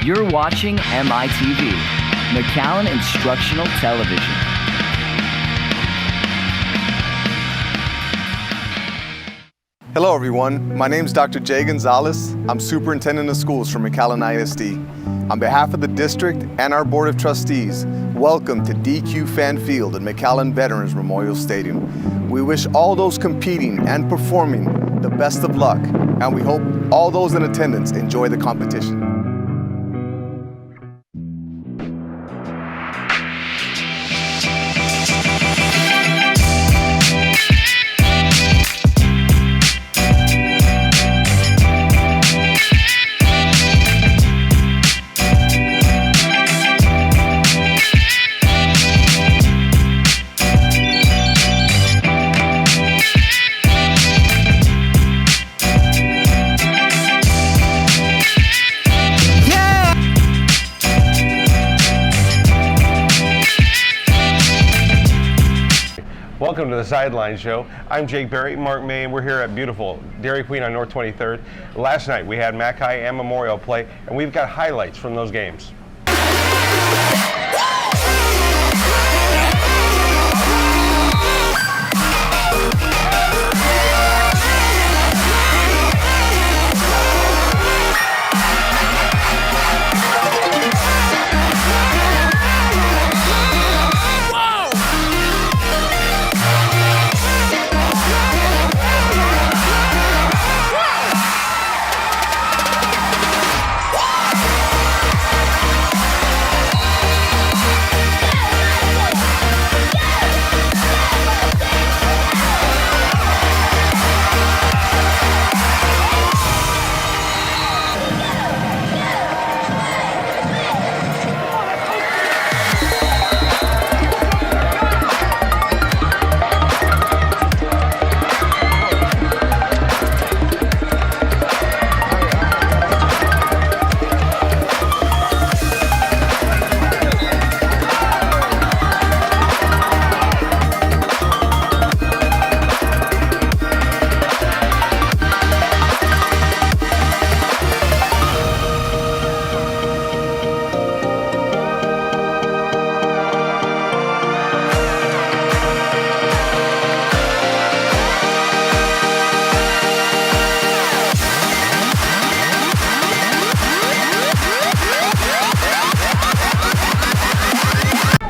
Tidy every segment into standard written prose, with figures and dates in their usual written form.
You're watching MITV, McAllen Instructional Television. Hello everyone, my name is Dr. Jay Gonzalez. I'm Superintendent of Schools for McAllen ISD. On behalf of the district and our Board of Trustees, welcome to DQ Fan Field at McAllen Veterans Memorial Stadium. We wish all those competing and performing the best of luck, and we hope all those in attendance enjoy the competition. Welcome to the Sideline Show. I'm Jake Berry, Mark May, and we're here at beautiful Dairy Queen on North 23rd. Last night we had McAllen and Memorial play, and we've got highlights from those games.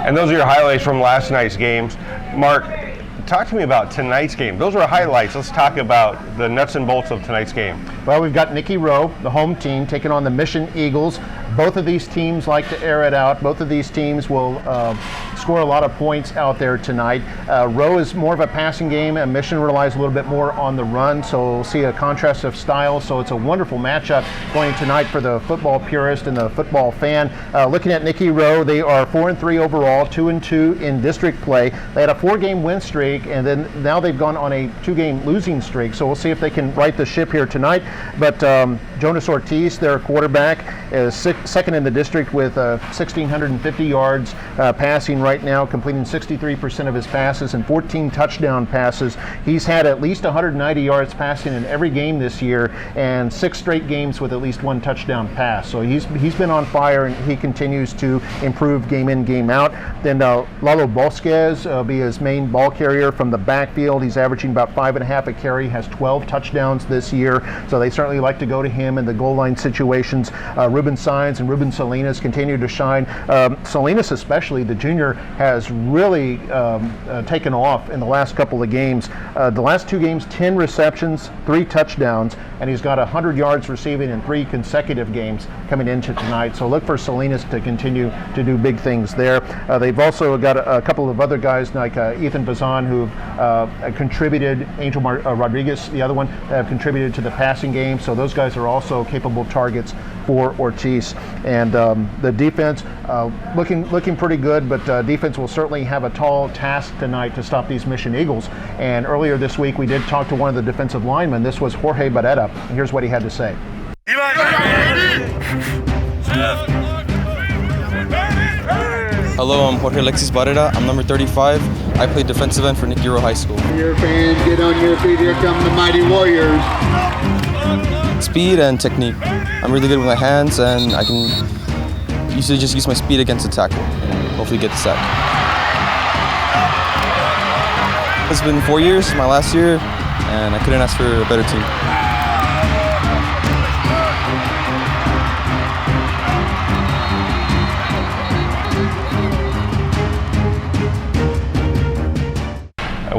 And those are your highlights from last night's games. Mark, talk to me about tonight's game. Those are highlights. Let's talk about the nuts and bolts of tonight's game. Well, we've got Nikki, Rowe, the home team, taking on the Mission Eagles. Both of these teams like to air it out. Both of these teams will score a lot of points out there tonight. Rowe is more of a passing game, and Mission relies a little bit more on the run, so we'll see a contrast of styles. So it's a wonderful matchup going tonight for the football purist and the football fan. Looking at Nikki, Rowe, they are 4-3 overall, 2-2 in district play. They had a 4-game win streak, and then now they've gone on a 2-game losing streak. So we'll see if they can right the ship here tonight. But Jonas Ortiz, their quarterback, is second in the district with 1,650 yards passing right now, completing 63% of his passes and 14 touchdown passes. He's had at least 190 yards passing in every game this year, and 6 straight games with at least 1 touchdown pass. So he's been on fire, and he continues to improve game in, game out. Then Lalo Bosquez will be his main ball carrier from the backfield. He's averaging about 5.5 a carry, has 12 touchdowns this year. So they certainly like to go to him in the goal line situations. Ruben Saenz and Ruben Salinas continue to shine. Salinas especially, the junior, has really taken off in the last couple of games. The last 2 games, 10 receptions, 3 touchdowns, and he's got 100 yards receiving in 3 consecutive games coming into tonight. So look for Salinas to continue to do big things there. They've also got a couple of other guys like Ethan Bazan, who contributed, Angel Rodriguez, the other one, have contributed to the passing game. So those guys are also capable targets for Ortiz. And the defense looking pretty good, but defense will certainly have a tall task tonight to stop these Mission Eagles. And earlier this week we did talk to one of the defensive linemen. This was Jorge Barrera. Here's what he had to say. Hello, I'm Jorge Alexis Barrera. I'm number 35. I play defensive end for Nikki Rowe High School. Your fans, get on your feet. Here come the Mighty Warriors. Speed and technique. I'm really good with my hands, and I can usually just use my speed against the tackle and hopefully get the sack. It's been 4 years, my last year, and I couldn't ask for a better team.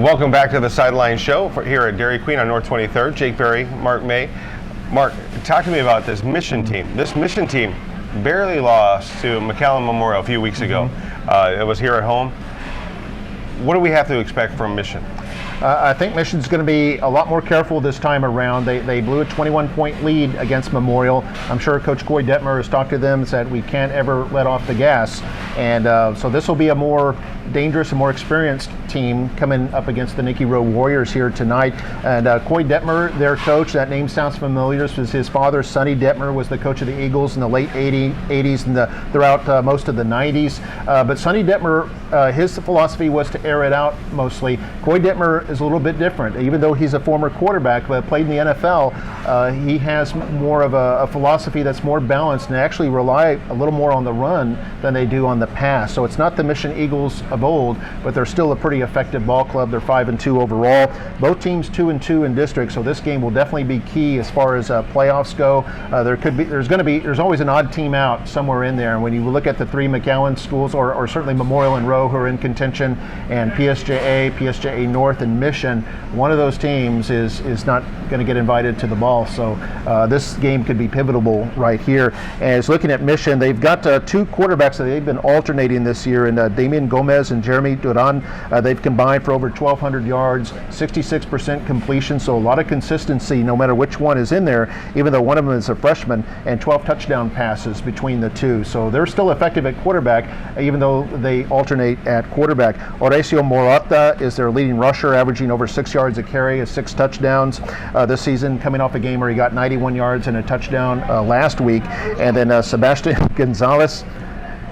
Welcome back to the Sideline Show here at Dairy Queen on North 23rd. Jake Berry, Mark May. Mark, talk to me about this mission team. This mission team barely lost to McAllen Memorial a few weeks ago. It was here at home. What do we have to expect from Mission? I think Mission's going to be a lot more careful this time around. They blew a 21-point lead against Memorial. I'm sure Coach Coy Detmer has talked to them and said we can't ever let off the gas. And so this will be a more dangerous and more experienced team coming up against the Nikki Rowe Warriors here tonight. And Coy Detmer, their coach, that name sounds familiar. This was his father, Sonny Detmer, was the coach of the Eagles in the late 80s and throughout most of the 90s. But Sonny Detmer, his philosophy was to air it out mostly. Coy Detmer is a little bit different. Even though he's a former quarterback but played in the NFL, he has more of a philosophy that's more balanced and actually rely a little more on the run than they do on the pass. So it's not the Mission Eagles of old, but they're still a pretty effective ball club. They're 5-2 overall. Both teams 2-2 in district, so this game will definitely be key as far as playoffs go. There's always an odd team out somewhere in there. And when you look at the three McAllen schools, or certainly Memorial and Rowe who are in contention, and PSJA North and Mission, one of those teams is not going to get invited to the ball. So this game could be pivotal right here. As looking at Mission, they've got two quarterbacks that they've been alternating this year, and Damian Gomez and Jeremy Duran. They've combined for over 1,200 yards, 66% completion, so a lot of consistency no matter which one is in there, even though one of them is a freshman, and 12 touchdown passes between the two. So they're still effective at quarterback, even though they alternate at quarterback. Horacio Morata is their leading rusher, averaging over 6 yards a carry, has 6 touchdowns this season, coming off a game where he got 91 yards and a touchdown last week. And then Sebastian Gonzalez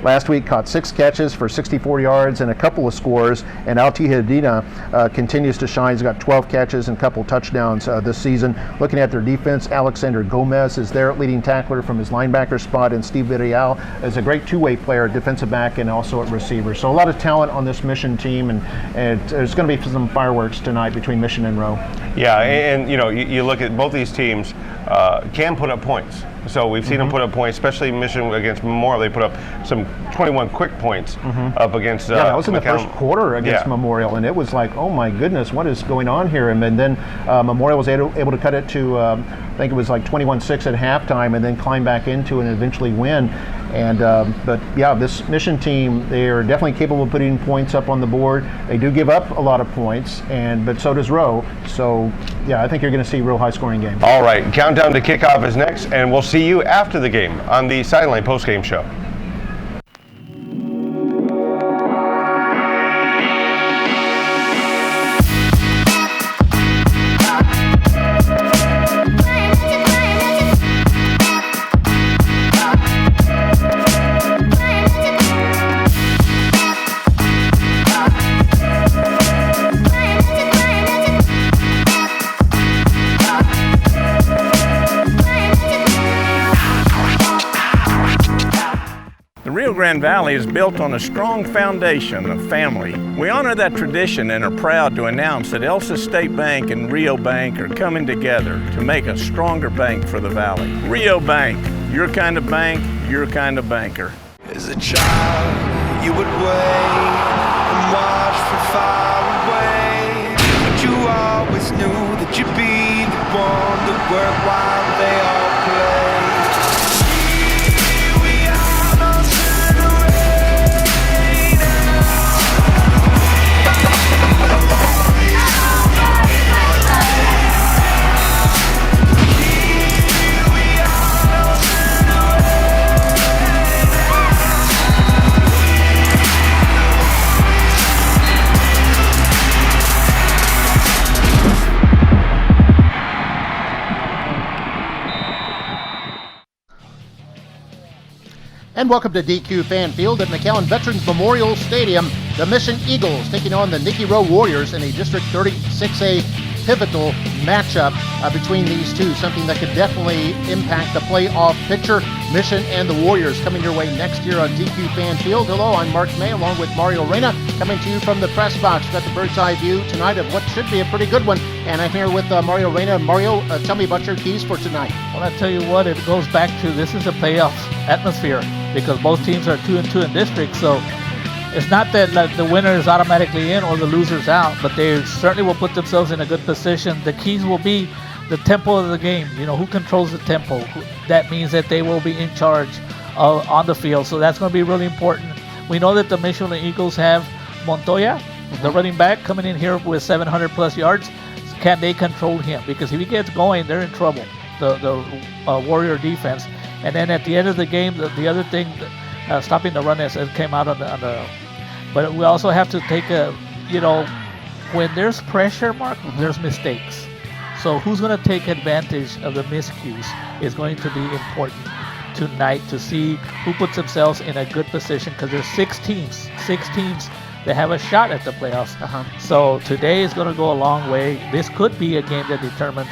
last week caught 6 catches for 64 yards and a couple of scores, and Alti Hedina continues to shine. He's got 12 catches and a couple touchdowns this season. Looking at their defense, Alexander Gomez is their leading tackler from his linebacker spot, and Steve Villarreal is a great two-way player, defensive back and also at receiver. So a lot of talent on this Mission team, and there's going to be some fireworks tonight between Mission and Rowe. Yeah, and you look at both these teams can put up points. So we've seen them put up points, especially Mission against Memorial. They put up some 21 quick points up against that was in the McAllen. first quarter against Memorial, and it was like, oh my goodness, what is going on here? And then Memorial was able to cut it to, I think it was like 21-6 at halftime, and then climb back into it and eventually win. And but yeah, this Mission team, they are definitely capable of putting points up on the board. They do give up a lot of points, but so does Rowe. So yeah, I think you're going to see a real high-scoring game. All right, countdown to kickoff is next, and we'll see you after the game on the Sideline post-game show. Rio Grande Valley is built on a strong foundation of family. We honor that tradition and are proud to announce that Elsa State Bank and Rio Bank are coming together to make a stronger bank for the Valley. Rio Bank, your kind of bank, your kind of banker. As a child, you would wait and watch from far away, but you always knew that you'd be the one to work while they all play. And welcome to DQ Fan Field at McAllen Veterans Memorial Stadium. The Mission Eagles taking on the Nikki Rowe Warriors in a District 36A pivotal matchup between these two, something that could definitely impact the playoff picture. Mission and the Warriors coming your way next year on DQ Fan Field. Hello, I'm Mark May along with Mario Reyna, coming to you from the press box. We've got the bird's eye view tonight of what should be a pretty good one, and I'm here with Mario Reyna. Mario, tell me about your keys for tonight. Well, I tell you what, it goes back to this is a playoff atmosphere because both teams are 2-2 in district, so it's not that like, the winner is automatically in or the loser's out, but they certainly will put themselves in a good position. The keys will be the tempo of the game. You know, who controls the tempo? That means that they will be in charge on the field, so that's going to be really important. We know that the Michelin Eagles have Montoya, the running back, coming in here with 700 plus yards. Can they control him? Because if he gets going, they're in trouble, the Warrior defense. And then at the end of the game, the other thing, stopping the run as it came out on the. But we also have to take when there's pressure, Mark, there's mistakes. So who's going to take advantage of the miscues is going to be important tonight to see who puts themselves in a good position, because there's six teams that have a shot at the playoffs. So today is going to go a long way. This could be a game that determines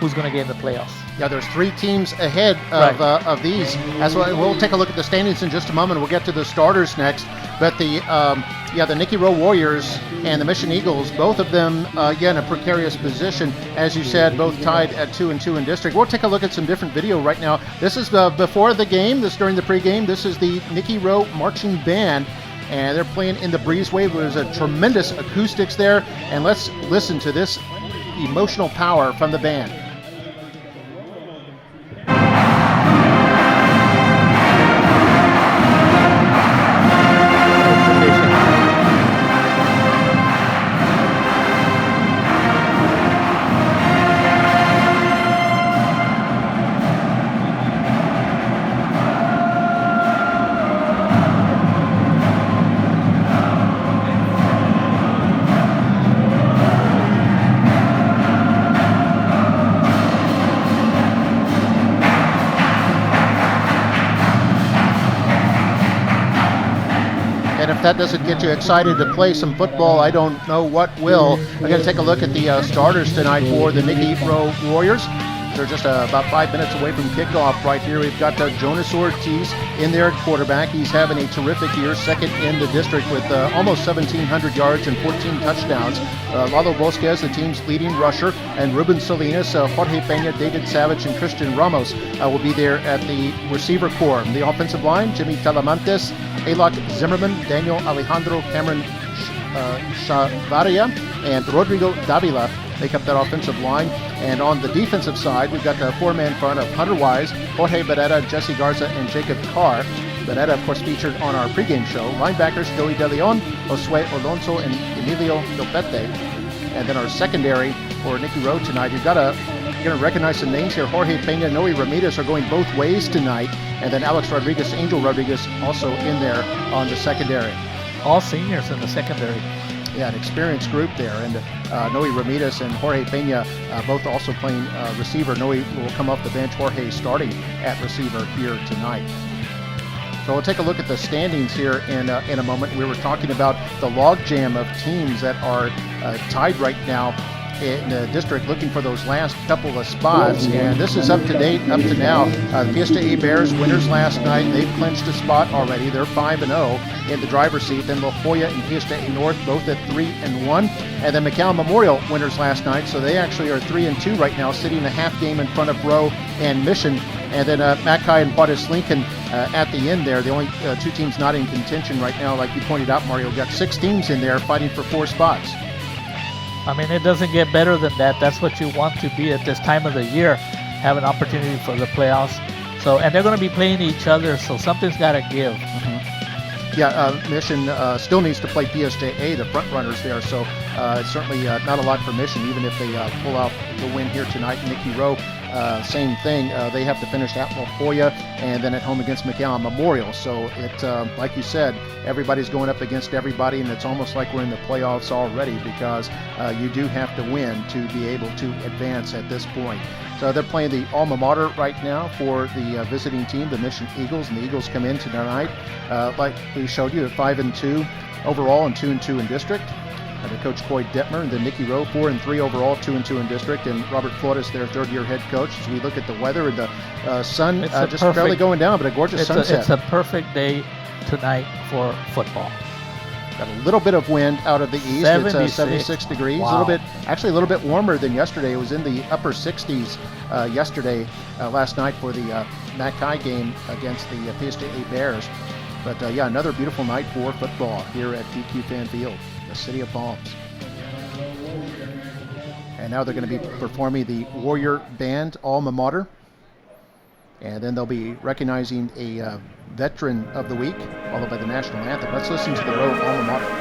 who's going to get in the playoffs. Yeah, there's 3 teams ahead of these. That's why we'll take a look at the standings in just a moment. We'll get to the starters next. But the Nikki Rowe Warriors and the Mission Eagles, both of them in a precarious position. As you said, both tied at 2-2 in district. We'll take a look at some different video right now. This is before the game. This is during the pregame. This is the Nikki Rowe Marching Band. And they're playing in the breezeway. There's a tremendous acoustics there. And let's listen to this emotional power from the band. That doesn't get you excited to play some football, I don't know what will. We're going to take a look at the starters tonight for the Nikki Rowe Warriors. They're just about 5 minutes away from kickoff right here. We've got Jonas Ortiz in there at quarterback. He's having a terrific year, second in the district with almost 1,700 yards and 14 touchdowns. Lalo Bosquez, the team's leading rusher, and Ruben Salinas, Jorge Peña, David Savage, and Christian Ramos will be there at the receiver corps. The offensive line, Jimmy Talamantes, Alok Zimmerman, Daniel Alejandro, Cameron Chavaria, and Rodrigo Davila make up that offensive line. And on the defensive side, we've got the 4-man front of Hunter Wise, Jorge Beretta, Jesse Garza, and Jacob Carr. Beretta, of course, featured on our pregame show. Linebackers, Joey De Leon, Josue Alonso, and Emilio Lopete. And then our secondary for Nikki Rowe tonight, you're going to recognize some names here. Jorge Peña, Noe Ramirez are going both ways tonight. And then Alex Rodriguez, Angel Rodriguez also in there on the secondary. All seniors in the secondary. Yeah, an experienced group there. And Noe Ramirez and Jorge Peña both also playing receiver. Noe will come off the bench. Jorge starting at receiver here tonight. So we'll take a look at the standings here in a moment. We were talking about the logjam of teams that are tied right now in the district, looking for those last couple of spots. And this is up to date, up to now. The Fiesta A Bears winners last night. They've clinched a spot already. They're 5-0 in the driver's seat. Then La Jolla and Fiesta A North both at 3-1. And then McAllen Memorial winners last night. So they actually are 3-2 right now, sitting a half game in front of Rowe and Mission. And then Mackay and Juarez Lincoln at the end there. The only 2 teams not in contention right now, like you pointed out, Mario. We've got 6 teams in there fighting for 4 spots. I mean, it doesn't get better than that. That's what you want to be at this time of the year, have an opportunity for the playoffs. So, and they're going to be playing each other, so something's got to give. Yeah, Mission still needs to play PSJA, the front runners there. So it's certainly not a lot for Mission, even if they pull out the win here tonight. Nikki Rowe, same thing. They have to finish at La Jolla and then at home against McAllen Memorial. So it, like you said, everybody's going up against everybody, and it's almost like we're in the playoffs already because you do have to win to be able to advance at this point. So they're playing the alma mater right now for the visiting team, the Mission Eagles, and the Eagles come in tonight, like we showed you, at 5-2 overall and 2-2 in district. Under Coach Coy Detmer and then Nikki Rowe, 4-3 overall, 2-2 in district, and Robert Flores, their third-year head coach. As we look at the weather and the sun just barely going down, but a gorgeous sunset. It's a perfect day tonight for football. Got a little bit of wind out of the east. 76. It's 76 degrees. Wow. Actually a little bit warmer than yesterday. It was in the upper 60s yesterday, last night for the Mackay game against the PSJA Bears. But yeah, another beautiful night for football here at DQ Fan Field, the City of Palms. And now they're going to be performing the Warrior Band Alma Mater. And then they'll be recognizing a Veteran of the Week, followed by the National Anthem. Let's listen to the Rowe Alma Mater.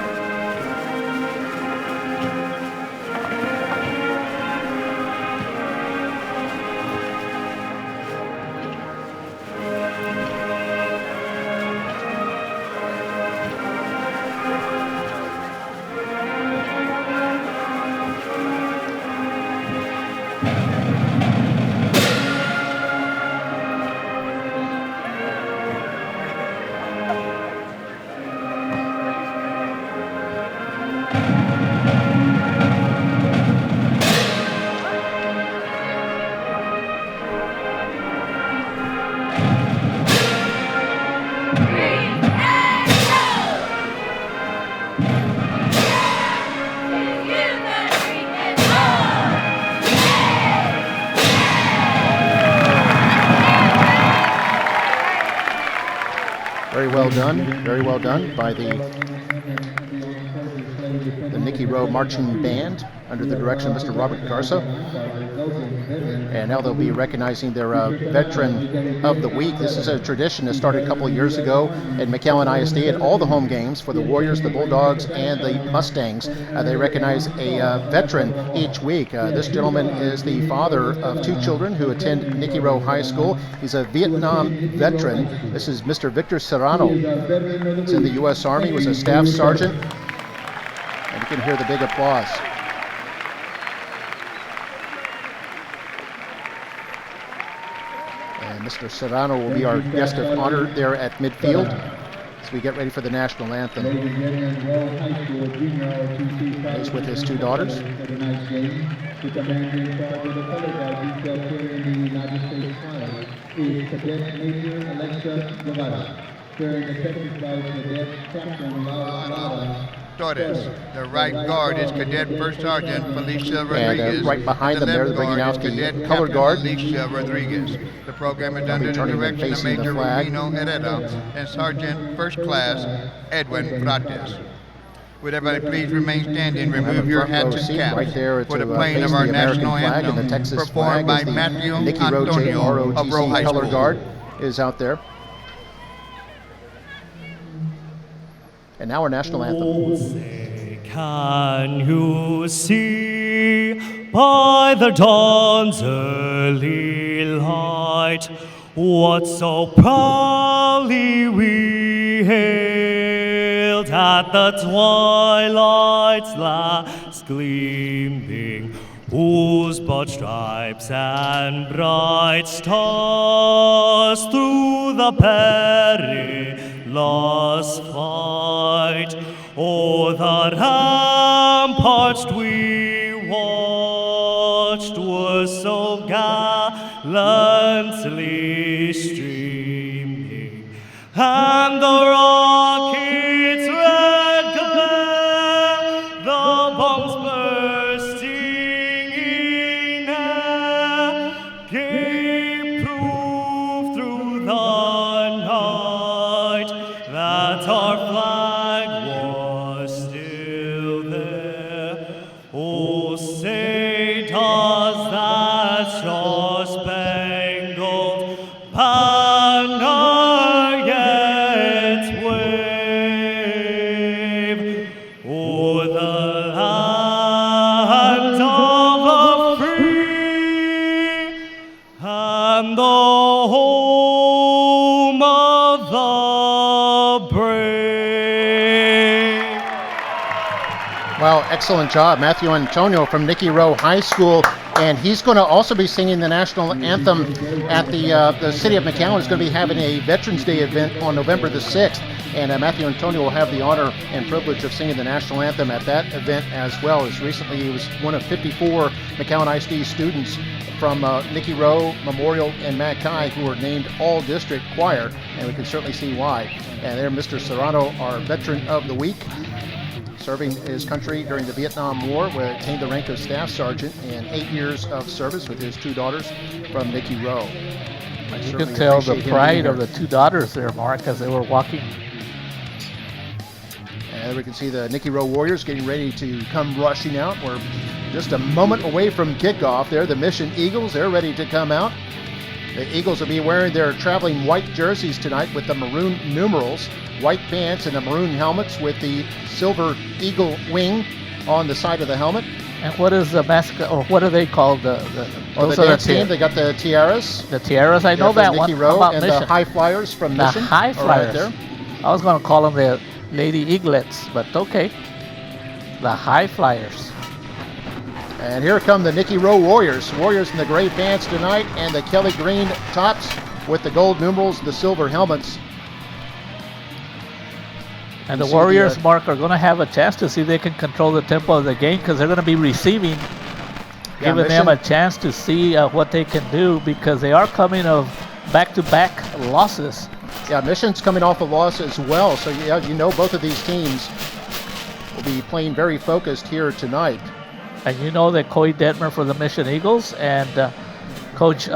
Very well done by the Nikki Rowe Marching Band under the direction of Mr. Robert Garza. And now they'll be recognizing their Veteran of the Week. This is a tradition that started a couple of years ago at McAllen ISD at all the home games for the Warriors, the Bulldogs, and the Mustangs. They recognize a veteran each week. This gentleman is the father of 2 children who attend Nikki Rowe High School. He's a Vietnam veteran. This is Mr. Victor Serrano. He's in the U.S. Army, was a staff sergeant. And you can hear the big applause. And Mr. Serrano will be our guest of honor there at midfield as we get ready for the national anthem. He's with his 2 daughters. Torres. The right guard is Cadet First Sergeant Felicia Rodriguez. And right behind them there, they're bringing out the color guard. Alicia Rodriguez. The program is under the direction of Major Rubino Herrera and Sergeant First Class Edwin Frates. Would everybody please remain standing, remove your hats and caps right there for the playing of our national anthem, and the Texas performed by Matthew Antonio of Rowe High color School. guard is out there. And now our national anthem. Say, can you see by the dawn's early light what so proudly we hailed at the twilight's last gleaming, whose broad stripes and bright stars through the perilous fight o'er the ramparts we watched were so gallantly streaming, and the rockets' red glare, the bombs bursting in air, gave proof through the night that our flag was still there. Oh, say does that star-spangled banner yet wave o'er the land of the free and the home of the brave? Well, excellent job. Matthew Antonio from Nikki Rowe High School And he's going to also be singing the national anthem at the city of McAllen is going to be having a Veterans Day event on November the 6th. And Matthew Antonio will have the honor and privilege of singing the national anthem at that event as well. As recently, he was one of 54 McAllen ISD students from Nikki Rowe, Memorial, and Matt Kai, who were named all-district choir, and we can certainly see why. And there, Mr. Serrano, our Veteran of the Week, serving his country during the Vietnam War, where he attained the rank of Staff Sergeant, and 8 years of service with his 2 daughters from Nikki Rowe. You can tell the pride of the 2 daughters there, Mark, as they were walking. And we can see the Nikki Rowe Warriors getting ready to come rushing out. We're just a moment away from kickoff there. The Mission Eagles, they're ready to come out. The Eagles will be wearing their traveling white jerseys tonight with the maroon numerals, white pants, and the maroon helmets with the silver eagle wing on the side of the helmet. And what is the mascot, or what are they called? The dance team, they got the tiaras. The tiaras, I know that one. Nikki Rowe and Mission? the High Flyers from Mission. The High Flyers. Right there. I was going to call them the Lady Eaglets, but okay. The High Flyers. And here come the Nikki Rowe Warriors. Warriors in the gray pants tonight and the Kelly green tops with the gold numerals, the silver helmets. And the Warriors, Mark, are going to have a chance to see if they can control the tempo of the game, because they're going to be receiving, giving them a chance to see what they can do, because they are coming of back-to-back losses. Yeah, Mission's coming off a loss as well. So, yeah, you know both of these teams will be playing very focused here tonight. And you know that Coy Detmer for the Mission Eagles and Coach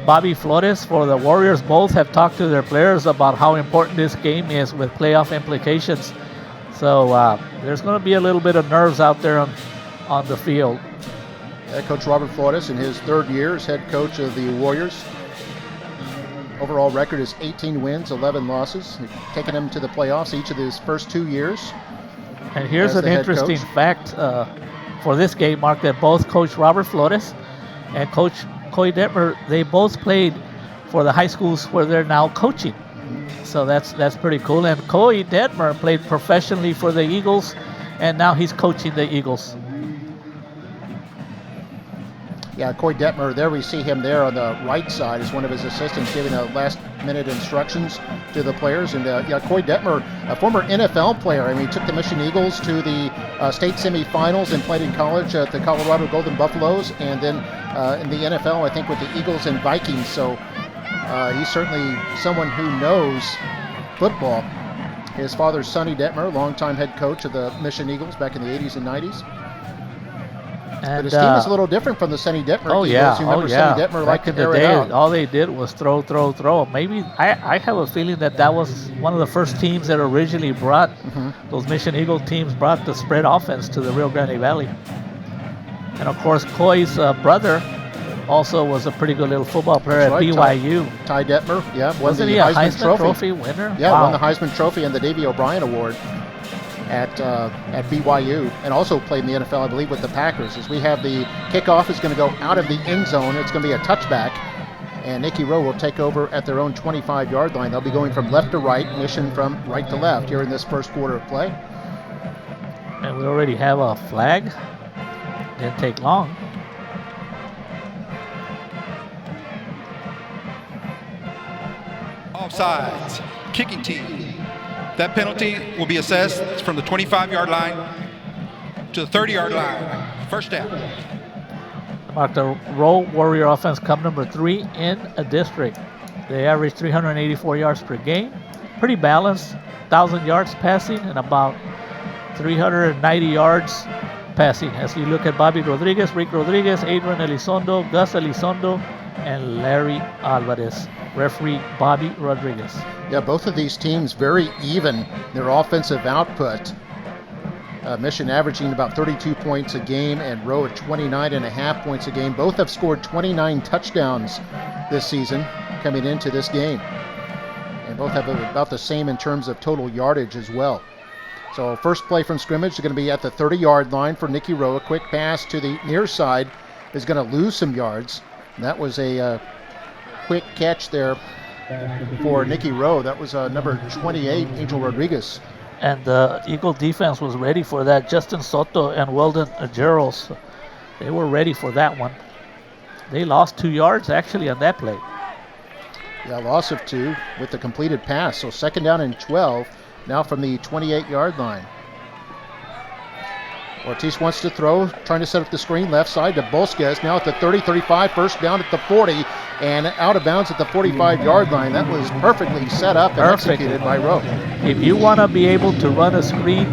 Bobby Flores for the Warriors both have talked to their players about how important this game is with playoff implications. So there's going to be a little bit of nerves out there on the field. Coach Robert Flores in his 3rd year as head coach of the Warriors. Overall record is 18 wins, 11 losses. They've taken them to the playoffs each of his first 2 years. And here's an interesting fact for this game, Mark, that both Coach Robert Flores and Coach Coy Detmer, they both played for the high schools where they're now coaching. So that's pretty cool. And Coy Detmer played professionally for the Eagles, and now he's coaching the Eagles. Yeah, Coy Detmer, there we see him there on the right side as one of his assistants giving last-minute instructions to the players. And yeah, Coy Detmer, a former NFL player. I mean, he took the Mission Eagles to the state semifinals and played in college at the Colorado Golden Buffaloes, and then in the NFL, I think, with the Eagles and Vikings. So he's certainly someone who knows football. His father's Sonny Detmer, longtime head coach of the Mission Eagles back in the 80s and 90s. And but his team is a little different from the Sonny Detmer Eagles. Yeah, you remember Sonny Detmer back in the day, all they did was throw. Maybe I have a feeling that was one of the first teams that originally brought those Mission Eagle teams brought the spread offense to the Rio Grande Valley. And of course, Coy's brother also was a pretty good little football player at BYU. Ty Detmer, yeah, wasn't he a Heisman Trophy winner? Yeah, won the Heisman Trophy and the Davey O'Brien Award at BYU, and also played in the NFL, I believe, with the Packers. As we have the kickoff is going to go out of the end zone. It's going to be a touchback, and Nikki Rowe will take over at their own 25-yard line. They'll be going from left to right, Mission from right to left here in this first quarter of play. And we already have a flag. Didn't take long. Offsides, kicking team. That penalty will be assessed from the 25-yard line to the 30-yard line. First down. Mark, the Rowe Warrior offense come number 3 in a district. They average 384 yards per game. Pretty balanced, 1,000 yards passing and about 390 yards passing. As you look at Bobby Rodriguez, Rick Rodriguez, Adrian Elizondo, Gus Elizondo, and Larry Alvarez. Referee Bobby Rodriguez. Yeah, both of these teams very even their offensive output. Mission averaging about 32 points a game and Rowe at 29.5 points a game. Both have scored 29 touchdowns this season coming into this game. And both have about the same in terms of total yardage as well. So first play from scrimmage is going to be at the 30-yard line for Nikki Rowe. A quick pass to the near side is going to lose some yards. And that was a quick catch there for Nikki Rowe. That was number 28, Angel Rodriguez. And the Eagle defense was ready for that. Justin Soto and Weldon Ajeros They were ready for that one. They lost 2 yards actually on that play. Yeah, loss of 2 with the completed pass. So 2nd down and 12 now from the 28-yard line. Ortiz wants to throw, trying to set up the screen left side to Bosquez. Now at the 30, 35, first down at the 40, and out of bounds at the 45-yard line. That was perfectly set up and executed by Rowe. If you want to be able to run a screen,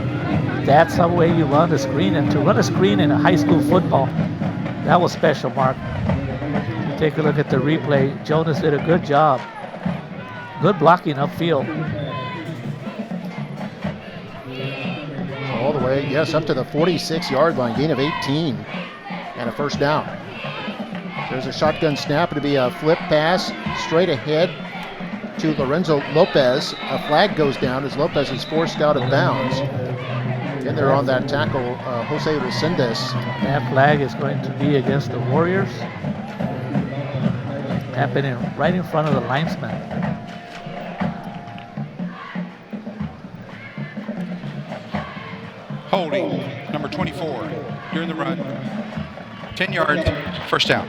that's the way you run a screen. And to run a screen in a high school football, that was special, Mark. Take a look at the replay. Jonas did a good job. Good blocking upfield. All the way, yes, up to the 46-yard line, gain of 18, and a first down. There's a shotgun snap. It'll be a flip pass straight ahead to Lorenzo Lopez. A flag goes down as Lopez is forced out of bounds. And they're on that tackle, Jose Resendez. That flag is going to be against the Warriors. Happening right in front of the linesman. Holding, number 24, during the run. 10 yards, first down.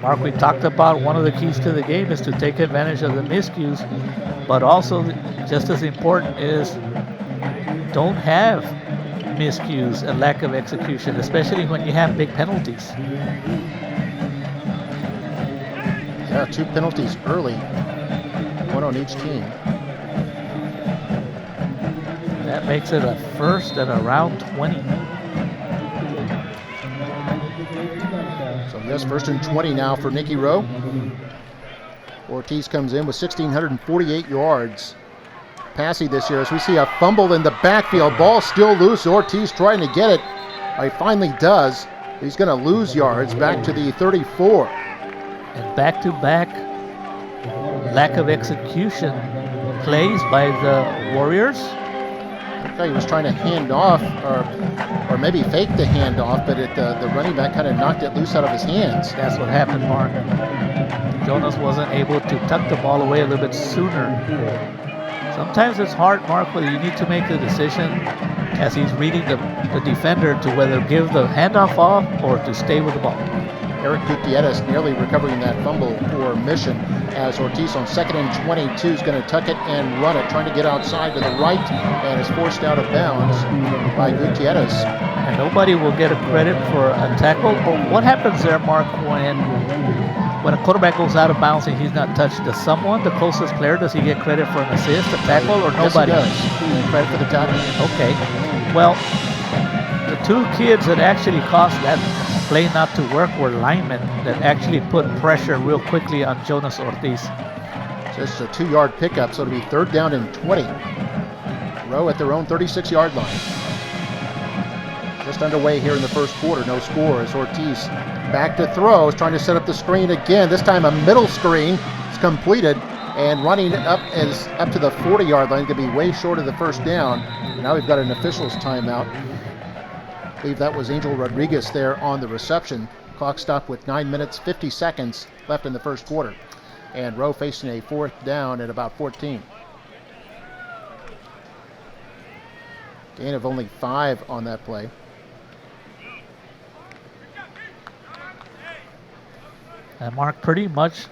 Mark, we talked about one of the keys to the game is to take advantage of the miscues, but also just as important is don't have miscues and lack of execution, especially when you have big penalties. Yeah, 2 penalties early, 1 on each team. That makes it a first and around 20. So yes, 1st and 20 now for Nikki Rowe. Ortiz comes in with 1,648 yards passing this year as we see a fumble in the backfield. Ball still loose. Ortiz trying to get it. He finally does. He's going to lose yards back to the 34. And back-to-back lack of execution plays by the Warriors. He was trying to hand off or maybe fake the handoff, but the running back kind of knocked it loose out of his hands. That's what happened, Mark. Jonas wasn't able to tuck the ball away a little bit sooner. Sometimes it's hard, Mark, whether you need to make the decision as he's reading the defender to whether give the handoff off or to stay with the ball. Eric Gutierrez nearly recovering that fumble for Mission as Ortiz on 2nd and 22 is going to tuck it and run it, trying to get outside to the right, and is forced out of bounds by Gutierrez. And nobody will get a credit for a tackle. But what happens there, Mark, when a quarterback goes out of bounds and he's not touched? Does someone, the closest player, does he get credit for an assist, a tackle, or nobody? Yes, he does. Credit for the tackle. Okay. Well, the 2 kids that actually caused that play not to work were linemen that actually put pressure real quickly on Jonas Ortiz. Just a 2-yard pickup, so it'll be 3rd down and 20. Rowe at their own 36-yard line. Just underway here in the first quarter, no score as Ortiz back to throw, is trying to set up the screen again. This time a middle screen is completed, and running up is up to the 40-yard line. Going to be way short of the first down. Now we've got an official's timeout. I believe that was Angel Rodriguez there on the reception. Clock stopped with 9 minutes, 50 seconds left in the first quarter. And Rowe facing a 4th down at about 14. Gain of only 5 on that play. And Mark, pretty much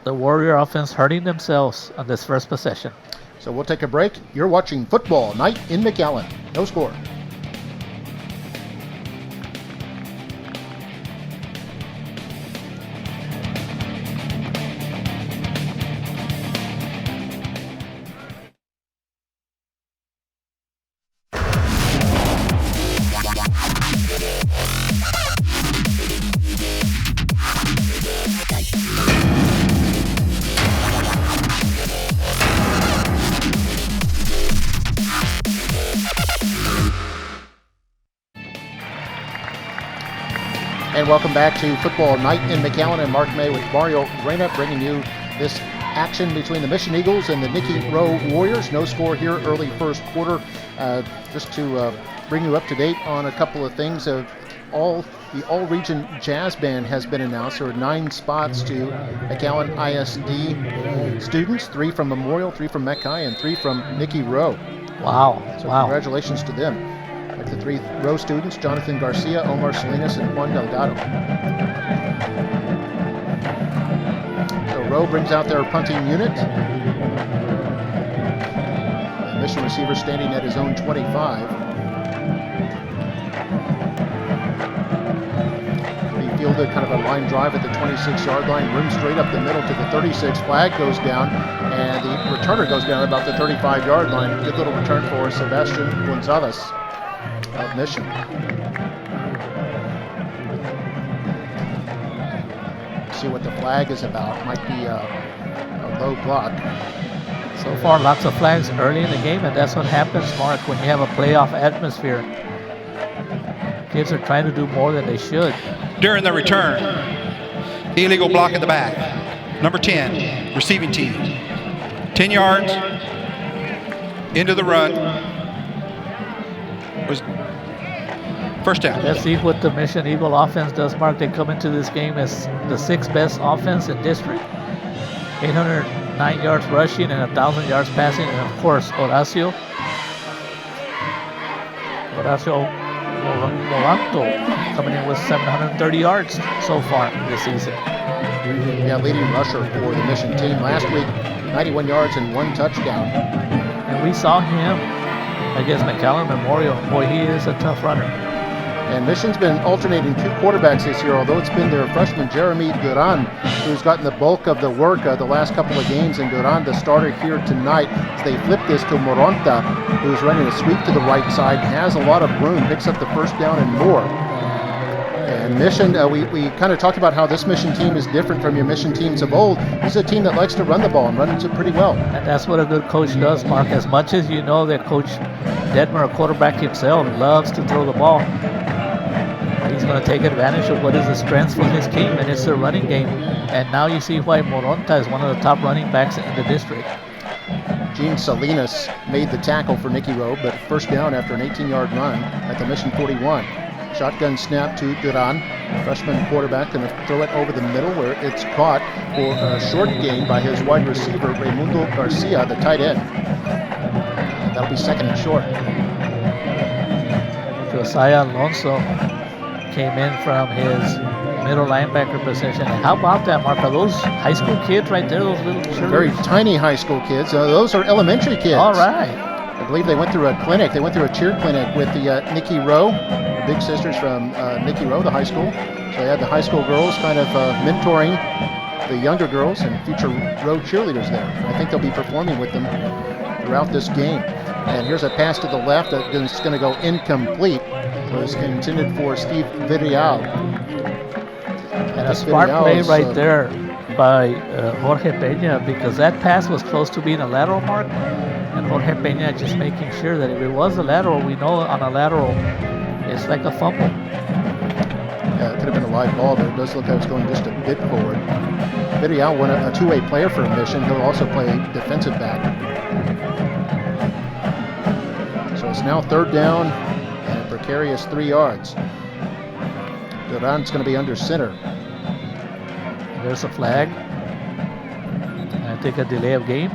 the Warrior offense hurting themselves on this first possession. So we'll take a break. You're watching Football Night in McAllen. No score. And welcome back to Football Night in McAllen, and Mark May with Mario Reyna bringing you this action between the Mission Eagles and the Nikki Rowe Warriors. No score here early first quarter. Just to bring you up to date on a couple of things. The All-Region Jazz Band has been announced. There are 9 spots to McAllen ISD students, 3 from Memorial, 3 from McKay, and 3 from Nikki Rowe. Wow. So congratulations to them. Like the 3 Rowe students, Jonathan Garcia, Omar Salinas, and Juan Delgado. So Rowe brings out their punting unit. The Mission receiver standing at his own 25. He fielded kind of a line drive at the 26-yard line, rim straight up the middle to the 36. Flag goes down, and the returner goes down about the 35-yard line. Good little return for Sebastian Gonzalez of Mission. See what the flag is about. Might be a low block. So far, lots of flags early in the game, and that's what happens, Mark, when you have a playoff atmosphere. Kids are trying to do more than they should. During the return, illegal block at the back. Number 10, receiving team. 10 yards into the run. Was first down. Let's see what the Mission Eagle offense does, Mark. They come into this game as the 6th best offense in district. 809 yards rushing and 1,000 yards passing, and of course Horacio Moranto coming in with 730 yards so far this season. Yeah, leading rusher for the Mission team. Last week, 91 yards and 1 touchdown. And we saw him against McAllen Memorial. Boy, he is a tough runner. And Mission's been alternating 2 quarterbacks this year, although it's been their freshman Jeremy Duran who's gotten the bulk of the work the last couple of games, and Duran, the starter here tonight. As they flip this to Moronta, who's running a sweep to the right side, has a lot of room, picks up the first down and more. And Mission, we kind of talked about how this Mission team is different from your Mission teams of old. This is a team that likes to run the ball and runs it pretty well. And that's what a good coach does, Mark. As much as you know that Coach Detmer, a quarterback himself, loves to throw the ball, he's going to take advantage of what is the strength for his team, and it's the running game. And now you see why Moronta is one of the top running backs in the district. Gene Salinas made the tackle for Nikki Rowe, but first down after an 18-yard run at the Mission 41. Shotgun snap to Duran. Freshman quarterback going to throw it over the middle where it's caught for a short gain by his wide receiver, Raimundo Garcia, the tight end. That'll be 2nd and short. Josiah Alonso came in from his middle linebacker position. And how about that, Mark? Are those high school kids right there, those little cheerleaders? Very tiny high school kids. Those are elementary kids. All right. I believe they went through a clinic. They went through a cheer clinic with the Nikki Rowe, the big sisters from Nikki Rowe, the high school. So they had the high school girls kind of mentoring the younger girls and future Rowe cheerleaders there. I think they'll be performing with them throughout this game. And here's a pass to the left that's going to go incomplete. It was intended for Steve Villarreal. And a smart play right there by Jorge Peña, because that pass was close to being a lateral, Mark. And Jorge Peña just making sure that if it was a lateral, we know on a lateral, it's like a fumble. Yeah, it could have been a live ball, but it does look like it's going just a bit forward. Villarreal won a 2-way player for Mission. He'll also play defensive back. So it's now 3rd down and a precarious 3 yards. Duran's going to be under center. There's a flag. And I think a delay of game.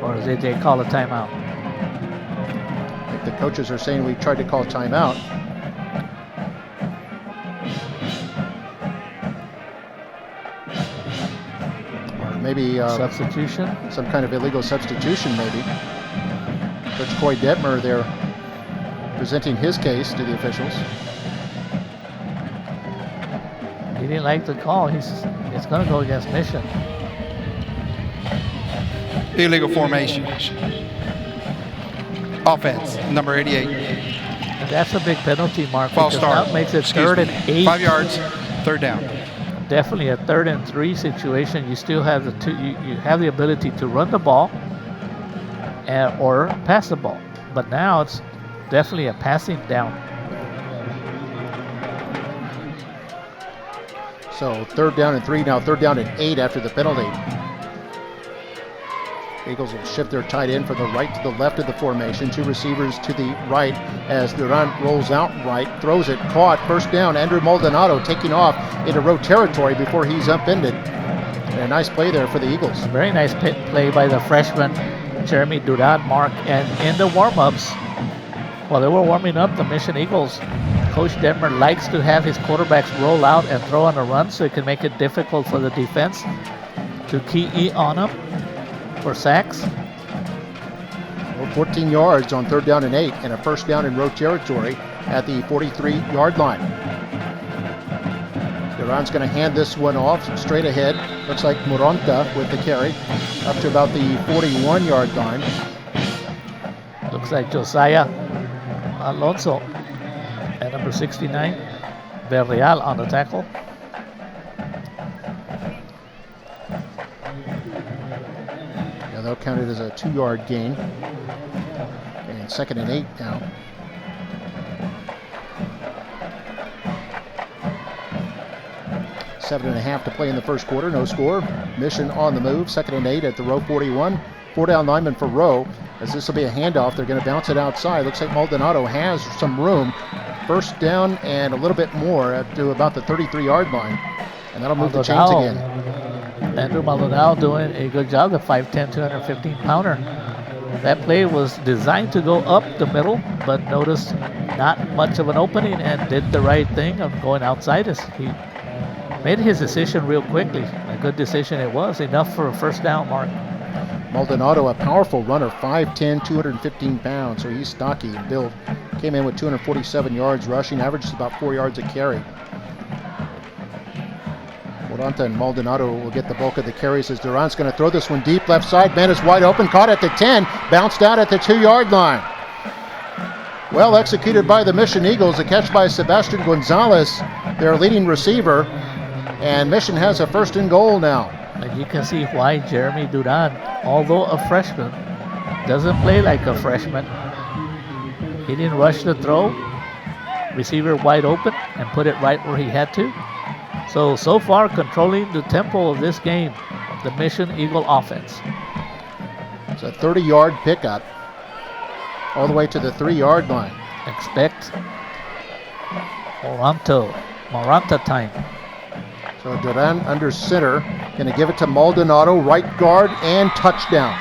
Or did they call a timeout? I think the coaches are saying we tried to call timeout. Or maybe substitution? Some kind of illegal substitution, maybe. Coach Coy Detmer there presenting his case to the officials. He didn't like the call. It's going to go against Mission. Illegal formations. Offense, number 88. And that's a big penalty, Mark. False start. That makes it 3rd and 8. 5 yards, 3rd down. Definitely a 3rd and 3 situation. You still have you have the ability to run the ball or pass the ball. But now it's definitely a passing down. So 3rd down and 3, now 3rd down and 8 after the penalty. Eagles will shift their tight end from the right to the left of the formation. 2 receivers to the right as Duran rolls out right, throws it, caught, first down. Andrew Maldonado taking off into Rowe territory before he's upended. And a nice play there for the Eagles. Very nice play by the freshman Jeremy Duran, Mark. And in the warm-ups, While they were warming up, the Mission Eagles, Coach Detmer likes to have his quarterbacks roll out and throw on a run so it can make it difficult for the defense to key on them for sacks. Well, 14 yards on 3rd down and 8, and a first down in Rowe territory at the 43-yard line. Duran's going to hand this one off straight ahead. Looks like Moronta with the carry up to about the 41-yard line. Looks like Josiah Alonso at number 69. Berreal on the tackle. Yeah, they'll count it as a 2-yard gain. And 2nd and 8 now. Seven and a half to play in the first quarter, no score. Mission on the move, 2nd and 8 at the Rowe 41. 4-down lineman for Rowe. As this will be a handoff, they're going to bounce it outside. Looks like Maldonado has some room. First down and a little bit more up to about the 33-yard line. And that'll move the chains again. Andrew Maldonado doing a good job, the 5'10", 215-pounder. That play was designed to go up the middle, but noticed not much of an opening and did the right thing of going outside us. He made his decision real quickly. A good decision it was, enough for a first down, Mark. Maldonado, a powerful runner, 5'10", 215 pounds, so he's stocky and built. Came in with 247 yards rushing, averages about 4 yards a carry. Moranta and Maldonado will get the bulk of the carries as Duran's going to throw this one deep left side. Man is wide open, caught at the 10, bounced out at the 2-yard line. Well executed by the Mission Eagles, a catch by Sebastian Gonzalez, their leading receiver, and Mission has a 1st and goal now. And you can see why Jeremy Duran, although a freshman, doesn't play like a freshman. He didn't rush the throw, receiver wide open, and put it right where he had to. So far controlling the tempo of this game, the Mission Eagle offense. It's a 30-yard pickup all the way to the 3-yard line. Expect Moranta time. So Duran under center, going to give it to Maldonado, right guard, and touchdown.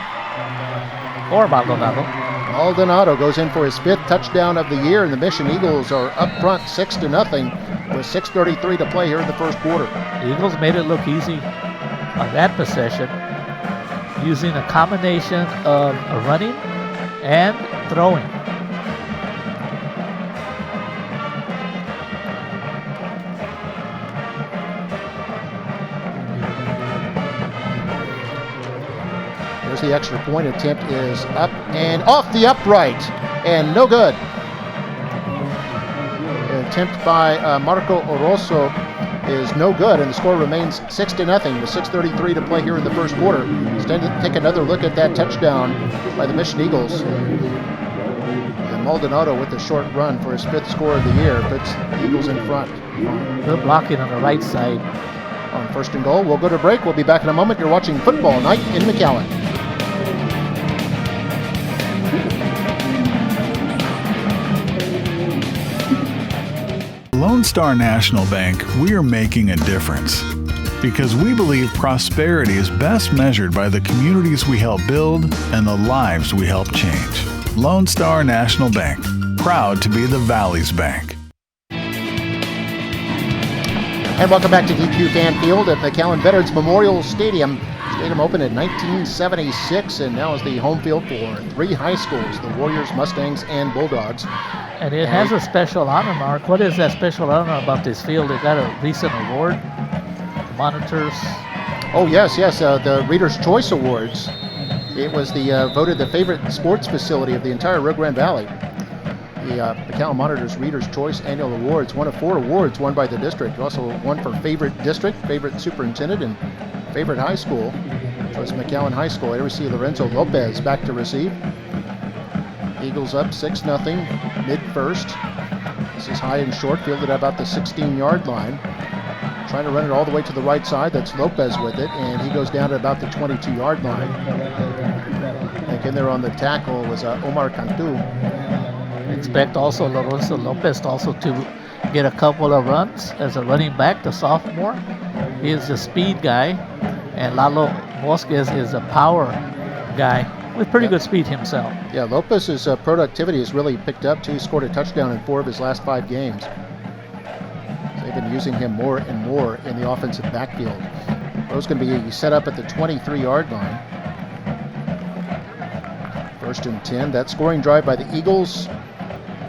Or Maldonado. Maldonado goes in for his 5th touchdown of the year, and the Mission Eagles are up front 6-0 with 6:33 to play here in the first quarter. The Eagles made it look easy on that possession, using a combination of running and throwing. There's the extra point attempt is up and off the upright and no good. An attempt by Marco Oroso is no good, and the score remains 6-0 with 6:33 to play here in the first quarter. Let's take another look at that touchdown by the Mission Eagles. And Maldonado with the short run for his 5th score of the year puts the Eagles in front. Good blocking on the right side. On 1st and goal, we'll go to break. We'll be back in a moment. You're watching Football Night in McAllen. Lone Star National Bank, we are making a difference because we believe prosperity is best measured by the communities we help build and the lives we help change. Lone Star National Bank, proud to be the Valley's bank. And welcome back to DQ Fan Field at McAllen Veterans Memorial Stadium. Stadium opened in 1976 and now is the home field for 3 high schools, the Warriors, Mustangs, and Bulldogs. And it has a special honor, Mark. What is that special honor about this field? It got a recent award, the monitors. Oh, yes, the Reader's Choice Awards. It was voted the favorite sports facility of the entire Rio Grande Valley. The McAllen Monitor's Reader's Choice Annual Awards, one of 4 awards won by the district. Also won for favorite district, favorite superintendent, and favorite high school. So it's McAllen High School. Here we see Lorenzo Lopez back to receive. Eagles up 6-0, mid-first. This is high and short, fielded at about the 16-yard line. Trying to run it all the way to the right side. That's Lopez with it, and he goes down to about the 22-yard line. And in there on the tackle was Omar Cantu. Expect also Lorenzo Lopez also to get a couple of runs as a running back, the sophomore. He is the speed guy, and Lalo Mosquez is a power guy. with pretty good speed himself. Yeah, Lopez's productivity has really picked up too. He scored a touchdown in 4 of his last 5 games. They've been using him more and more in the offensive backfield. Rowe's going to be set up at the 23-yard line. 1st and 10. That scoring drive by the Eagles,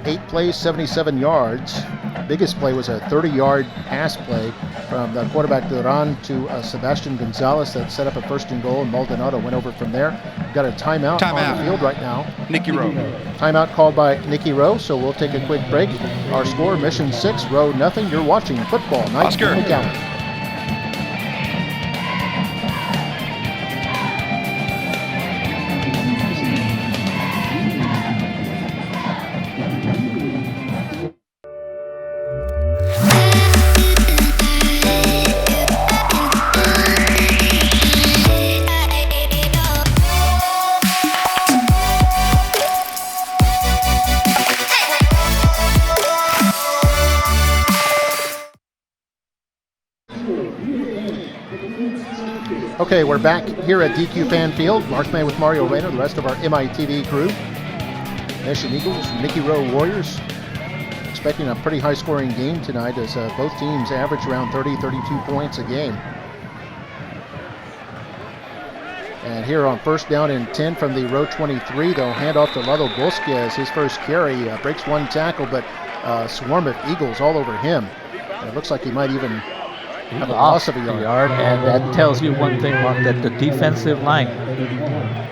8 plays, 77 yards. Biggest play was a 30-yard pass play from the quarterback Duran to Sebastian Gonzalez that set up a 1st and goal, and Maldonado went over from there. We've got a timeout on the field right now. Nikki Rowe. Timeout called by Nikki Rowe, so we'll take a quick break. Our score, Mission 6, Rowe nothing. You're watching Football Night Oscar. in McAllen. Okay, we're back here at DQ Fan Field. Mark May with Mario Reyna, the rest of our MITV crew. Mission Eagles, Nikki Rowe Warriors. Expecting a pretty high-scoring game tonight as both teams average around 30, 32 points a game. And here on 1st down and 10 from the Rowe 23, they'll hand off to Lalo Bosque as his first carry. Breaks 1 tackle, but a swarm of Eagles all over him. And it looks like he might even have a loss of a yard. And that tells you one thing, Mark, that the defensive line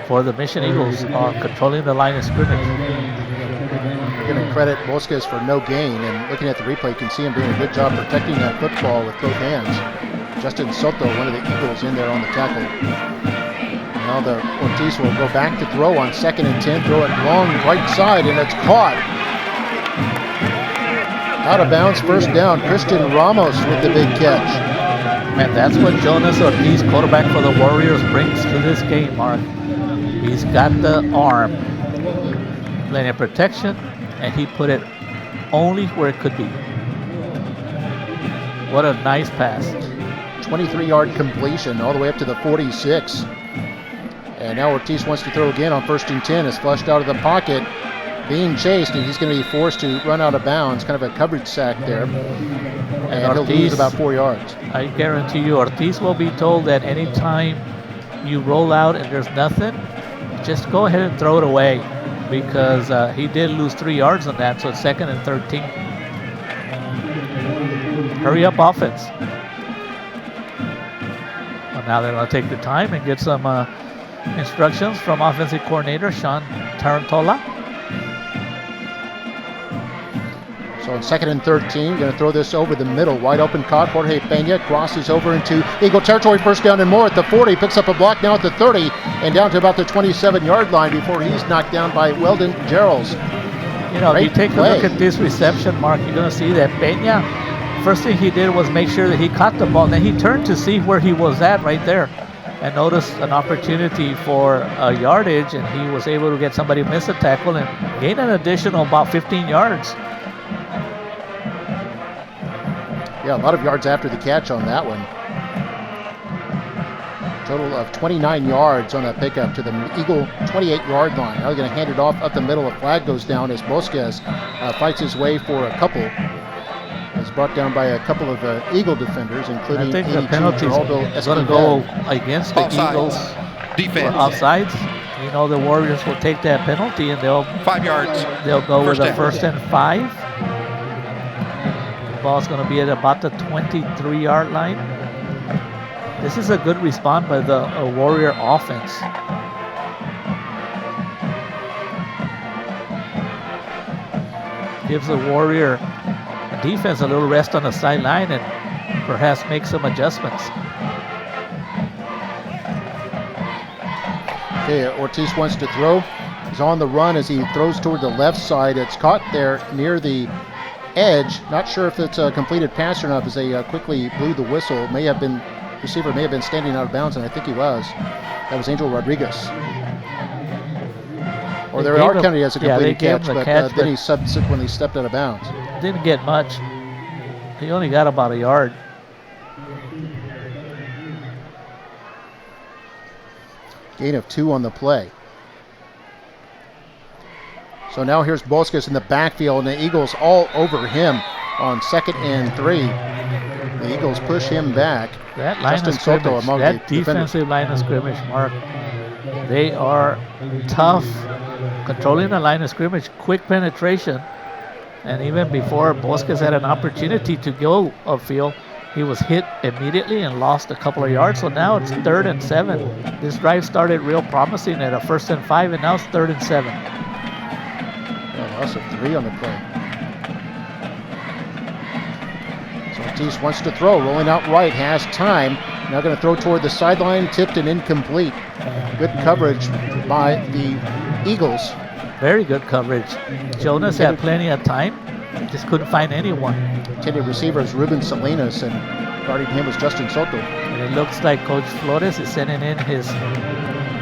for the Mission Eagles are controlling the line of scrimmage. We're going to credit Bosques for no gain, and looking at the replay, you can see him doing a good job protecting that football with both hands. Justin Soto, one of the Eagles, in there on the tackle. Now the Ortiz will go back to throw on 2nd and 10, throw it long right side, and it's caught. Out of bounds, 1st down. Christian Ramos with the big catch. Man, that's what Jonas Ortiz, quarterback for the Warriors, brings to this game, Mark. He's got the arm, plenty of protection, and he put it only where it could be. What a nice pass. 23-yard completion all the way up to the 46. And now Ortiz wants to throw again on 1st and 10. It's flushed out of the pocket, being chased, and he's going to be forced to run out of bounds. Kind of a coverage sack there. And Ortiz, he'll lose about 4 yards. I guarantee you Ortiz will be told that anytime you roll out and there's nothing, just go ahead and throw it away, because he did lose 3 yards on that, so it's 2nd and 13. Hurry up offense. Well, now they're going to take the time and get some instructions from offensive coordinator Sean Tarantola. So on 2nd and 13, going to throw this over the middle. Wide open caught. Jorge Pena crosses over into Eagle territory. 1st down and more at the 40. Picks up a block now at the 30 and down to about the 27-yard line before he's knocked down by Weldon Geralds. You know, if you take a look at this reception, Mark, you're going to see that Pena, first thing he did was make sure that he caught the ball. Then he turned to see where he was at right there and noticed an opportunity for yardage, and he was able to get somebody miss a tackle and gain an additional about 15 yards. Yeah, a lot of yards after the catch on that one. Total of 29 yards on that pickup to the Eagle 28-yard line. Now they're going to hand it off up the middle. A flag goes down as Bosques fights his way for a couple. He's brought down by a couple of Eagle defenders, including I think the penalty is going to go against the Eagles. Defense. Offsides. You know, the Warriors will take that penalty and they'll 5 yards. They'll go with a down. 1st and 5. Ball's going to be at about the 23-yard line. This is a good response by the Warrior offense. Gives the Warrior defense a little rest on the sideline and perhaps make some adjustments. Okay, Ortiz wants to throw. He's on the run as he throws toward the left side. It's caught there near the edge. Not sure if it's a completed pass or not, as they quickly blew the whistle. Receiver may have been standing out of bounds, and I think he was. That was Angel Rodriguez. Or there are counted as a completed catch, but then he subsequently stepped out of bounds. Didn't get much. He only got about a yard. Gain of 2 on the play. So now here's Bosques in the backfield, and the Eagles all over him on 2nd and 3. The Eagles push him back. That line of scrimmage, that defensive line of scrimmage, Mark, they are tough, controlling the line of scrimmage, quick penetration. And even before Bosques had an opportunity to go upfield, he was hit immediately and lost a couple of yards. So now it's 3rd and 7. This drive started real promising at a 1st and 5, and now it's 3rd and 7. Yeah, loss of 3 on the play. So Ortiz wants to throw, rolling out right, has time. Now going to throw toward the sideline, tipped and incomplete. Good coverage by the Eagles. Very good coverage. Jonas had plenty of time, just couldn't find anyone. Intended receiver is Ruben Salinas, and guarding him was Justin Soto. And it looks like Coach Flores is sending in his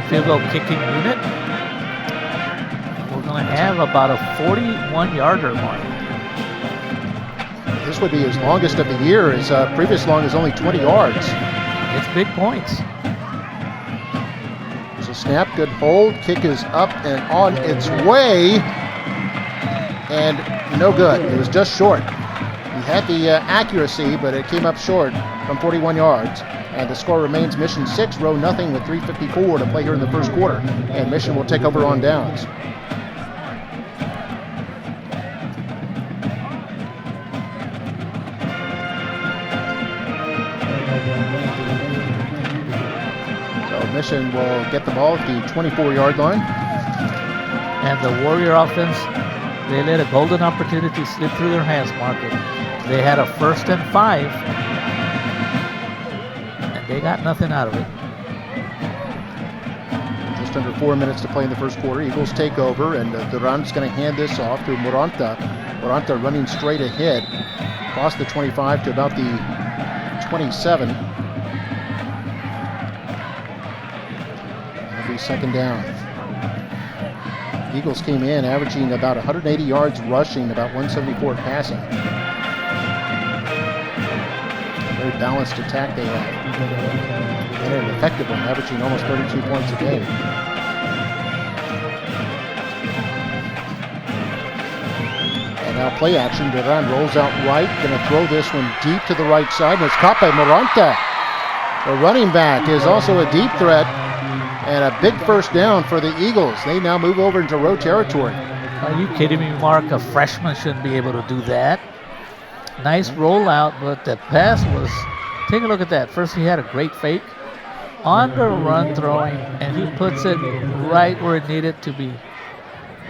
field goal kicking unit. We're going to have about a 41-yarder mark. This would be his longest of the year. His previous long is only 20 yards. It's big points. There's a snap, good hold. Kick is up and on its way. And no good. It was just short. He had the accuracy, but it came up short from 41 yards. And the score remains Mission 6, Rowe nothing with 3:54 to play here in the first quarter. And Mission will take over on downs. Mission will get the ball at the 24-yard line. And the Warrior offense, they let a golden opportunity slip through their hands, Market. They had a 1st and 5, and they got nothing out of it. Just under 4 minutes to play in the first quarter. Eagles take over, and Duran's going to hand this off to Moranta. Moranta running straight ahead, across the 25 to about the 27. 2nd down. Eagles came in averaging about 180 yards rushing, about 174 passing. Very balanced attack they had. And an effective one, averaging almost 32 points a game. And now play action. Duran rolls out right, going to throw this one deep to the right side, and it's caught by Moranta. The running back is also a deep threat. And a big 1st down for the Eagles. They now move over into Rowe territory. Are you kidding me, Mark? A freshman shouldn't be able to do that. Nice rollout, but the pass was, take a look at that. First he had a great fake on the run throwing, and he puts it right where it needed to be.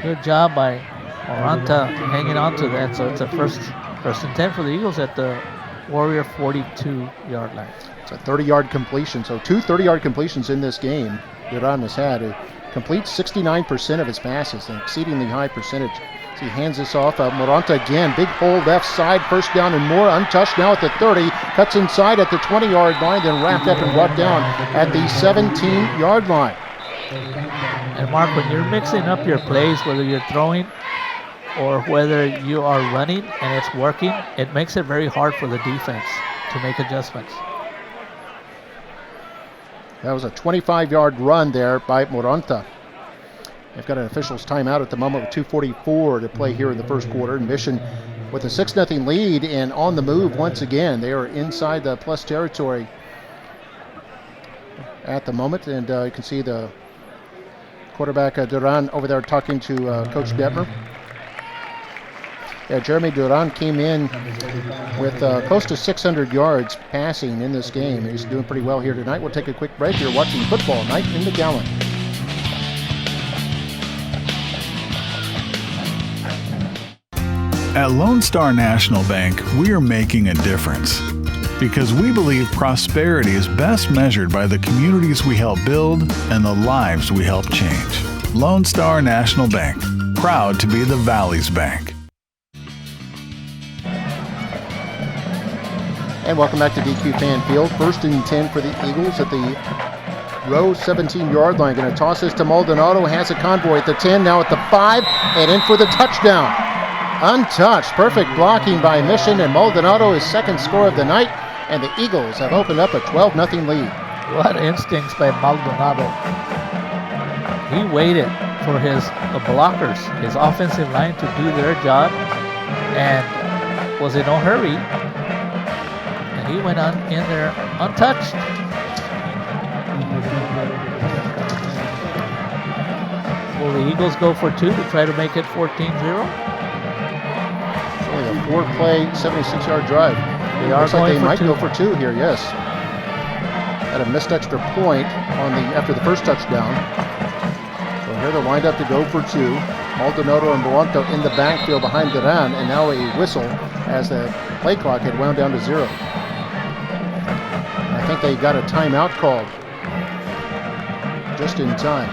Good job by Moranta hanging on to that. So it's a first and 10 for the Eagles at the Warrior 42-yard line. It's a 30-yard completion. So 2 30-yard completions in this game. Duran has had. It completes 69% of his passes, an exceedingly high percentage. So he hands this off. Moranta again, big hole left side, 1st down and more, untouched now at the 30, cuts inside at the 20-yard line, then wrapped up and brought down at the 17-yard line. And Mark, when you're mixing up your plays, whether you're throwing or whether you are running and it's working, it makes it very hard for the defense to make adjustments. That was a 25-yard run there by Moranta. They've got an official's timeout at the moment with 2:44 to play here in the first quarter. And Mission with a 6-0 lead and on the move once again. They are inside the plus territory at the moment. And you can see the quarterback Duran over there talking to Coach Detmer. Yeah, Jeremy Duran came in with close to 600 yards passing in this game. He's doing pretty well here tonight. We'll take a quick break. You're watching Football Night in McAllen. At Lone Star National Bank, we are making a difference because we believe prosperity is best measured by the communities we help build and the lives we help change. Lone Star National Bank, proud to be the Valley's bank. And welcome back to DQ Fan Field. 1st and 10 for the Eagles at the Rowe 17-yard line. Going to toss this to Maldonado. Has a convoy at the 10, now at the 5, and in for the touchdown. Untouched. Perfect blocking by Mission, and Maldonado his 2nd score of the night. And the Eagles have opened up a 12-0 lead. What instincts by Maldonado. He waited for his blockers, his offensive line, to do their job, and was in no hurry. And he went on in there untouched. Will the Eagles go for 2 to try to make it 14-0? Only a 4-play, 76-yard drive. They are Looks like going they for might 2. go for 2 here, yes. Had a missed extra point after the first touchdown. So here they're lined up to go for 2. Maldonado and Belanto in the backfield behind Duran, and now a whistle as the play clock had wound down to 0. I think they got a timeout called just in time.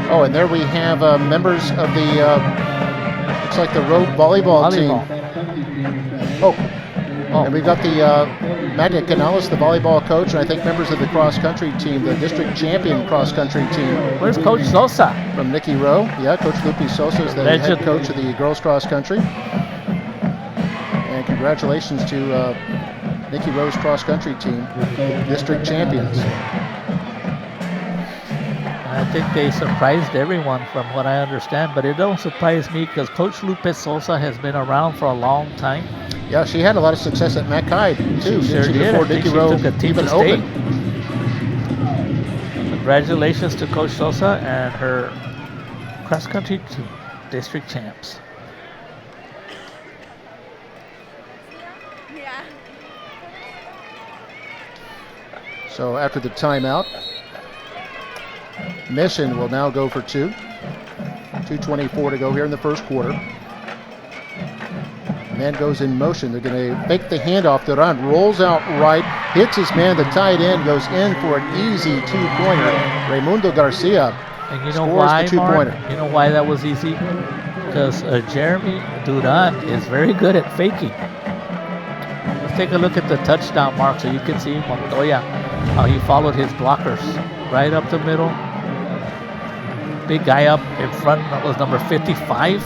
Oh, and there we have members of the, looks like the Rowe volleyball team. Oh, and we've got the Magna Canales, the volleyball coach, and I think members of the cross-country team, the district champion cross-country team. Where's Coach Sosa? From Nikki Rowe. Yeah, Coach Lupe Sosa is the head coach of the girls cross-country. And congratulations to Nikki Rowe's cross-country team, district champions. I think they surprised everyone from what I understand, but it don't surprise me because Coach Lupe Sosa has been around for a long time. Yeah, she had a lot of success at Mackay too. She sure did. Before Nikki Rowe even opened. Congratulations to Coach Sosa and her cross-country team, district champs. So after the timeout, Mission will now go for 2. 2:24 to go here in the first quarter. Man goes in motion. They're going to fake the handoff. Duran rolls out right, hits his man. The tight end goes in for an easy 2-pointer. Raimundo Garcia and you know scores why, the 2-pointer. Mark? You know why that was easy? Because Jeremy Duran is very good at faking. Let's take a look at the touchdown mark so you can see Montoya, how he followed his blockers right up the middle. Big guy up in front, that was number 55.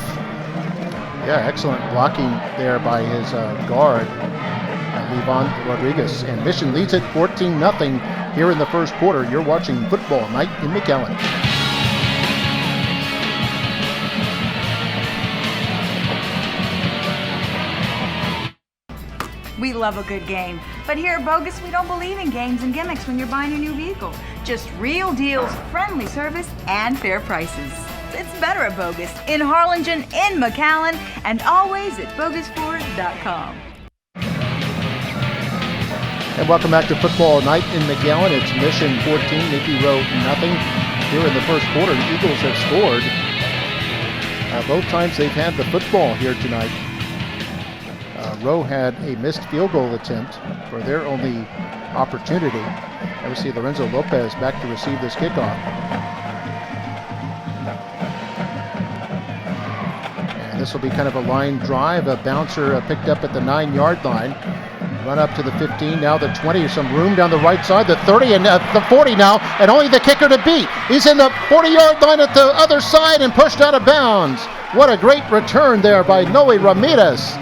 Yeah, excellent blocking there by his guard, Ivan Rodriguez. And Mission leads it 14-0 here in the first quarter. You're watching Football Night in McAllen. We love a good game, but here at Bogus, we don't believe in games and gimmicks when you're buying a new vehicle. Just real deals, friendly service, and fair prices. It's better at Bogus, in Harlingen, in McAllen, and always at bogusford.com. And welcome back to Football Night in McAllen. It's Mission 14, Nikki Rowe nothing. Here in the first quarter, the Eagles have scored. Both times they've had the football here tonight. Rowe had a missed field goal attempt for their only opportunity. Now we see Lorenzo Lopez back to receive this kickoff. And this will be kind of a line drive, a bouncer picked up at the 9-yard line. Run up to the 15, now the 20, some room down the right side, the 30 and the 40 now, and only the kicker to beat. He's in the 40-yard line at the other side and pushed out of bounds. What a great return there by Noe Ramirez.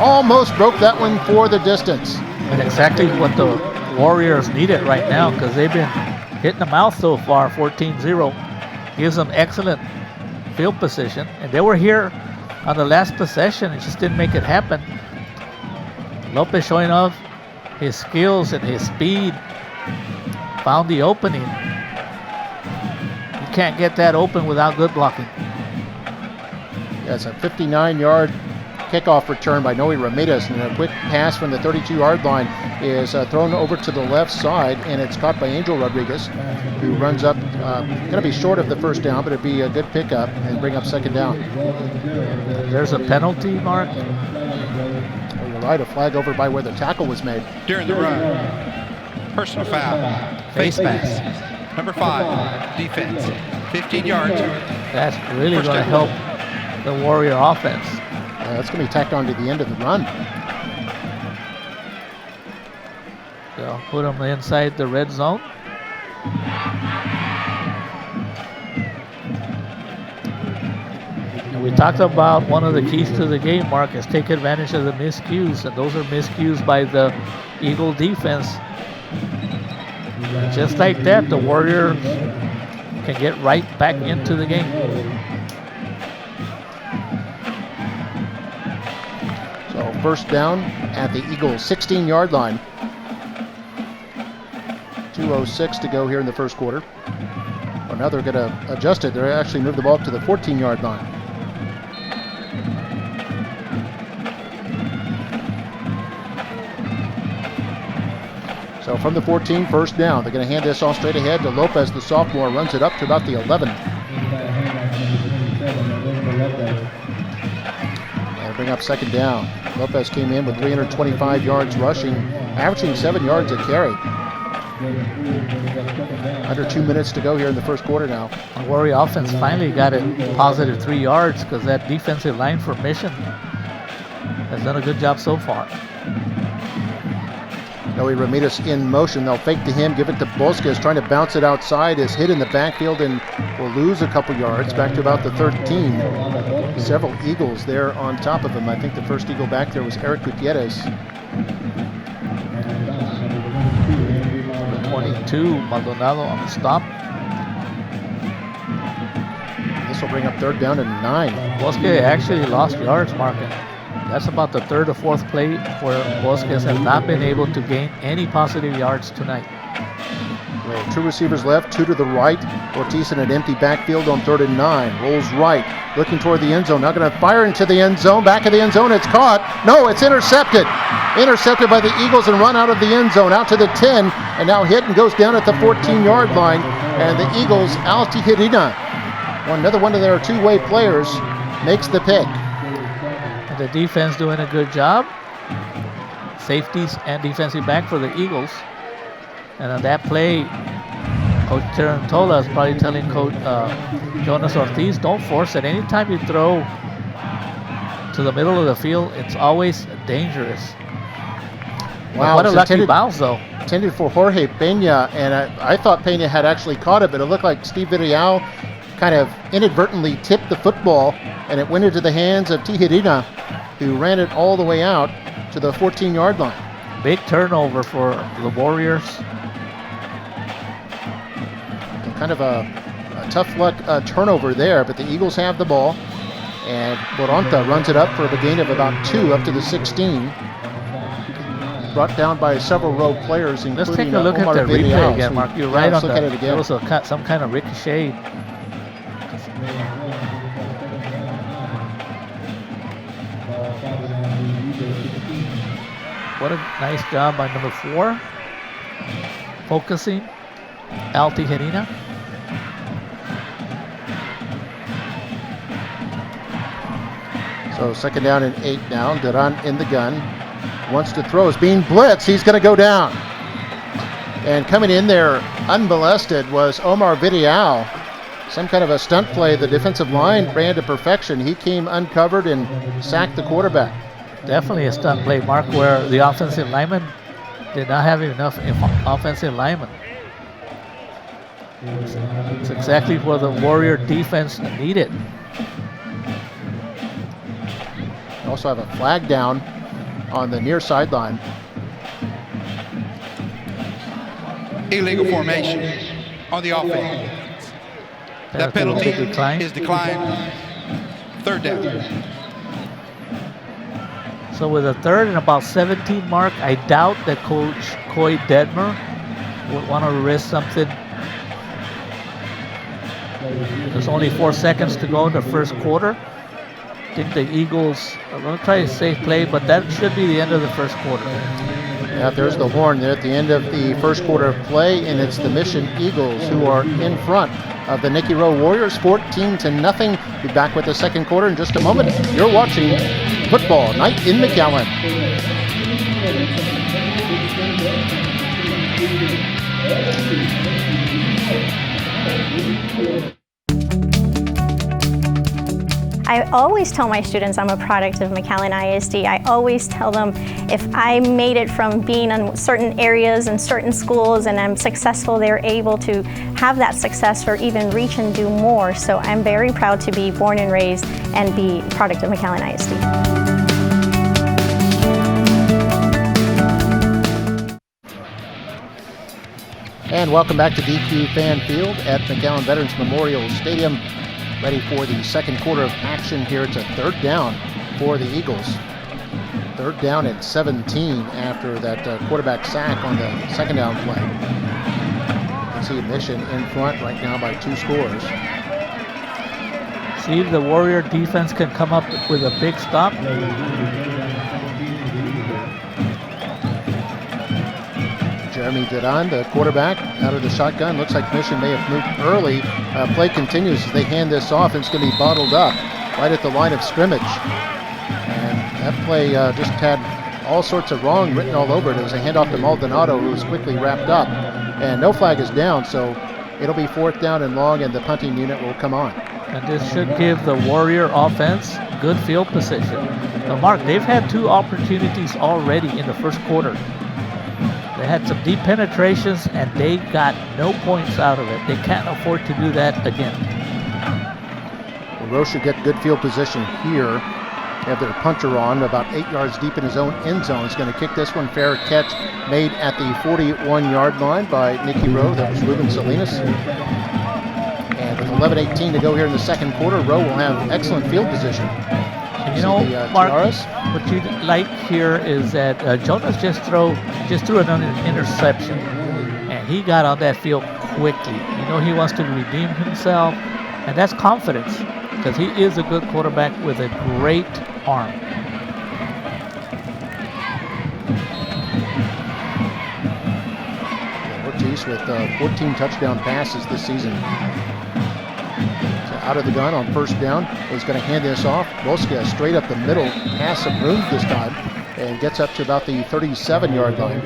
Almost broke that one for the distance. And exactly what the Warriors needed right now, because they've been hitting them out so far. 14-0 gives them excellent field position, and they were here on the last possession and just didn't make it happen. Lopez showing off his skills and his speed, found the opening. You can't get that open without good blocking. Yeah, it's a 59-yard kickoff return by Noe Ramirez, and a quick pass from the 32-yard line is thrown over to the left side, and it's caught by Angel Rodriguez, who runs up, going to be short of the first down, but it'd be a good pickup and bring up second down. There's a penalty, Mark. Oh, you're right, a flag over by where the tackle was made. During the run, personal foul, face mask, number 5, defense, 15 yards. That's really going to help the Warrior offense. That's going to be tacked on to the end of the run. They'll put them inside the red zone. And we talked about one of the keys to the game, Mark, is take advantage of the miscues, and those are miscues by the Eagle defense Just like that, the Warriors can get right back into the game. So first down at the Eagles 16-yard line. 2:06 to go here in the first quarter. Well, now they're going to adjust it. They're actually moved the ball up to the 14-yard line. So from the 14, first down. They're going to hand this off straight ahead to Lopez, the sophomore. Runs it up to about the 11. And bring up second down. Lopez came in with 325 yards rushing, averaging 7 yards a carry. Under 2 minutes to go here in the first quarter now. The Warrior offense finally got it positive 3 yards because that defensive line for Mission has done a good job so far. Noe Ramirez in motion. They'll fake to him, give it to Bosquez, trying to bounce it outside. Is hit in the backfield and will lose a couple yards back to about the 13. Several Eagles there on top of him. I think the first Eagle back there was Eric Gutierrez. 22, Maldonado on the stop. This will bring up third down and 9. Bosquez actually lost yards, marking. That's about the third or fourth play where Bosquez has not been able to gain any positive yards tonight. Well, 2 receivers left, 2 to the right. Ortiz in an empty backfield on 3rd and 9. Rolls right, looking toward the end zone. Now going to fire into the end zone. Back of the end zone, it's caught. No, it's intercepted. Intercepted by the Eagles and run out of the end zone, out to the 10, and now hit and goes down at the 14-yard line. And the Eagles, Altijerina, another one of their two-way players, makes the pick. And the defense doing a good job. Safeties and defensive back for the Eagles. And on that play, Coach Tarantola is probably telling Coach Jonas Ortiz, don't force it. Anytime you throw to the middle of the field, it's always dangerous. Wow, what a lucky bounce, though. Intended for Jorge Pena, and I thought Pena had actually caught it, but it looked like Steve Villarreal kind of inadvertently tipped the football, and it went into the hands of Tijerina, who ran it all the way out to the 14-yard line. Big turnover for the Warriors. Kind of a tough luck turnover there, but the Eagles have the ball, and Boronta runs it up for a gain of about 2 up to the 16. Brought down by several Rowe players, including Let's take a look Omar at the replay Villarreal. again, Mark. You're right on look at it again. There was some kind of ricochet. What a nice job by number 4. Focusing. Altijerina. So second down and 8 now. Duran in the gun. Wants to throw. Is being blitzed. He's going to go down. And coming in there unmolested was Omar Villarreal. Some kind of a stunt play. The defensive line ran to perfection. He came uncovered and sacked the quarterback. Definitely a stunt play, Mark, where the offensive lineman did not have enough offensive linemen. It's exactly what the Warrior defense needed. Also have a flag down on the near sideline. Illegal formation on the offense. That penalty is declined. Third down. So with a third and about 17 mark, I doubt that Coach Coy Detmer would want to risk something. There's only 4 seconds to go in the first quarter. I think the Eagles are going to try a safe play, but that should be the end of the first quarter. Yeah, there's the horn there at the end of the first quarter of play, and it's the Mission Eagles who are in front of the Nikki Rowe Warriors, 14-0. Be back with the second quarter in just a moment. You're watching Football Night in McAllen. I always tell my students I'm a product of McAllen ISD. I always tell them if I made it from being in certain areas and certain schools and I'm successful, they're able to have that success or even reach and do more. So I'm very proud to be born and raised and be a product of McAllen ISD. And welcome back to DQ Fan Field at McAllen Veterans Memorial Stadium. Ready for the second quarter of action here. It's a third down for the Eagles. Third down at 17 after that quarterback sack on the second down play. You can see Mission in front right now by 2 scores. See if the Warrior defense can come up with a big stop. Jeremy Duran, the quarterback, out of the shotgun. Looks like Mission may have moved early. Play continues as they hand this off, and it's going to be bottled up right at the line of scrimmage. And that play just had all sorts of wrong written all over it. It was a handoff to Maldonado, who was quickly wrapped up. And no flag is down, so it'll be 4th down and long, and the punting unit will come on. And this should give the Warrior offense good field position. Now, Mark, they've had 2 opportunities already in the first quarter. They had some deep penetrations, and they got no points out of it. They can't afford to do that again. Well, Rowe should get good field position here. They have their punter on about 8 yards deep in his own end zone. He's going to kick this one. Fair catch made at the 41-yard line by Nikki Rowe. That was Ruben Salinas. And with 11:18 to go here in the second quarter, Rowe will have excellent field position. And you know, Mark, what you like here is that Jonas just threw an interception, and he got on that field quickly. You know, he wants to redeem himself, and that's confidence, because he is a good quarterback with a great arm. Ortiz with 14 touchdown passes this season. Out of the gun on first down. He's going to hand this off. Bosca straight up the middle, has some room this time, and gets up to about the 37-yard line.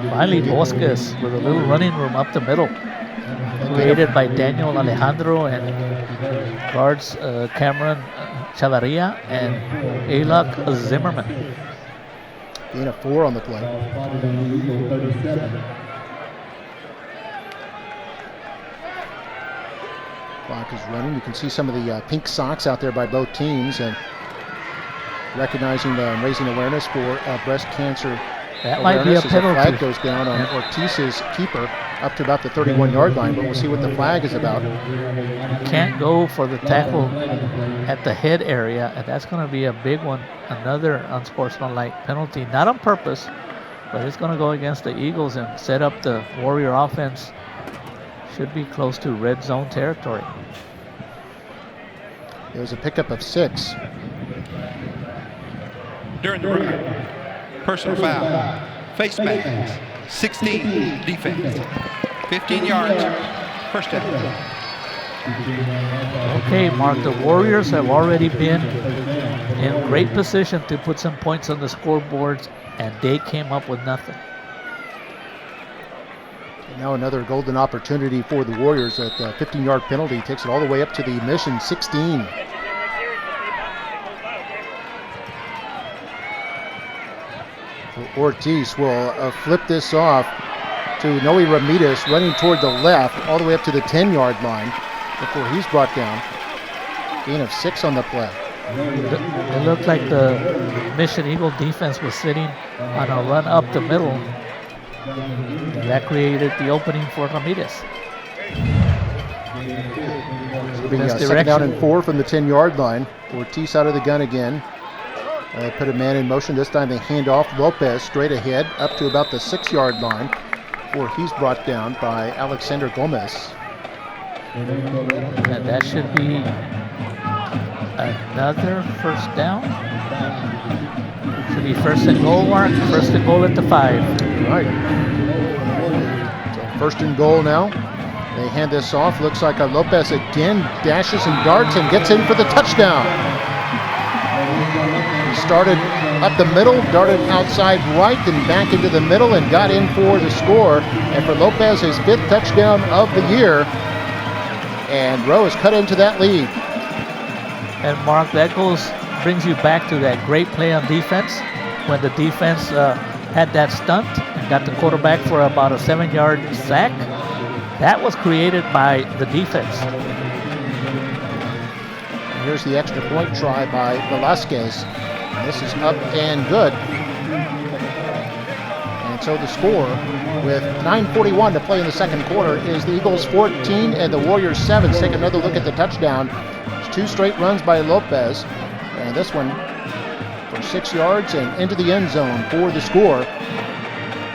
Finally, Bosca with a little running room up the middle. Created by Daniel Alejandro and guards Cameron Chavarria and Alok Zimmerman. Gain of 4 on the play. Clock is running. You can see some of the pink socks out there by both teams, and recognizing and raising awareness for breast cancer. That might be a penalty. The flag goes down on Ortiz's keeper up to about the 31-yard line, but we'll see what the flag is about. Can't go for the tackle at the head area, and that's going to be a big one. Another unsportsmanlike penalty, not on purpose, but it's going to go against the Eagles and set up the Warrior offense. Should be close to red zone territory. There was a pickup of 6. During the run, personal foul, face mask, 16, defense, 15 yards, first down. Okay, Mark, the Warriors have already been in great position to put some points on the scoreboards, and they came up with nothing. Now another golden opportunity for the Warriors. That 15-yard penalty takes it all the way up to the Mission 16. Ortiz will flip this off to Noe Ramirez, running toward the left all the way up to the 10-yard line before he's brought down. Gain of 6 on the play. It looked like the Mission Eagle defense was sitting on a run up the middle. That created the opening for Ramirez. It'll be second down and 4 from the 10-yard line. Ortiz out of the gun again. Put a man in motion. This time they hand off Lopez straight ahead up to about the 6-yard line before he's brought down by Alexander Gomez. And that should be another first down. Should be first and goal, Mark. First and goal at the 5. Right. So first and goal now. They hand this off. Looks like Lopez again dashes and darts and gets in for the touchdown. He started up the middle, darted outside right, then back into the middle and got in for the score. And for Lopez, his 5th touchdown of the year. And Rowe has cut into that lead. And Mark, that brings you back to that great play on defense when the defense had that stunt and got the quarterback for about a 7-yard sack. That was created by the defense. And here's the extra point try by Velasquez. And this is up and good. And And so the score, with 9:41 to play in the second quarter, is the Eagles 14 and the Warriors 7. Let's take another look at the touchdown. It's 2 straight runs by Lopez, and this one for 6 yards and into the end zone for the score.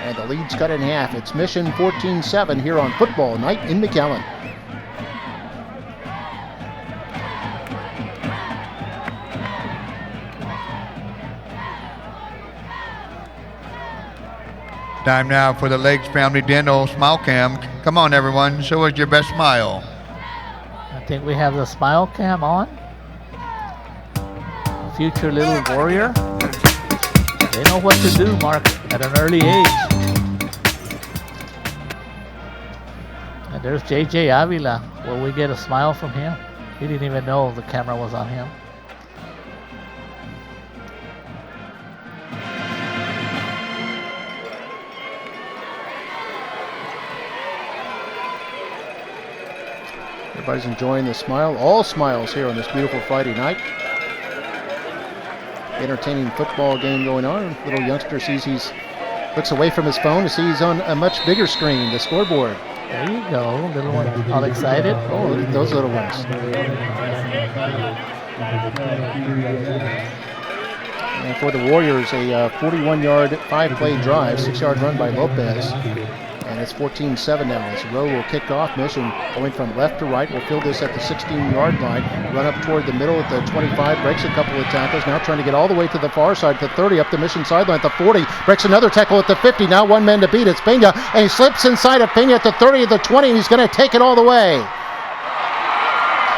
And the lead's cut in half. It's Mission 14-7 here on Football Night in McAllen. Time now for the Lakes Family Dental Smile Cam. Come on, everyone. Show us your best smile. I think we have the smile cam on. Future little warrior. They know what to do, Mark, at an early age. And there's JJ Avila. Will we get a smile from him? He didn't even know the camera was on him. Everybody's enjoying the smile. All smiles here on this beautiful Friday night. Entertaining football game going on. Little youngster looks away from his phone to see he's on a much bigger screen, the scoreboard. There you go, little one, all excited. Oh, look at those little ones. And for the Warriors, a 41-yard, 5-play drive, 6-yard run by Lopez. And it's 14-7 now as Rowe will kick off. Mission going from left to right will fill this at the 16-yard line. Run up toward the middle at the 25, breaks a couple of tackles. Now trying to get all the way to the far side, the 30, up the Mission sideline at the 40. Breaks another tackle at the 50. Now one man to beat. It's Pena, and he slips inside of Pena at the 30, at the 20, and he's going to take it all the way.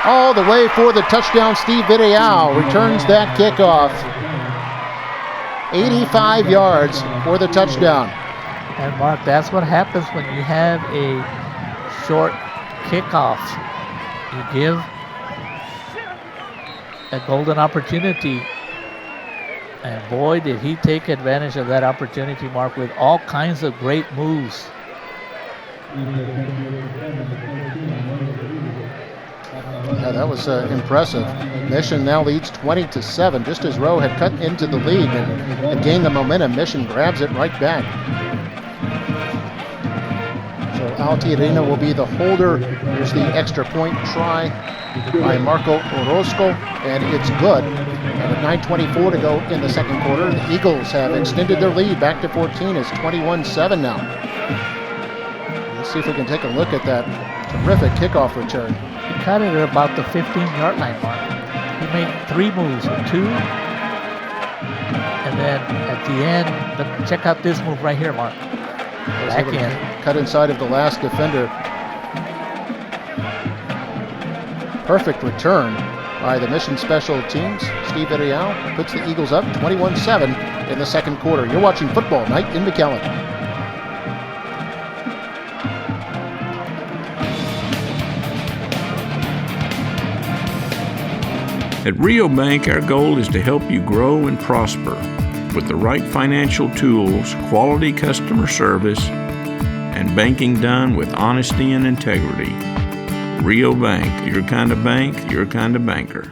All the way for the touchdown. Steve Videau returns that kickoff. 85 yards for the touchdown. And Mark, that's what happens when you have a short kickoff. You give a golden opportunity. And boy, did he take advantage of that opportunity, Mark, with all kinds of great moves. Yeah, that was impressive. Mission now leads 20-7, just as Rowe had cut into the lead and gained the momentum. Mission grabs it right back. So Altiarena will be the holder. Here's the extra point try by Marco Orozco, and it's good. And with 9:24 to go in the second quarter, the Eagles have extended their lead back to 14. It's 21-7 now. Let's see if we can take a look at that terrific kickoff return. He cut it at about the 15-yard line, Mark. He made 3 moves, 2, and then at the end, check out this move right here, Mark. Back in. Cut inside of the last defender. Perfect return by the Mission Special Teams. Steve Videau puts the Eagles up 21-7 in the second quarter. You're watching Football Night in McAllen. At Rio Bank, our goal is to help you grow and prosper with the right financial tools, quality customer service, and banking done with honesty and integrity. Rio Bank, your kind of bank, your kind of banker.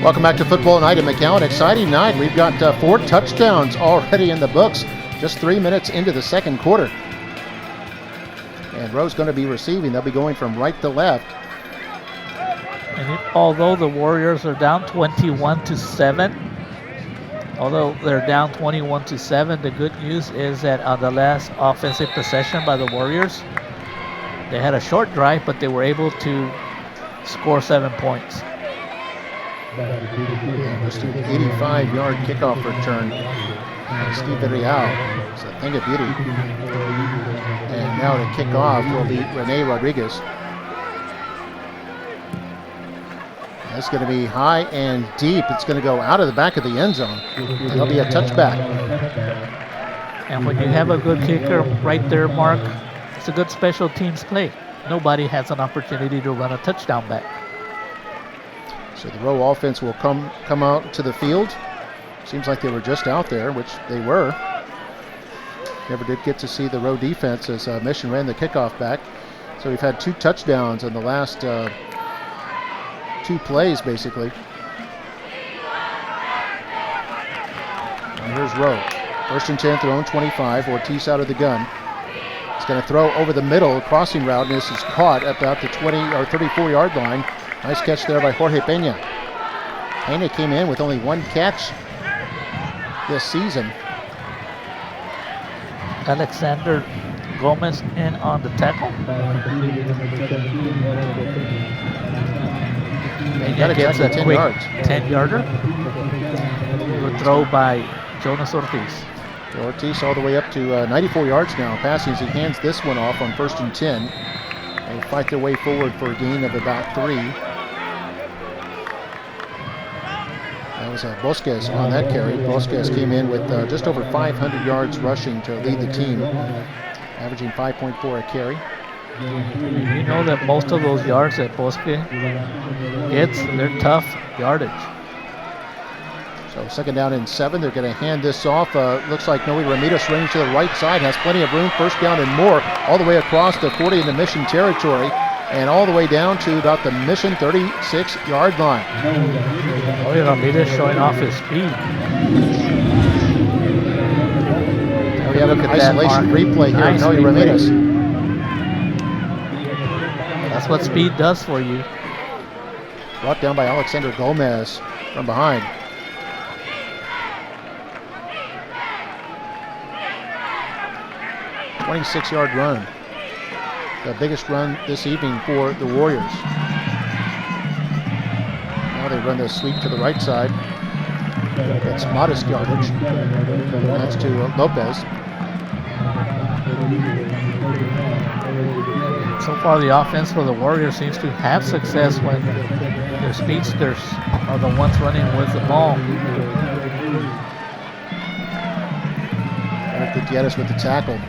Welcome back to Football Night in McAllen. Exciting night. We've got 4 touchdowns already in the books, just 3 minutes into the second quarter. And Rowe's going to be receiving. They'll be going from right to left. And although the Warriors are down 21-7, although they're down 21-7, the good news is that on the last offensive possession by the Warriors, they had a short drive, but they were able to score 7 points. Just an 85-yard kickoff return. Steve Videau. It's a thing of beauty. And now to kick off will be Rene Rodriguez. That's going to be high and deep. It's going to go out of the back of the end zone. It'll be a touchback. And when you have a good kicker right there, Mark, it's a good special teams play. Nobody has an opportunity to run a touchdown back. So the Rowe offense will come out to the field. Seems like they were just out there, which they were. Never did get to see the Rowe defense as Mission ran the kickoff back. So we've had 2 touchdowns in the last 2 plays, basically. And here's Rowe. First and 10 at their own 25. Ortiz out of the gun. He's going to throw over the middle, crossing route, and this is caught about the 20 or 34-yard line. Nice catch there by Jorge Pena. Pena came in with only one catch this season. Alexander Gomez in on the tackle. Pena gets a quick 10-yarder. Good throw by Jonas Ortiz. Ortiz all the way up to 94 yards now, passing as he hands this one off on first and 10. They fight their way forward for a gain of about 3. That was Bosquez on that carry. Bosquez came in with just over 500 yards rushing to lead the team, averaging 5.4 a carry. You know that most of those yards that Bosquez gets, they're tough yardage. So second down and 7. They're going to hand this off. Looks like Noe Ramirez running to the right side, has plenty of room. First down and more, all the way across the 40 in the Mission territory, and all the way down to about the Mission 36-yard line. Noe Ramirez showing off his speed. We have an isolation replay here. Nice Noe Ramirez. That's what speed does for you. Brought down by Alexander Gomez from behind. A 26-yard run. The biggest run this evening for the Warriors. Now they run the sweep to the right side. That's modest yardage. That's to Lopez. So far, the offense for the Warriors seems to have success when their speedsters are the ones running with the ball. Eric Gutierrez with the tackle.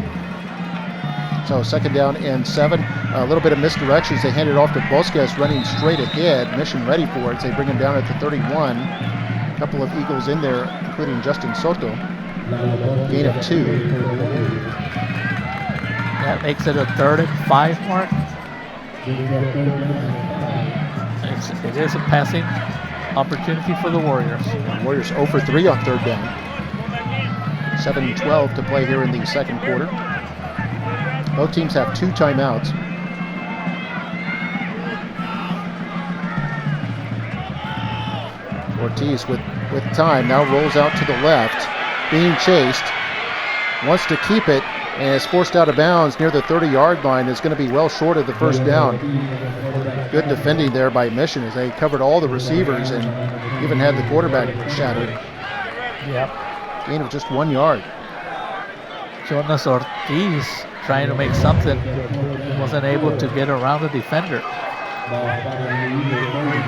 So second down and 7. A little bit of misdirection as they hand it off to Bosquez running straight ahead. Mission ready for it. They bring him down at the 31. A couple of Eagles in there, including Justin Soto. Gain of 2. That makes it a 3rd and 5 mark. It is a passing opportunity for the Warriors. Warriors 0 for 3 on 3rd down. 7:12 to play here in the second quarter. Both teams have 2 timeouts. Ortiz with time now rolls out to the left, being chased, wants to keep it, and is forced out of bounds near the 30-yard line. Is going to be well short of the first down. Good defending there by Mission as they covered all the receivers and even had the quarterback shadowed. Yep. Gain of just 1 yard. Jonas Ortiz trying to make something, wasn't able to get around the defender.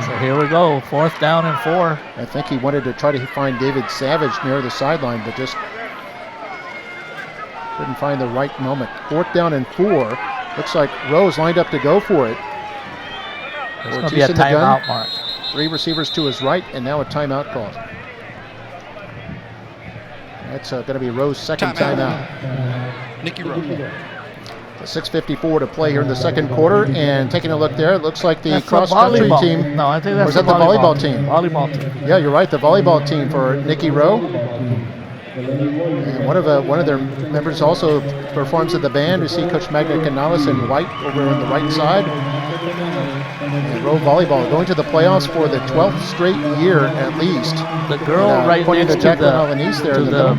So here we go, 4th down and 4. I think he wanted to try to find David Savage near the sideline, but just couldn't find the right moment. 4th down and 4. Looks like Rowe's lined up to go for it. It's going to be a timeout mark. 3 receivers to his right, and now a timeout call. That's going to be Rowe's second timeout. Nikki Rowe. 6:54 to play here in the second quarter, and taking a look there, it looks like the That's cross-country the team. No, I think that's or is that the volleyball team? Volleyball team. Yeah, you're right. The volleyball team for Nikki Rowe. And one of their members also performs at the band. We see Coach Magna Canales in white over on the right side. And Rowe volleyball going to the playoffs for the 12th straight year at least. The girl right next to the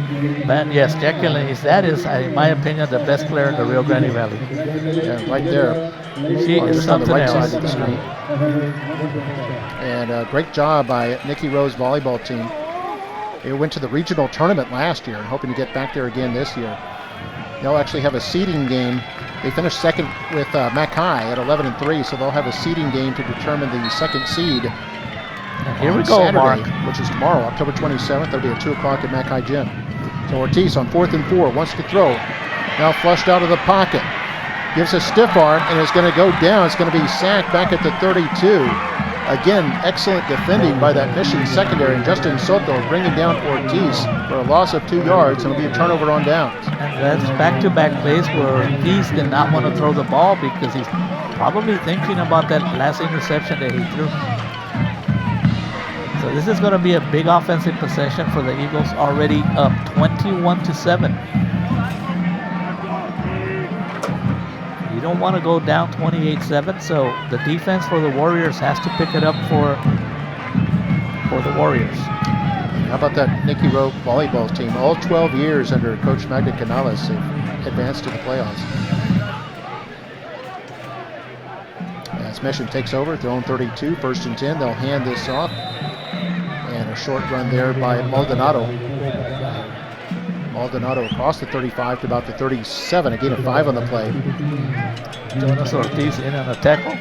band, yes, Jacqueline. That is, in my opinion, the best player in the Rio Grande Valley. Yeah, right there. She is something on the right else. side of the screen. And a great job by Nikki Rowe's volleyball team. They went to the regional tournament last year and hoping to get back there again this year. They'll actually have a seeding game. They finished second with Mackay at 11-3, so they'll have a seeding game to determine the second seed. Here we go, Saturday, Mark. which is tomorrow, October 27th. That'll be at 2 o'clock at Mackay Gym. So Ortiz on 4th and 4 wants to throw. Now flushed out of the pocket. Gives a stiff arm and is going to go down. It's going to be sacked back at the 32. Again, excellent defending by that Mission secondary, and Justin Soto bringing down Ortiz for a loss of 2 yards, and it'll be a turnover on downs. And that's back-to-back plays where Ortiz did not want to throw the ball because he's probably thinking about that last interception that he threw. So this is going to be a big offensive possession for the Eagles, already up 21-7. You don't want to go down 28-7, so the defense for the Warriors has to pick it up for the Warriors. How about that Nikki Rowe volleyball team? All 12 years under Coach Magda Canales have advanced to the playoffs. As Mission takes over, their own 32, 1st and 10. They'll hand this off. And a short run there by Maldonado. Maldonado across the 35 to about the 37. A gain of 5 on the play. Jonas Ortiz in on a tackle.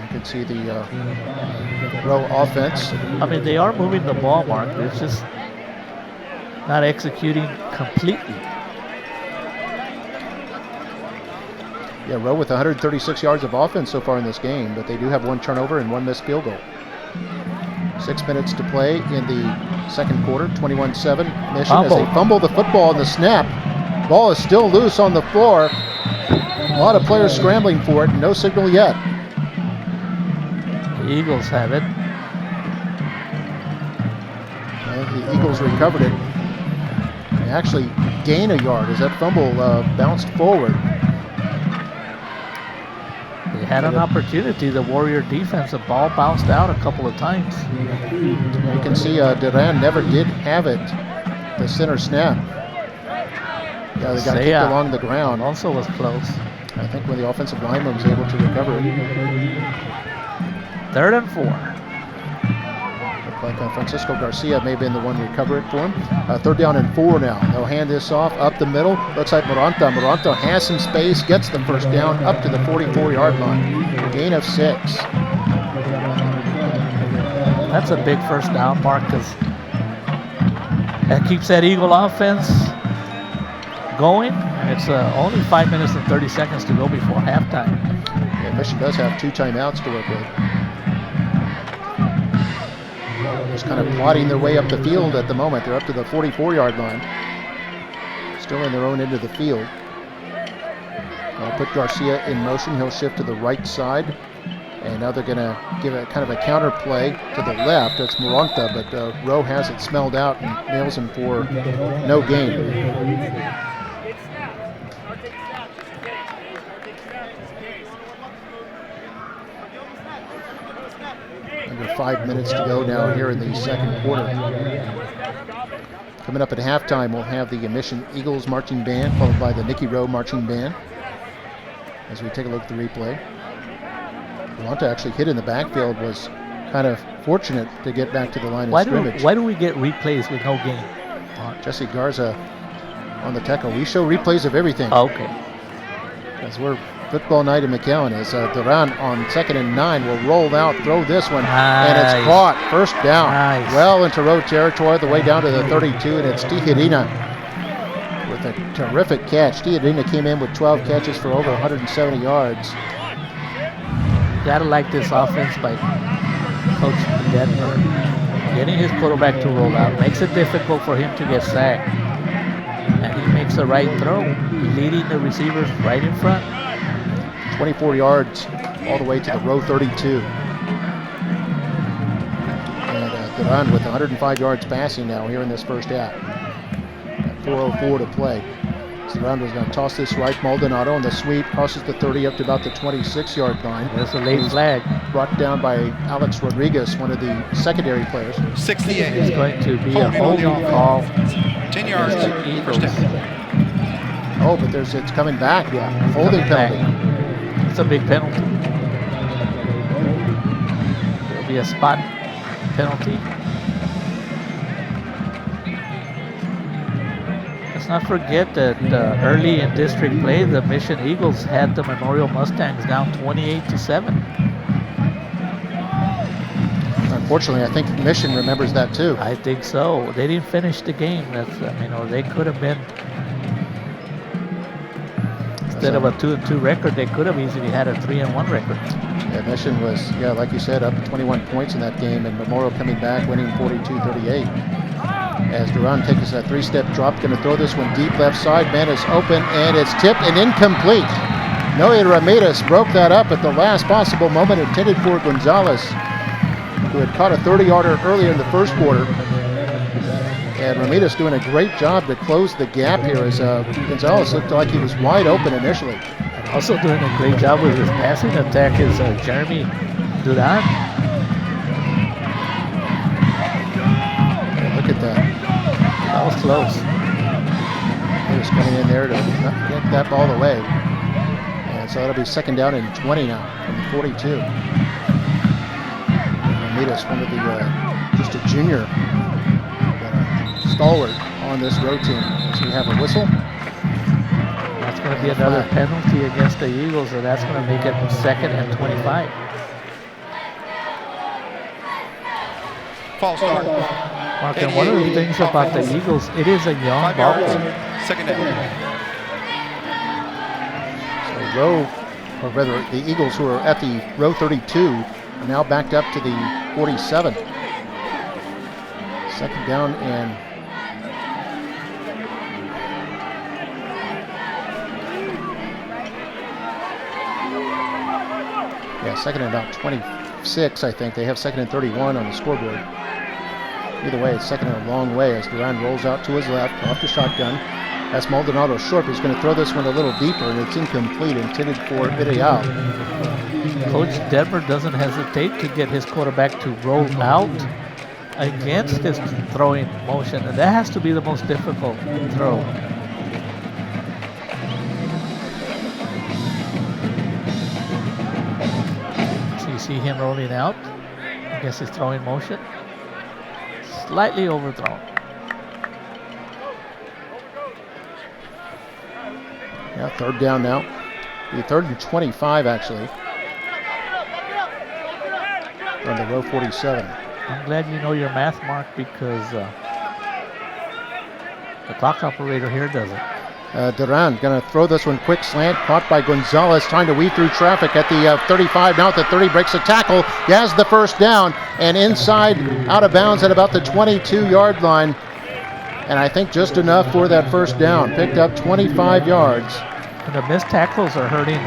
You can see the Rowe offense. I mean, they are moving the ball, Mark. They're just not executing completely. Yeah, Rowe with 136 yards of offense so far in this game, but they do have 1 turnover and 1 missed field goal. 6 minutes to play in the second quarter, 21-7. Mission as they fumble the football on the snap. Ball is still loose on the floor. A lot of players scrambling for it, no signal yet. The Eagles have it. And the Eagles recovered it. They actually gain a yard as that fumble bounced forward. They had an opportunity, the Warrior defense. The ball bounced out a couple of times. You can see Duran never did have it, the center snap. Yeah, they got kicked along the ground. Also was close. I think when the offensive lineman was able to recover it. 3rd and 4. Looked like Francisco Garcia may have been the one to recover it for him. 3rd down and 4 now. They'll hand this off up the middle. Looks like Moranta. Moranta has some space, gets the 1st down up to the 44-yard line. Gain of 6. That's a big 1st down, Mark, because that keeps that Eagle offense going. And it's only 5 minutes and 30 seconds to go before halftime. Yeah, Mission does have 2 timeouts to work with. Just kind of plodding their way up the field at the moment. They're up to the 44-yard line. Still in their own end of the field. I'll put Garcia in motion. He'll shift to the right side. And now they're going to give it kind of a counter play to the left. That's Moranta, but Rowe has it smelled out and nails him for no gain. Under 5 minutes to go now here in the second quarter. Coming up at halftime, we'll have the Mission Eagles marching band, followed by the Nikki Rowe marching band. As we take a look at the replay. Moranta actually hit in the backfield, was kind of fortunate to get back to the line of scrimmage. Why do we get replays with no gain? Jesse Garza on the tackle. We show replays of everything. Okay. As we're football night in McAllen, as Duran on 2nd and 9 will roll out, throw this one, and it's caught. 1st down. Well into Rowe territory, the way down to the 32, and it's Tijerina with a terrific catch. Tijerina came in with 12 catches for over 170 yards. Gotta like this offense by Coach Denver. Getting his quarterback to roll out makes it difficult for him to get sacked. And he makes the right throw, leading the receivers right in front. 24 yards all the way to the Rowe 32. And Duran with 105 yards passing now here in this 1st half. 4:04 to play. Duran was going to toss this right. Maldonado on the sweep, crosses the 30 up to about the 26-yard line. There's a late flag. Brought down by Alex Rodriguez, one of the secondary players. 68. It's going to be a holding call. 10 yards. 1st down. Oh, but it's coming back. Yeah, holding penalty. It's a big penalty. There'll be a spot penalty. Let's not forget that early in district play, the Mission Eagles had the Memorial Mustangs down 28-7. Unfortunately, I think Mission remembers that too. I think so. They didn't finish the game. Or they could have been. Instead of a 2-2 record, they could have easily had a 3-1 record. Yeah, Mission was, like you said, up 21 points in that game, and Memorial coming back, winning 42-38. As Duran takes that 3-step drop, going to throw this one deep left side. Man is open, and it's tipped and incomplete. Noe Ramirez broke that up at the last possible moment, intended for Gonzalez. who had caught a 30-yarder earlier in the first quarter. And Ramirez doing a great job to close the gap here as Gonzalez looked like he was wide open initially. Also doing a great job with his passing attack is Jeremy Duran. Look at that. That was close. He was coming in there to get that ball away. And so that'll be second down and 20 now from the 42. Ramirez, one of the, just a junior, stalwart on this Rowe team. So we have a whistle. That's going to be another penalty against the Eagles, and that's going to make it second and 25. False start. Mark, and one of the things about the Eagles, it is a young ball game. Second down. So Rowe, or rather the Eagles who are at the Rowe 32, are now backed up to the 47. Second down and second and about 26, I think. They have second and 31 on the scoreboard. Either way, it's second and a long way as Duran rolls out to his left, off the shotgun. That's Maldonado short, but he's going to throw this one a little deeper, and it's incomplete, intended for Vidal. Coach Detmer doesn't hesitate to get his quarterback to roll out against his throwing motion, and that has to be the most difficult throw. So you see him rolling out against his throwing motion. Slightly overthrown. Yeah, third down now. The third and 25 actually. On the Rowe 47. I'm glad you know your math, Mark, because the clock operator here doesn't. Duran going to throw this one quick slant, caught by Gonzalez, trying to weave through traffic at the 35. Now at the 30, breaks a tackle. He has the first down, and inside, out of bounds at about the 22-yard line. And I think just enough for that first down. Picked up 25 yards. And the missed tackles are hurting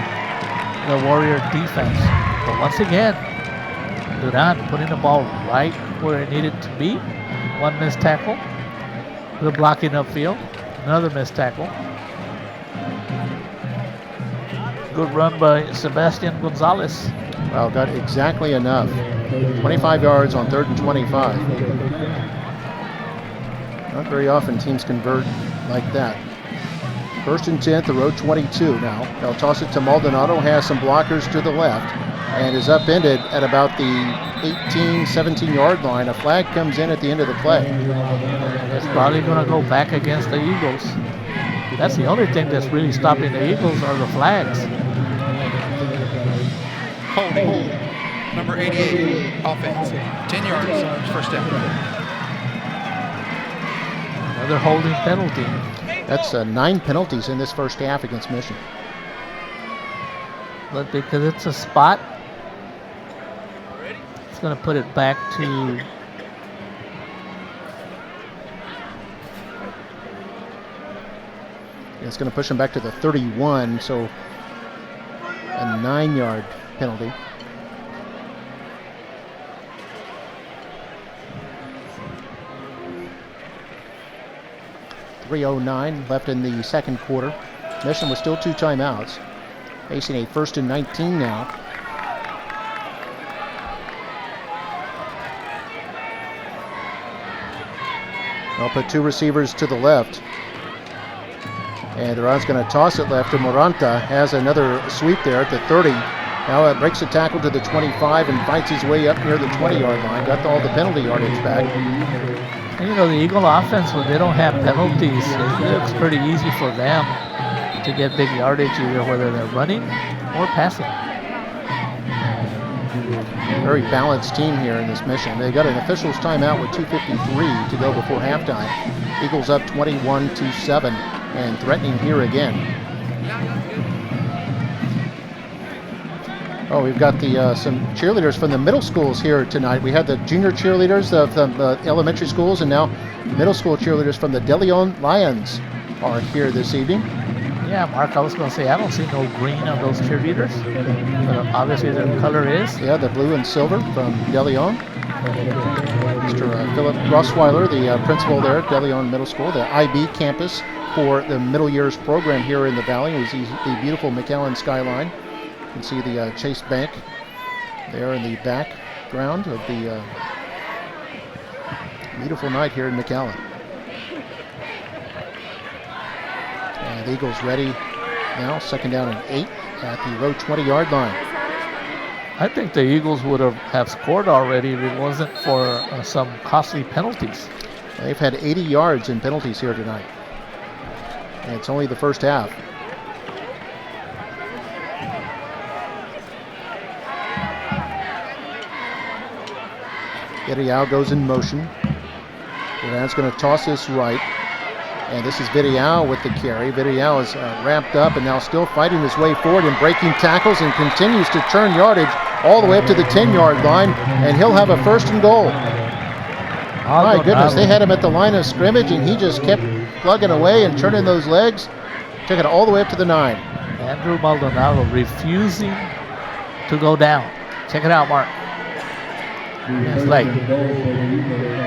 the Warrior defense. But once again, Duran putting the ball right where it needed to be. One missed tackle. The blocking upfield. Another missed tackle. Good run by Sebastian Gonzalez. Well, got exactly enough. 25 yards on third and 25. Not very often teams convert like that. First and 10, the Rowe 22 now. They'll toss it to Maldonado, has some blockers to the left, and is upended at about the 18, 17-yard line. A flag comes in at the end of the play. It's probably going to go back against the Eagles. That's the only thing that's really stopping the Eagles are the flags. Holding. Number 88, offense. 10 yards, first down. Another holding penalty. That's 9 penalties in this first half against Mission. But because it's a spot, it's going to put it back to it's going to push him back to the 31, so a 9-yard penalty. .309 left in the second quarter. Mission with still 2 timeouts. Facing a first and 19 now. I'll put 2 receivers to the left. And Duran's going to toss it left to Moranta. Has another sweep there at the 30. Now it breaks a tackle to the 25 and fights his way up near the 20-yard line. Got all the penalty yardage back. And you know, the Eagle offense, when they don't have penalties, it looks pretty easy for them to get big yardage, either whether they're running or passing. Very balanced team here in this Mission. They got an official's timeout with 2:53 to go before halftime. Eagles up 21-7 and threatening here again. Oh, we've got the some cheerleaders from the middle schools here tonight. We had the junior cheerleaders of the elementary schools, and now middle school cheerleaders from the De Leon Lions are here this evening. Yeah, Mark, I was going to say, I don't see no green on those cheerleaders. But obviously their color is. Yeah, the blue and silver from De Leon. Mr. Philip Rossweiler, the principal there at De Leon Middle School, the IB campus for the middle years program here in the Valley. We see the beautiful McAllen skyline. You can see the Chase Bank there in the background of the beautiful night here in McAllen. And the Eagles ready now, second down and 8 at the Rowe 20-yard line. I think the Eagles would have scored already if it wasn't for some costly penalties. They've had 80 yards in penalties here tonight. And it's only the first half. Vidial goes in motion. Duran's going to toss this right. And this is Vidial with the carry. Vidial is ramped up and now still fighting his way forward and breaking tackles and continues to turn yardage all the way up to the 10-yard line. And he'll have a first and goal. My goodness, they had him at the line of scrimmage and he just kept plugging away and turning those legs. Took it all the way up to the 9. Andrew Maldonado refusing to go down. Check it out, Mark. It's like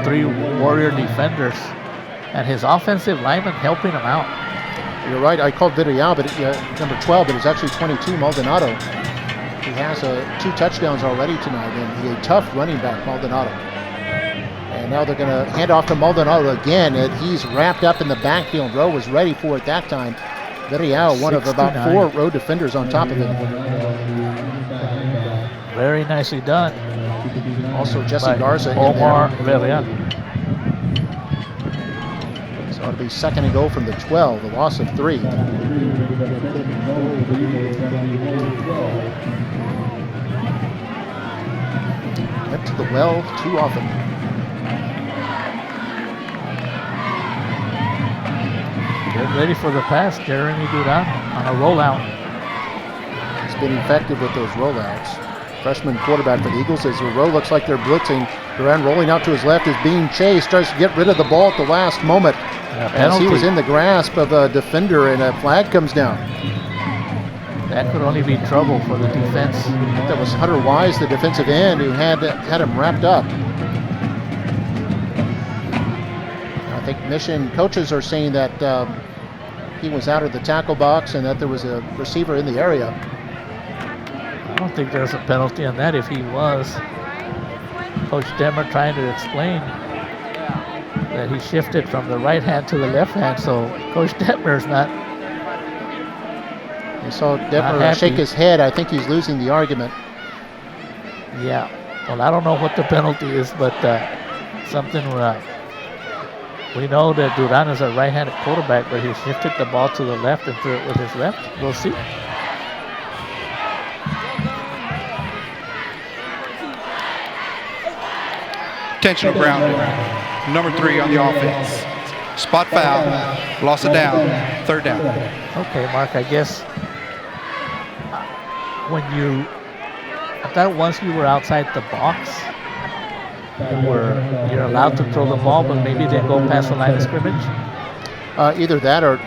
3 Warrior defenders and his offensive lineman helping him out. You're right, I called Vidial, but number 12, but it's actually 22, Maldonado. He has 2 touchdowns already tonight, and he's a tough running back, Maldonado. And now they're going to hand off to Maldonado again, and he's wrapped up in the backfield. Rowe was ready for it that time. Vidial, one of about 4 Rowe defenders on top of him. Very nicely done. Also Jesse Garza Omar Villan. So it'll be second and goal from the 12, a loss of 3. Went to the well too often. Get ready for the pass, Jeremy Duran on a rollout. He's been effective with those rollouts. Freshman quarterback for the Eagles as Rowe looks like they're blitzing. Duran rolling out to his left is being chased, tries to get rid of the ball at the last moment. As he was in the grasp of a defender and a flag comes down. That could only be trouble for the defense. I think that was Hunter Wise, the defensive end, who had him wrapped up. I think Mission coaches are saying that he was out of the tackle box and that there was a receiver in the area. I don't think there's a penalty on that if he was. Coach Demmer trying to explain that he shifted from the right hand to the left hand, so Coach Detmer's not. You saw Detmer shake his head. I think he's losing the argument. Yeah, well, I don't know what the penalty is, but something we know that Duran is a right-handed quarterback, but he shifted the ball to the left and threw it with his left. We'll see. Intentional grounding. Number 3 on the offense. Spot foul. Loss of down. Third down. Okay, Mark, I guess I thought once you were outside the box, you're allowed to throw the ball, but maybe they go past the line of scrimmage? Either that or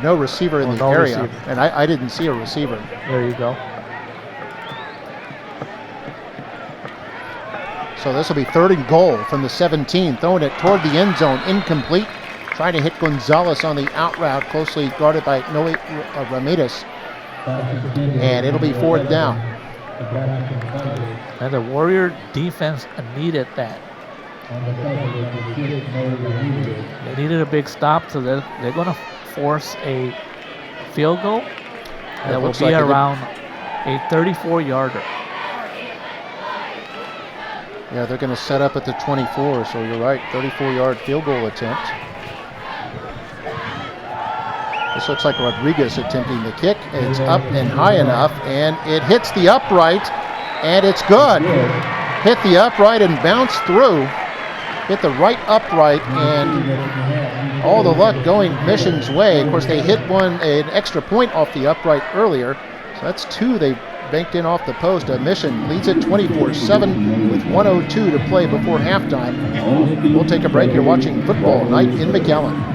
no receiver in the area. Receiver. And I didn't see a receiver. There you go. So this will be 3rd and goal from the 17, throwing it toward the end zone, incomplete. Trying to hit Gonzalez on the out route, closely guarded by Noe Ramirez. And it'll be 4th down. And the Warrior defense needed that. They needed a big stop, so they're going to force a field goal that will be around a 34-yarder. Yeah, they're going to set up at the 24, so you're right, 34-yard field goal attempt. This looks like Rodriguez attempting the kick. It's up and high enough, and it hits the upright, and it's good. Hit the upright and bounced through. Hit the right upright, and all the luck going Mission's way. Of course, they hit an extra point off the upright earlier, so that's 2 they banked in off the post. Mission leads it 24-7 with 1:02 to play before halftime. We'll take a break. You're watching Football Night in McAllen.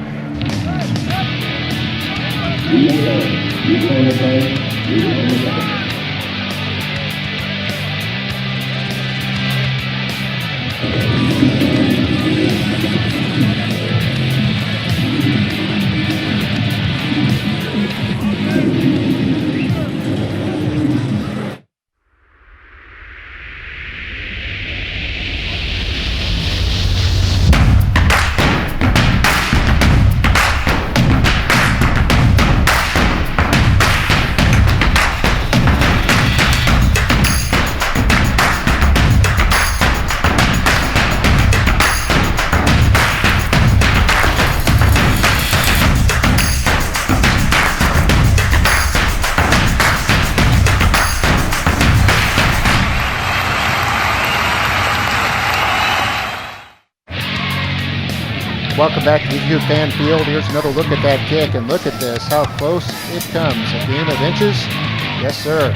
Welcome back to DQ Fan Field. Here's another look at that kick, and look at this, how close it comes. A game of inches? Yes, sir.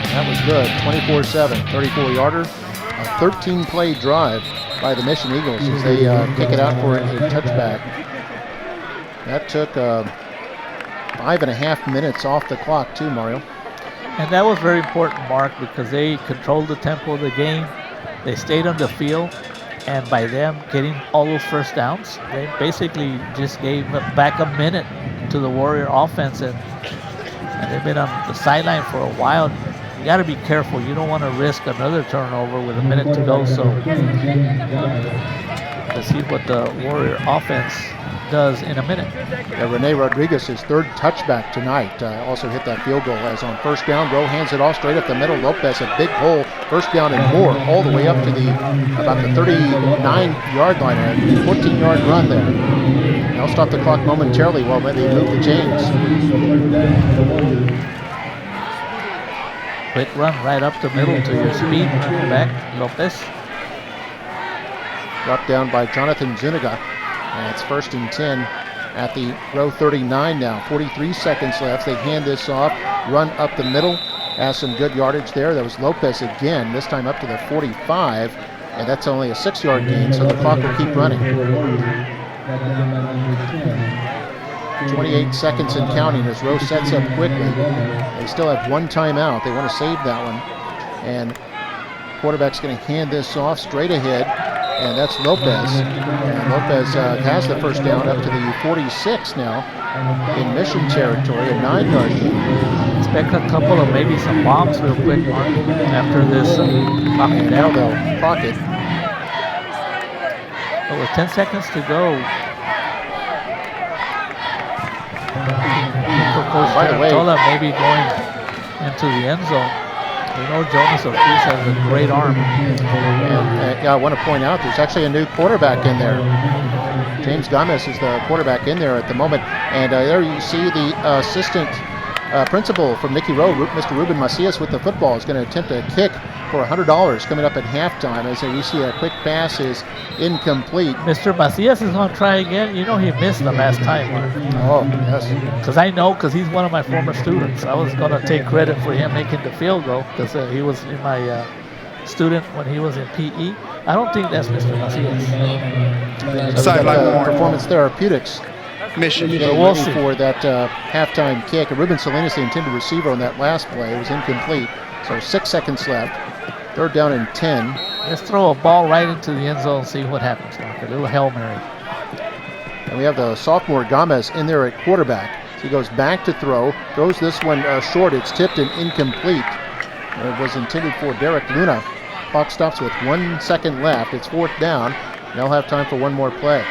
That was good. 24-7, 34-yarder. A 13-play drive by the Mission Eagles as they kick it out for a touchback. That took 5.5 minutes off the clock too, Mario. And that was very important, Mark, because they controlled the tempo of the game. They stayed on the field. And by them getting all those first downs, they basically just gave back a minute to the Warrior offense, and they've been on the sideline for a while. You got to be careful. You don't want to risk another turnover with a minute to go. So let's see what the Warrior offense does in a minute. Rene Rodriguez, his third touchback tonight, also hit that field goal. As on first down, Rowe hands it off straight up the middle. Lopez, a big hole, first down and more, all the way up to about the 39-yard line. A 14-yard run there. They'll stop the clock momentarily while they move the chains. Quick run right up the middle to your speed back, Lopez. Brought down by Jonathan Zuniga. And it's 1st and 10 at the Rowe 39 now. 43 seconds left. They hand this off, run up the middle, has some good yardage there. That was Lopez again, this time up to the 45, and that's only a 6-yard gain, so the clock will keep running. 28 seconds and counting as Rowe sets up quickly. They still have one timeout. They want to save that one. And quarterback's going to hand this off straight ahead. And that's Lopez. And Lopez has the first down up to the 46 now in Mission territory, a 9-yard gain. Expect a couple of maybe some bombs real quick, Mark, after this pocket down. They'll pocket. But with 10 seconds to go, by the way, maybe going into the end zone. We know Jonas Ortiz has a great arm. And I want to point out there's actually a new quarterback in there. James Gomez is the quarterback in there at the moment. And there you see the assistant principal from Nikki Rowe, Mr. Ruben Macias, with the football, is going to attempt a kick for $100 coming up at halftime. As we see a quick pass is incomplete. Mr. Macias is going to try again. You know he missed the last time, Mark. Oh, yes. Because I know, because he's one of my former students. I was going to take credit for him making the field goal because he was in my student when he was in PE. I don't think that's Mr. Macias. Sideline Performance Therapeutics. Mission. We'll see for that halftime kick. And Ruben Salinas, the intended receiver on that last play, was incomplete. So 6 seconds left. 3rd down and 10. Let's throw a ball right into the end zone and see what happens. Like a little Hail Mary. And we have the sophomore Gomez in there at quarterback. So he goes back to throw. Throws this one short. It's tipped and incomplete. It was intended for Derek Luna. Clock stops with 1 second left. It's 4th down. They'll have time for one more play.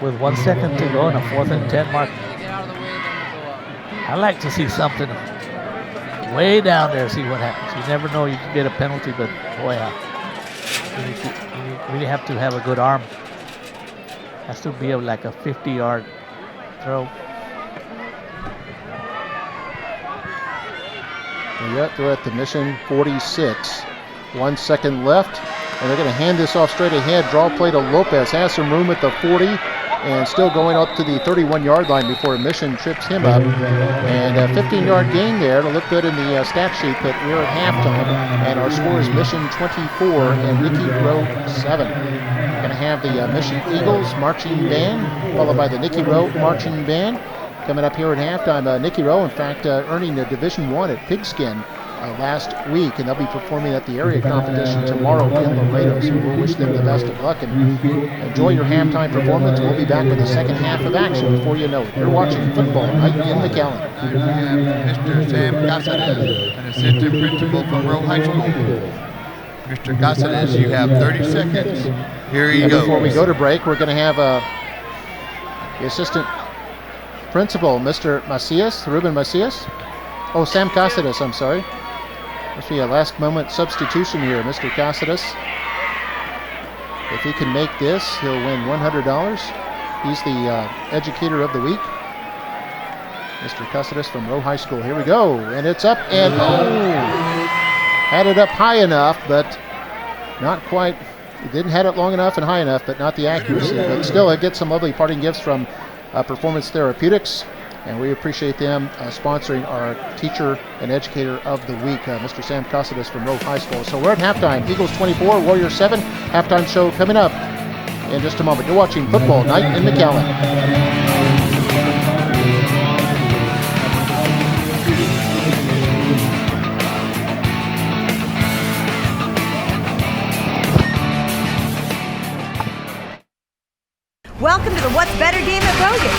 With 1 second to go and a 4th and 10 mark. I like to see something way down there, see what happens. You never know, you can get a penalty, but boy, you really have to have a good arm. Has to be like a 50-yard throw. They're at the Mission 46. 1 second left, and they're going to hand this off straight ahead. Draw play to Lopez. Has some room at the 40, and still going up to the 31-yard line before Mission trips him up. And a 15-yard gain there. It'll look good in the stat sheet, but we're at halftime, and our score is Mission 24 and Nikki Rowe 7. We're going to have the Mission Eagles marching band, followed by the Nikki Rowe marching band. Coming up here at halftime, Nikki Rowe, in fact, earning a Division I at Pigskin last week, and they'll be performing at the area competition tomorrow in Laredo. So we'll wish them the best of luck and enjoy your halftime performance. We'll be back with the second half of action before you know it. You're watching Football Night in McAllen. We have Mr. Sam Casares, an assistant principal from Rowe High School. Mr. Casares, you have 30 seconds. Here you go. Before we go to break, we're going to have the assistant principal, Mr. Macias, Ruben Macias. Oh, Sam Casares, I'm sorry. Must be a last moment substitution here, Mr. Casares. If he can make this, he'll win $100. He's the educator of the week. Mr. Casares from Rowe High School. Here we go, and it's up, and had it up high enough, but not quite. He didn't have it long enough and high enough, but not the accuracy. But still, it gets some lovely parting gifts from Performance Therapeutics, and we appreciate them sponsoring our teacher and educator of the week, Mr. Sam Casares from Rowe High School. So we're at halftime. Eagles 24, Warriors 7. Halftime show coming up in just a moment. You're watching Football Night in McAllen. Welcome to the What's Better game at Bogus.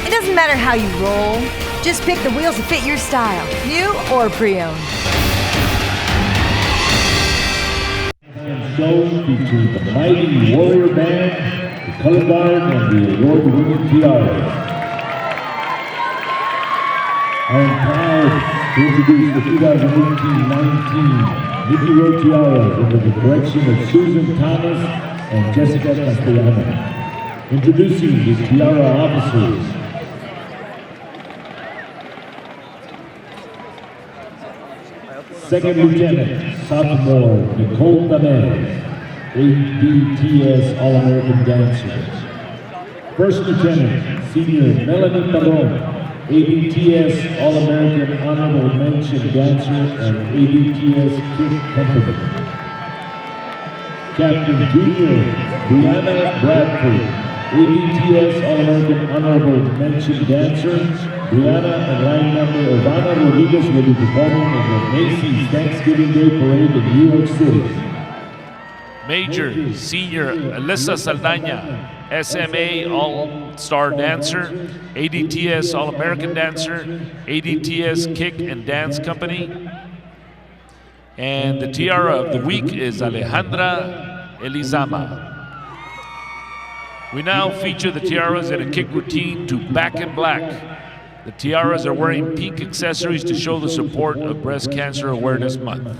It doesn't matter how you roll, just pick the wheels that fit your style, new or pre-owned. Show featuring the mighty Warrior Band, the color guard, and the award-winning tiara. I am proud to introduce the 2018-19 Nikki Rowe tiaras under the direction of Susan Thomas and Jessica Castellano. Introducing the tiara officers. Second Lieutenant, sophomore Nicole Damez, ABTS All-American Dancer. First Lieutenant, senior Melanie Padron, ABTS All-American Honorable Mention Dancer and ABTS Kick Company. Captain Junior Brianna Bradford, ABTS All-American Honorable Mention Dancer. Brianna and line number Ivana Rodriguez will be performing in the Macy's Thanksgiving Day Parade in New York City. Major Senior Alyssa Saldaña, SMA All-Star Dancer, ADTS All-American Dancer, ADTS Kick and Dance Company. And the tiara of the week is Alejandra Elizama. We now feature the tiaras in a kick routine to Back in Black. The tiaras are wearing pink accessories to show the support of Breast Cancer Awareness Month.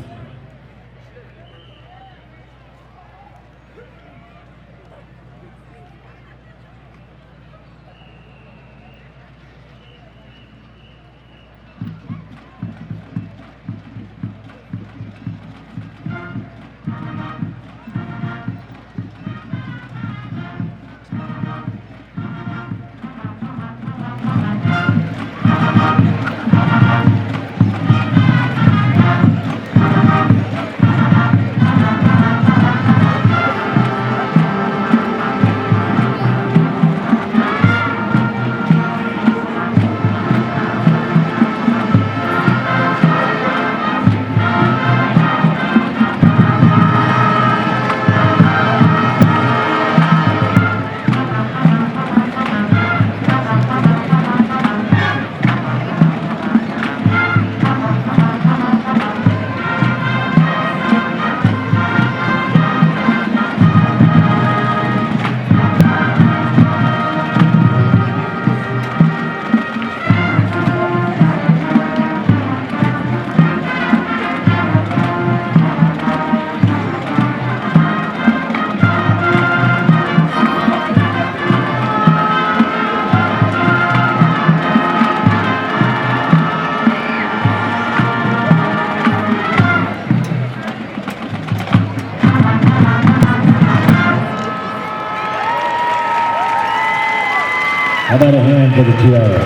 How about a hand for the tiara?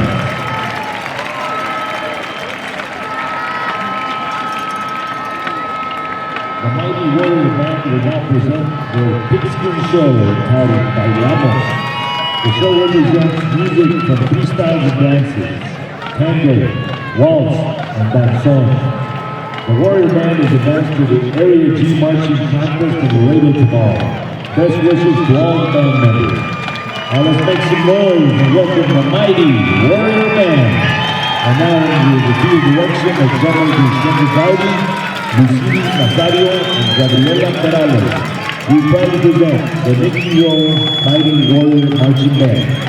The mighty Warrior Band will now present their pigskin show entitled Bailamos. The show represents music from 3 styles of dances: tango, waltz, and danzón. The Warrior Band is advanced to the Area G Marching Contest in Laredo tomorrow. Best wishes to all the band members. Now let's make some noise and welcome the mighty Warrior Band. And now under the field direction of General Vicente Gaudi, Lucini Macario, and Gabriela Perales, we proudly present the Nikki Rowe Mighty Warrior Marching Band.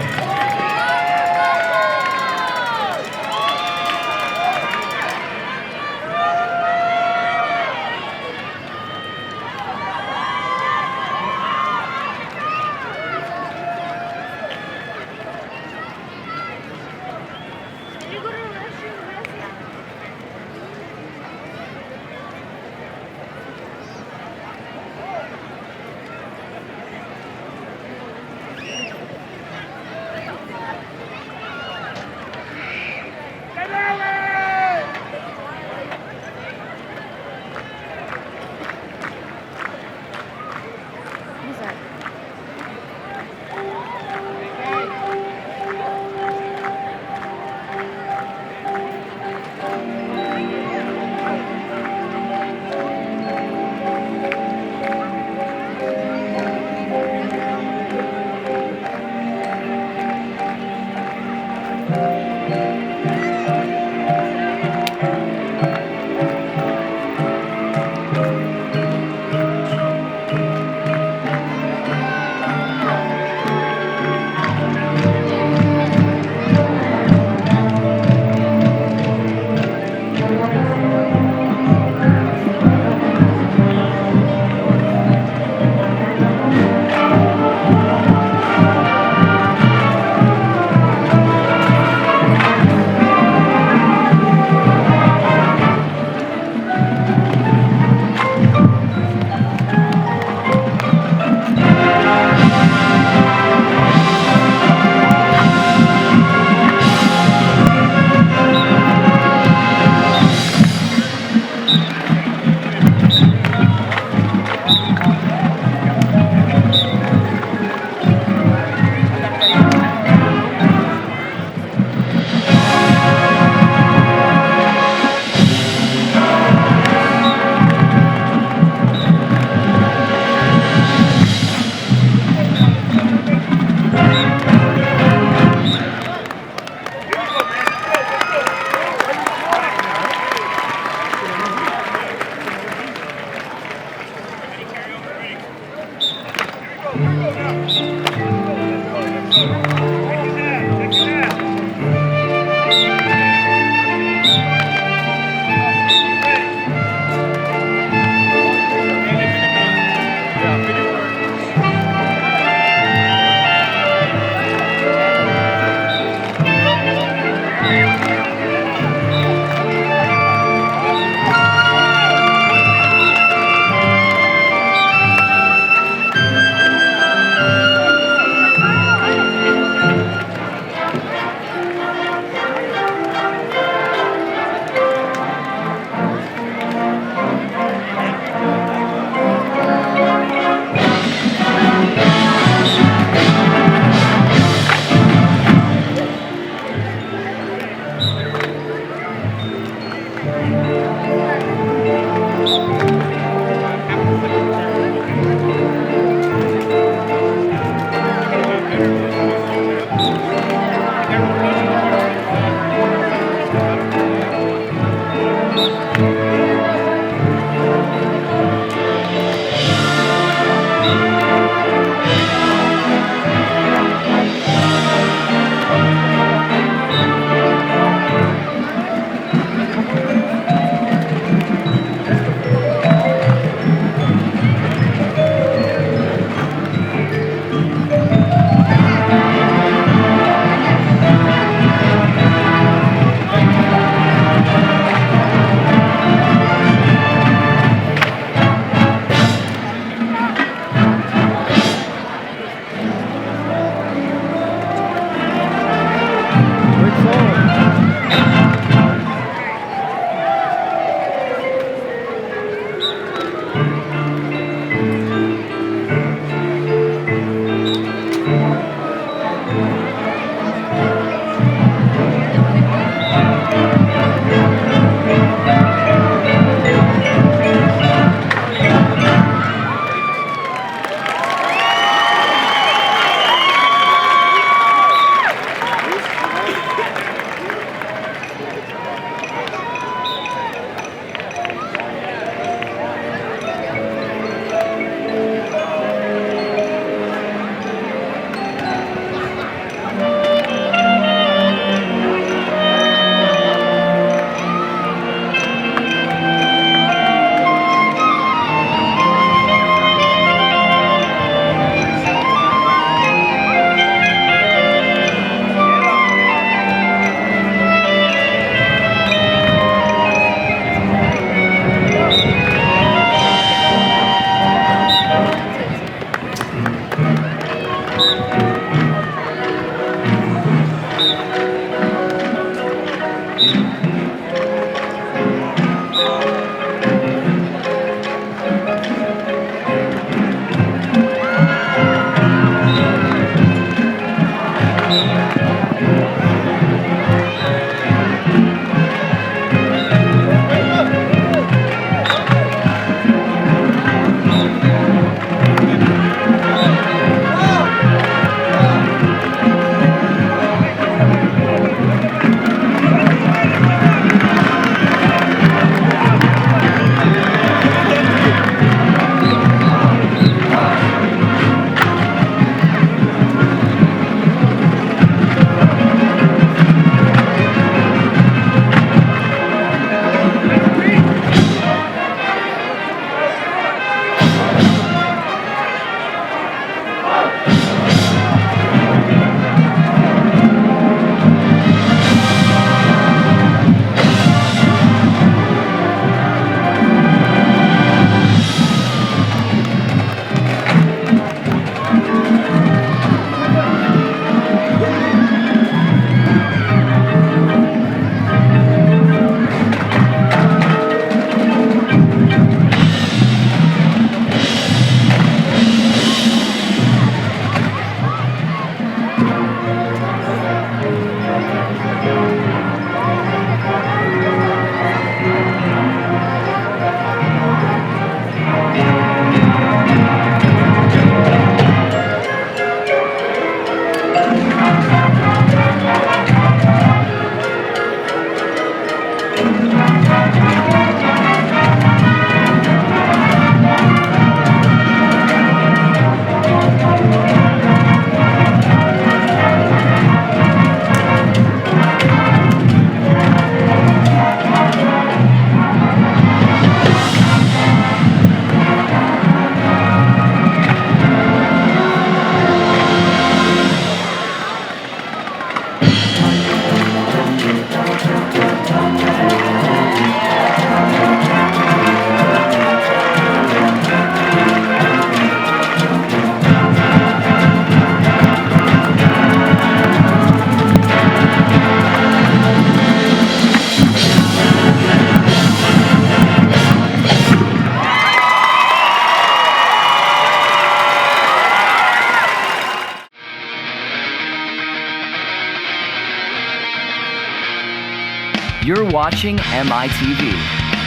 You're watching MITV,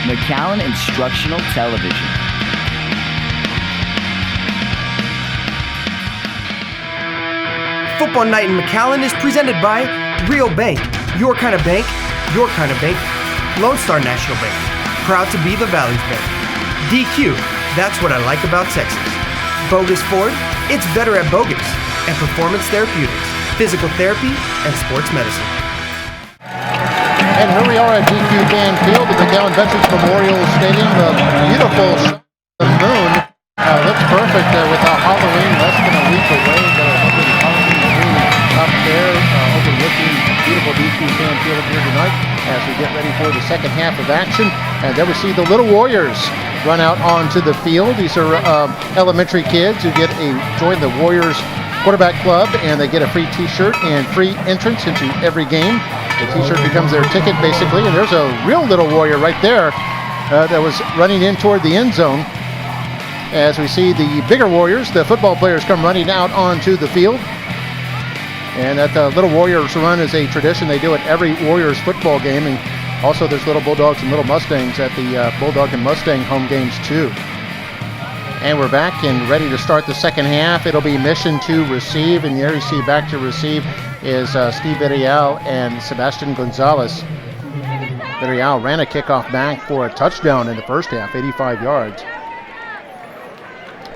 McAllen Instructional Television. Football Night in McAllen is presented by Rio Bank, your kind of bank, your kind of bank. Lone Star National Bank, proud to be the Valley's bank. DQ, that's what I like about Texas. Bogus Ford, it's better at bogus. And Performance Therapeutics, physical therapy and sports medicine. And here we are at DQ Fan Field at McAllen Veterans Memorial Stadium. The beautiful moon looks perfect with Halloween less than a week away. Got a lovely Halloween moon up there overlooking beautiful DQ Fan Field here tonight as we get ready for the second half of action. And there we see the Little Warriors run out onto the field. These are elementary kids who join the Warriors Quarterback Club, and they get a free t-shirt and free entrance into every game. The t-shirt becomes their ticket, basically, and there's a real Little Warrior right there that was running in toward the end zone. As we see the bigger Warriors, the football players come running out onto the field. And that Little Warriors run is a tradition. They do it every Warriors football game, and also there's Little Bulldogs and Little Mustangs at the Bulldog and Mustang home games too. And we're back and ready to start the second half. It'll be mission to receive, and there you see back to receive is Steve Villarreal and Sebastian Gonzalez. Villarreal ran a kickoff back for a touchdown in the first half, 85 yards.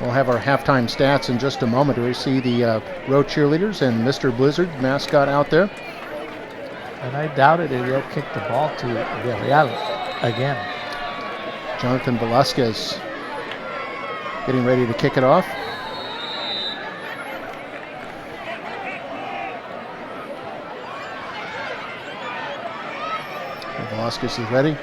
We'll have our halftime stats in just a moment. We see the Rowe cheerleaders and Mr. Blizzard mascot out there. And I doubted if they'll kick the ball to Villarreal again. Jonathan Velasquez getting ready to kick it off. Velasquez is ready.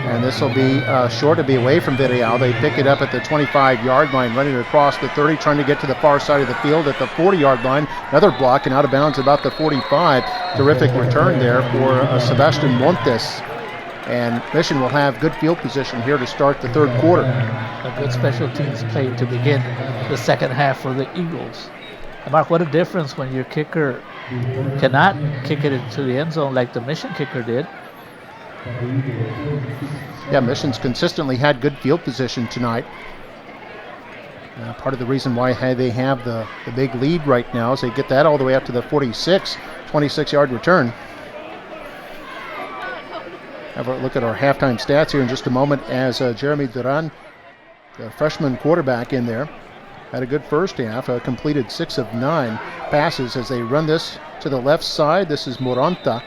And this will be sure to be away from Villarreal. They pick it up at the 25-yard line, running across the 30, trying to get to the far side of the field at the 40-yard line. Another block and out of bounds about the 45. Terrific return there for Sebastian Montes. And Mission will have good field position here to start the third quarter. A good special teams play to begin the second half for the Eagles. And Mark, what a difference when your kicker cannot kick it into the end zone like the Mission kicker did. Yeah, Mission's consistently had good field position tonight. Part of the reason why they have the big lead right now is they get that all the way up to the 46, 26-yard return. Have a look at our halftime stats here in just a moment as Jeremy Duran, the freshman quarterback in there, had a good first half, completed 6 of 9 passes as they run this to the left side. This is Moranta.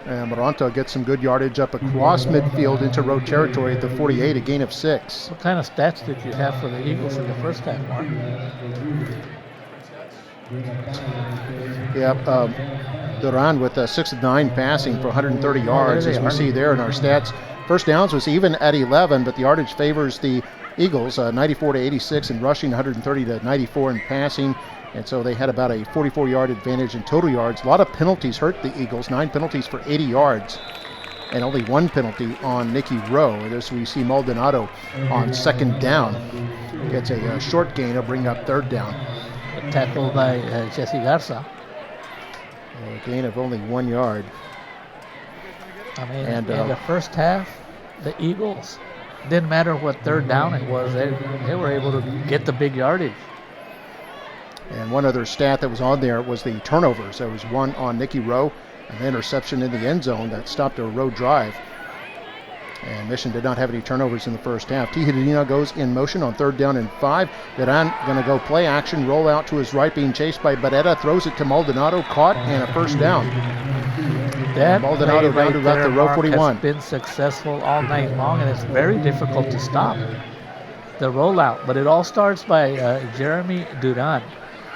And Moranta gets some good yardage up across midfield into Rowe territory at the 48, a gain of 6. What kind of stats did you have for the Eagles in the first half, Mark? Yeah, Duran with 6 of 9 passing for 130 yards, as we see there in our stats. First downs was even at 11, but the yardage favors the Eagles, 94 to 86 in rushing, 130 to 94 in passing. And so they had about a 44-yard advantage in total yards. A lot of penalties hurt the Eagles, 9 penalties for 80 yards, and only 1 penalty on Nikki Rowe. As we see Maldonado on second down. Gets a short gain, will bring up third down. A tackle by Jesse Garza. A gain of only 1 yard. I mean, in the first half, the Eagles, didn't matter what third down it was, they were able to get the big yardage. And one other stat that was on there was the turnovers. There was one on Nikki Rowe, an interception in the end zone that stopped a Rowe drive. And Mission did not have any turnovers in the first half. Tejadina goes in motion on 3rd down and 5. Duran going to go play action, roll out to his right, being chased by Barrera, throws it to Maldonado, caught, and a first down. That Maldonado play down to right about there, the row Mark, 41. has been successful all night long, and it's very difficult to stop the rollout. But it all starts by Jeremy Duran.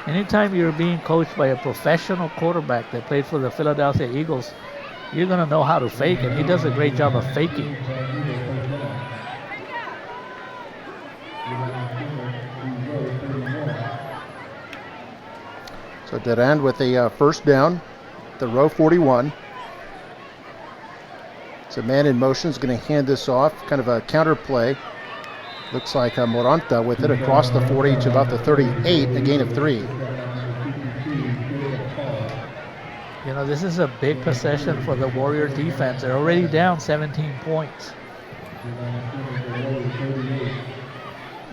Anytime you're being coached by a professional quarterback that played for the Philadelphia Eagles, you're going to know how to fake, and he does a great job of faking. So Duran with a first down, the row 41. So man in motion is going to hand this off, kind of a counter play. Looks like Moranta with it across the 40 to about the 38, a gain of 3. You know, this is a big possession for the Warrior defense. They're already down 17 points.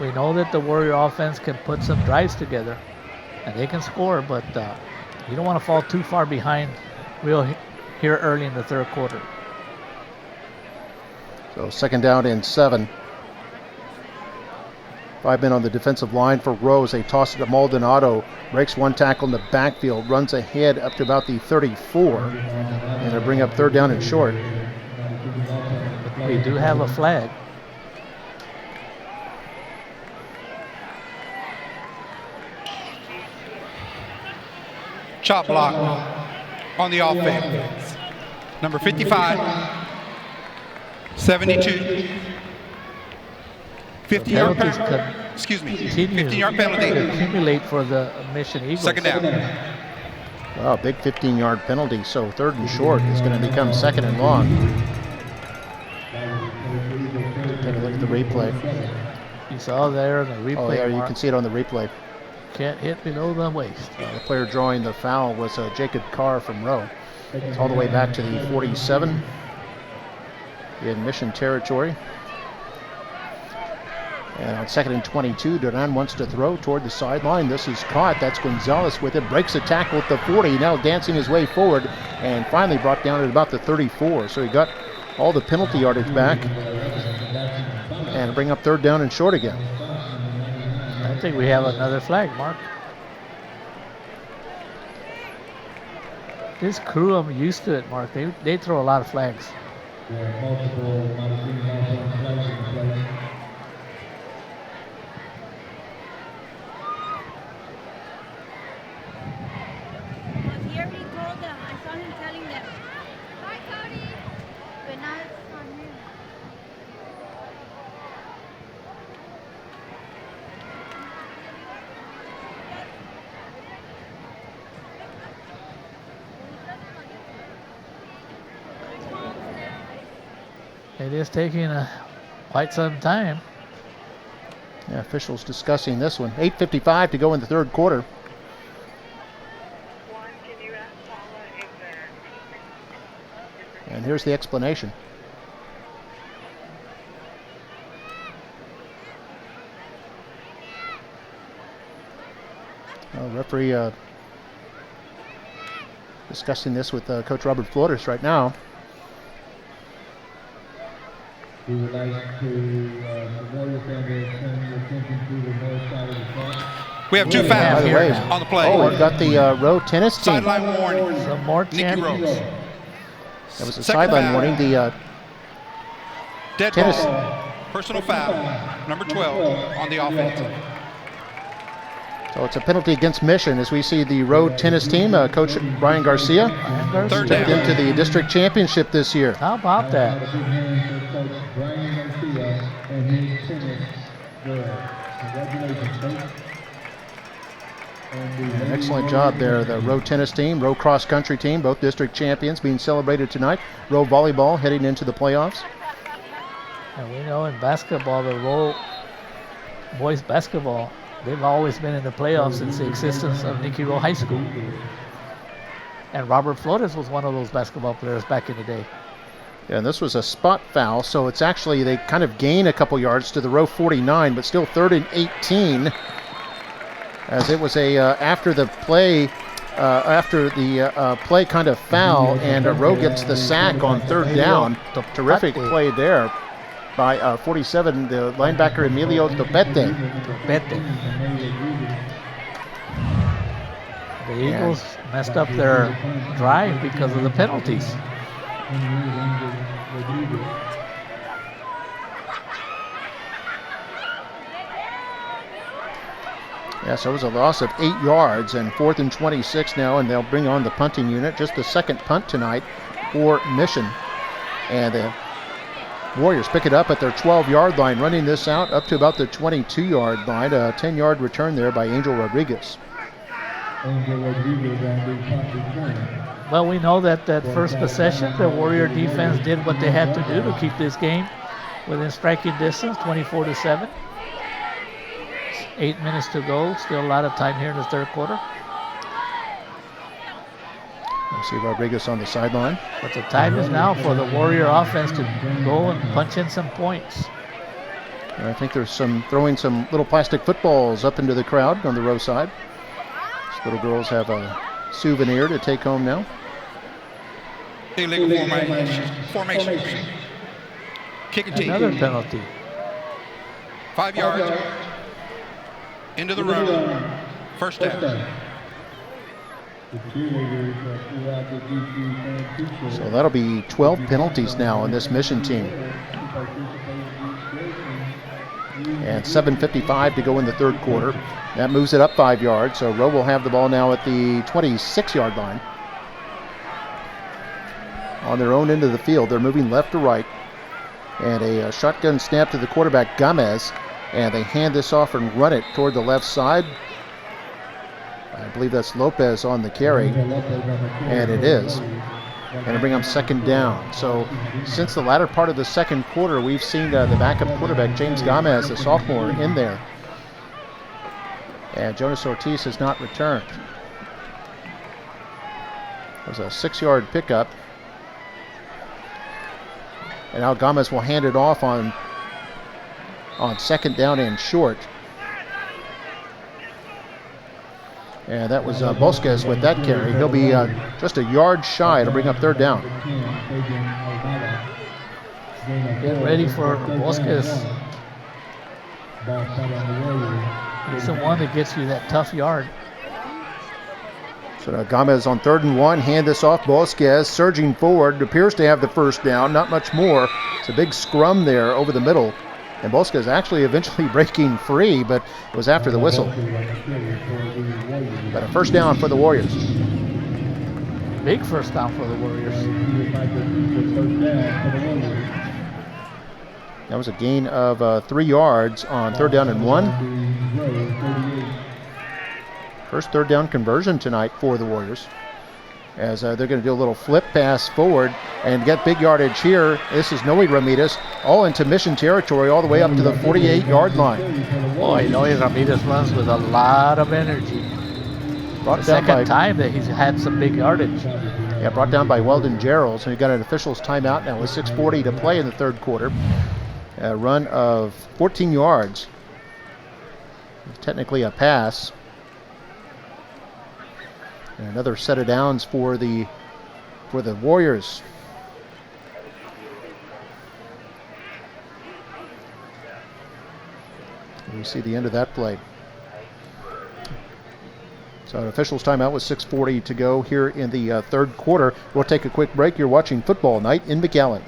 We know that the Warrior offense can put some drives together, and they can score, but you don't want to fall too far behind here early in the 3rd quarter. So 2nd down and 7. 5 men on the defensive line for Rowe as they toss it to Maldonado. Breaks one tackle in the backfield, runs ahead up to about the 34. And they bring up 3rd down and short. We do have a flag. Chop block on the offense. Number 55, 72. 15-yard penalty. Excuse me. 15-yard penalty. Accumulate for the Mission Eagles. 2nd down. Wow, big 15-yard penalty. So 3rd and short is going to become 2nd and long. Take a look at the replay. You saw there in the replay. Oh, yeah, you Mark. can see it on the replay. Can't hit below the waist. The player drawing the foul was Jacob Carr from Rowe. It's all the way back to the 47 in Mission territory. And on 2nd and 22, Duran wants to throw toward the sideline. This is caught. That's Gonzalez with it. Breaks a tackle at the 40. Now dancing his way forward and finally brought down at about the 34. So he got all the penalty yardage back and bring up 3rd down and short again. I think we have another flag, Mark. This crew, I'm used to it, Mark. They throw a lot of flags. It is taking quite some time. Yeah, officials discussing this one. 8:55 to go in the 3rd quarter. And here's the explanation. Referee discussing this with Coach Robert Flores right now. We would like to, the Warrior family, turn your attention to the north side of the front. We have 2 fouls on the play. Oh, we've got the Rowe tennis team. Sideline warning. Some more Nikki Rowe. That was a sideline warning. The dead tennis. ball. Personal foul. Number 12 on the offense. So it's a penalty against Mission as we see the Rowe tennis team, Coach Brian Garcia, took them to the district championship this year. How about that? An excellent job there. The Rowe tennis team, Rowe cross country team, both district champions being celebrated tonight. Rowe volleyball heading into the playoffs. And we know in basketball, the Rowe boys basketball, they've always been in the playoffs since the existence of Nikki Rowe High School. And Robert Flores was one of those basketball players back in the day. Yeah, and this was a spot foul, so it's actually, they kind of gain a couple yards to the Rowe 49, but still 3rd and 18. as it was a after the play kind of foul, and Rowe gets the sack on third down. Terrific play there by 47, the linebacker Emilio Topete. The Eagles messed up their drive because of the penalties. Yeah, so it was a loss of 8 yards, and 4th and 26 now, and they'll bring on the punting unit. Just the second punt tonight for Mission. And the Warriors pick it up at their 12-yard line, running this out up to about the 22-yard line. A 10-yard return there by Angel Rodriguez. Well, we know that first possession, the Warrior defense did what they had to do to keep this game within striking distance, 24-7. 8 minutes to go. Still a lot of time here in the third quarter. You see Rodriguez on the sideline. But the time is now for the Warrior offense to go and punch in some points. And I think there's throwing some little plastic footballs up into the crowd on the Rowe side. These little girls have a souvenir to take home now. Illegal formation. Kicking team. Another penalty. 5 yards. Into the room. First down. So that'll be 12 penalties now on this Mission team. And 7:55 to go in the third quarter. That moves it up 5 yards. So Rowe will have the ball now at the 26-yard line. On their own end of the field, they're moving left to right. And a shotgun snap to the quarterback, Gomez. And they hand this off and run it toward the left side. I believe that's Lopez on the carry. And it is. Going to bring them second down. So since the latter part of the second quarter, we've seen the backup quarterback, James Gomez, the sophomore, in there. And Jonas Ortiz has not returned. It was a 6-yard pickup. And now Gomez will hand it off on second down and short. And that was Bosquez with that carry. He'll be just a yard shy to bring up third down. Get ready for Bosquez. He's the one that gets you that tough yard. So now Gomez on 3rd and 1. Hand this off. Bosquez surging forward. Appears to have the first down. Not much more. It's a big scrum there over the middle. And Bosquez actually eventually breaking free, but it was after the whistle. But a first down for the Warriors. Big first down for the Warriors. That was a gain of 3 yards on 3rd down and 1. First third down conversion tonight for the Warriors. As they're going to do a little flip pass forward and get big yardage here. This is Noe Ramirez, all into Mission territory, all the way up to the 48-yard line. Boy, Noe Ramirez runs with a lot of energy. The second time that he's had some big yardage. Yeah, brought down by Weldon Gerald. So you got an official's timeout now with 6:40 to play in the third quarter. A run of 14 yards. Technically a pass. And another set of downs for the Warriors. We see the end of that play. So an official's timeout with 6:40 to go here in the third quarter. We'll take a quick break. You're watching Football Night in McAllen.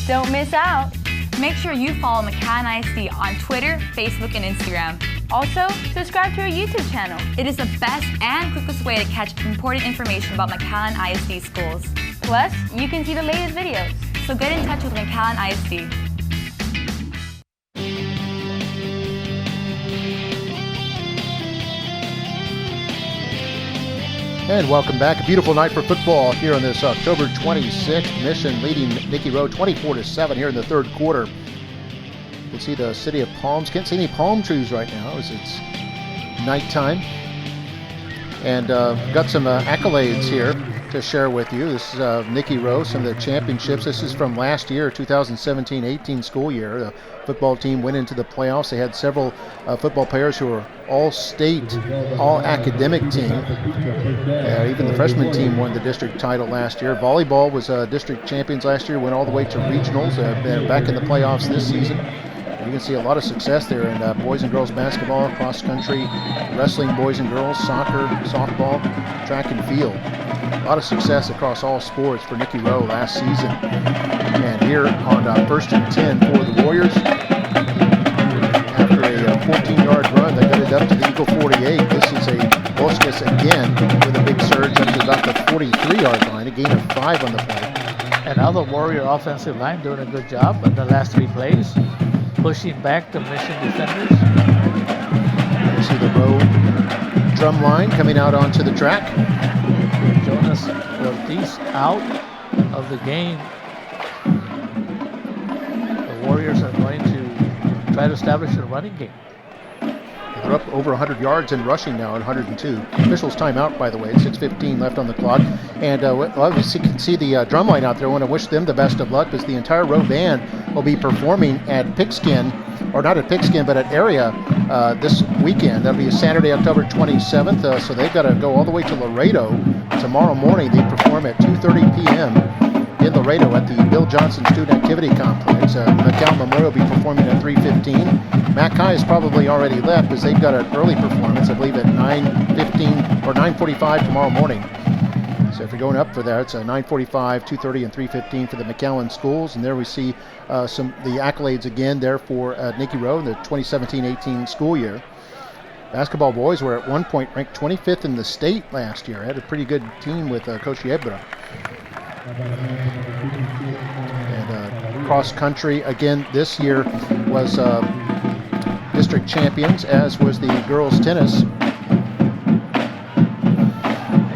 Don't miss out. Make sure you follow McAllen ISD on Twitter, Facebook, and Instagram. Also, subscribe to our YouTube channel. It is the best and quickest way to catch important information about McAllen ISD schools. Plus, you can see the latest videos. So get in touch with McAllen ISD. And welcome back. A beautiful night for football here on this October 26th. Mission leading Nikki Rowe 24-7 here in the third quarter. You can see the city of palms. Can't see any palm trees right now as it's nighttime. And got some accolades here to share with you. This is Nikki Rowe, some of the championships. This is from last year, 2017-18 school year. The football team went into the playoffs. They had several football players who were all-state, all-academic team. Even the freshman team won the district title last year. Volleyball was district champions last year, went all the way to regionals. They're back in the playoffs this season. You can see a lot of success there in boys and girls basketball, cross country, wrestling, boys and girls, soccer, softball, track and field. A lot of success across all sports for Nikki Rowe last season. And here on 1st and 10 for the Warriors, after a 14-yard run, they got it up to the Eagle 48. This is a Bosques again with a big surge up to about the 43-yard line, a gain of 5 on the play. And now the Warrior offensive line doing a good job on the last 3 plays, pushing back the Mission defenders. You see the Rowe drum line coming out onto the track. Jonas Ortiz out of the game. The Warriors are going to try to establish a running game. They're up over 100 yards in rushing now at 102. Officials timeout, by the way, 6:15 left on the clock. And obviously you can see the drum line out there. I want to wish them the best of luck because the entire Rowe band will be performing at Pigskin, or not at Pigskin, but at Area this weekend. That'll be Saturday, October 27th. So they've got to go all the way to Laredo. Tomorrow morning they perform at 2:30 p.m. in Laredo at the Bill Johnson Student Activity Complex. McAllen Memorial will be performing at 3:15. Mac High is probably already left because they've got an early performance, I believe at 9:15 or 9:45 tomorrow morning. So if you're going up for that, it's 9:45, 2:30, and 3:15 for the McAllen schools. And there we see the accolades again there for Nikki Rowe in the 2017-18 school year. Basketball boys were at one point ranked 25th in the state last year. Had a pretty good team with Coach Yebra. And cross country again this year was district champions, as was the girls tennis. And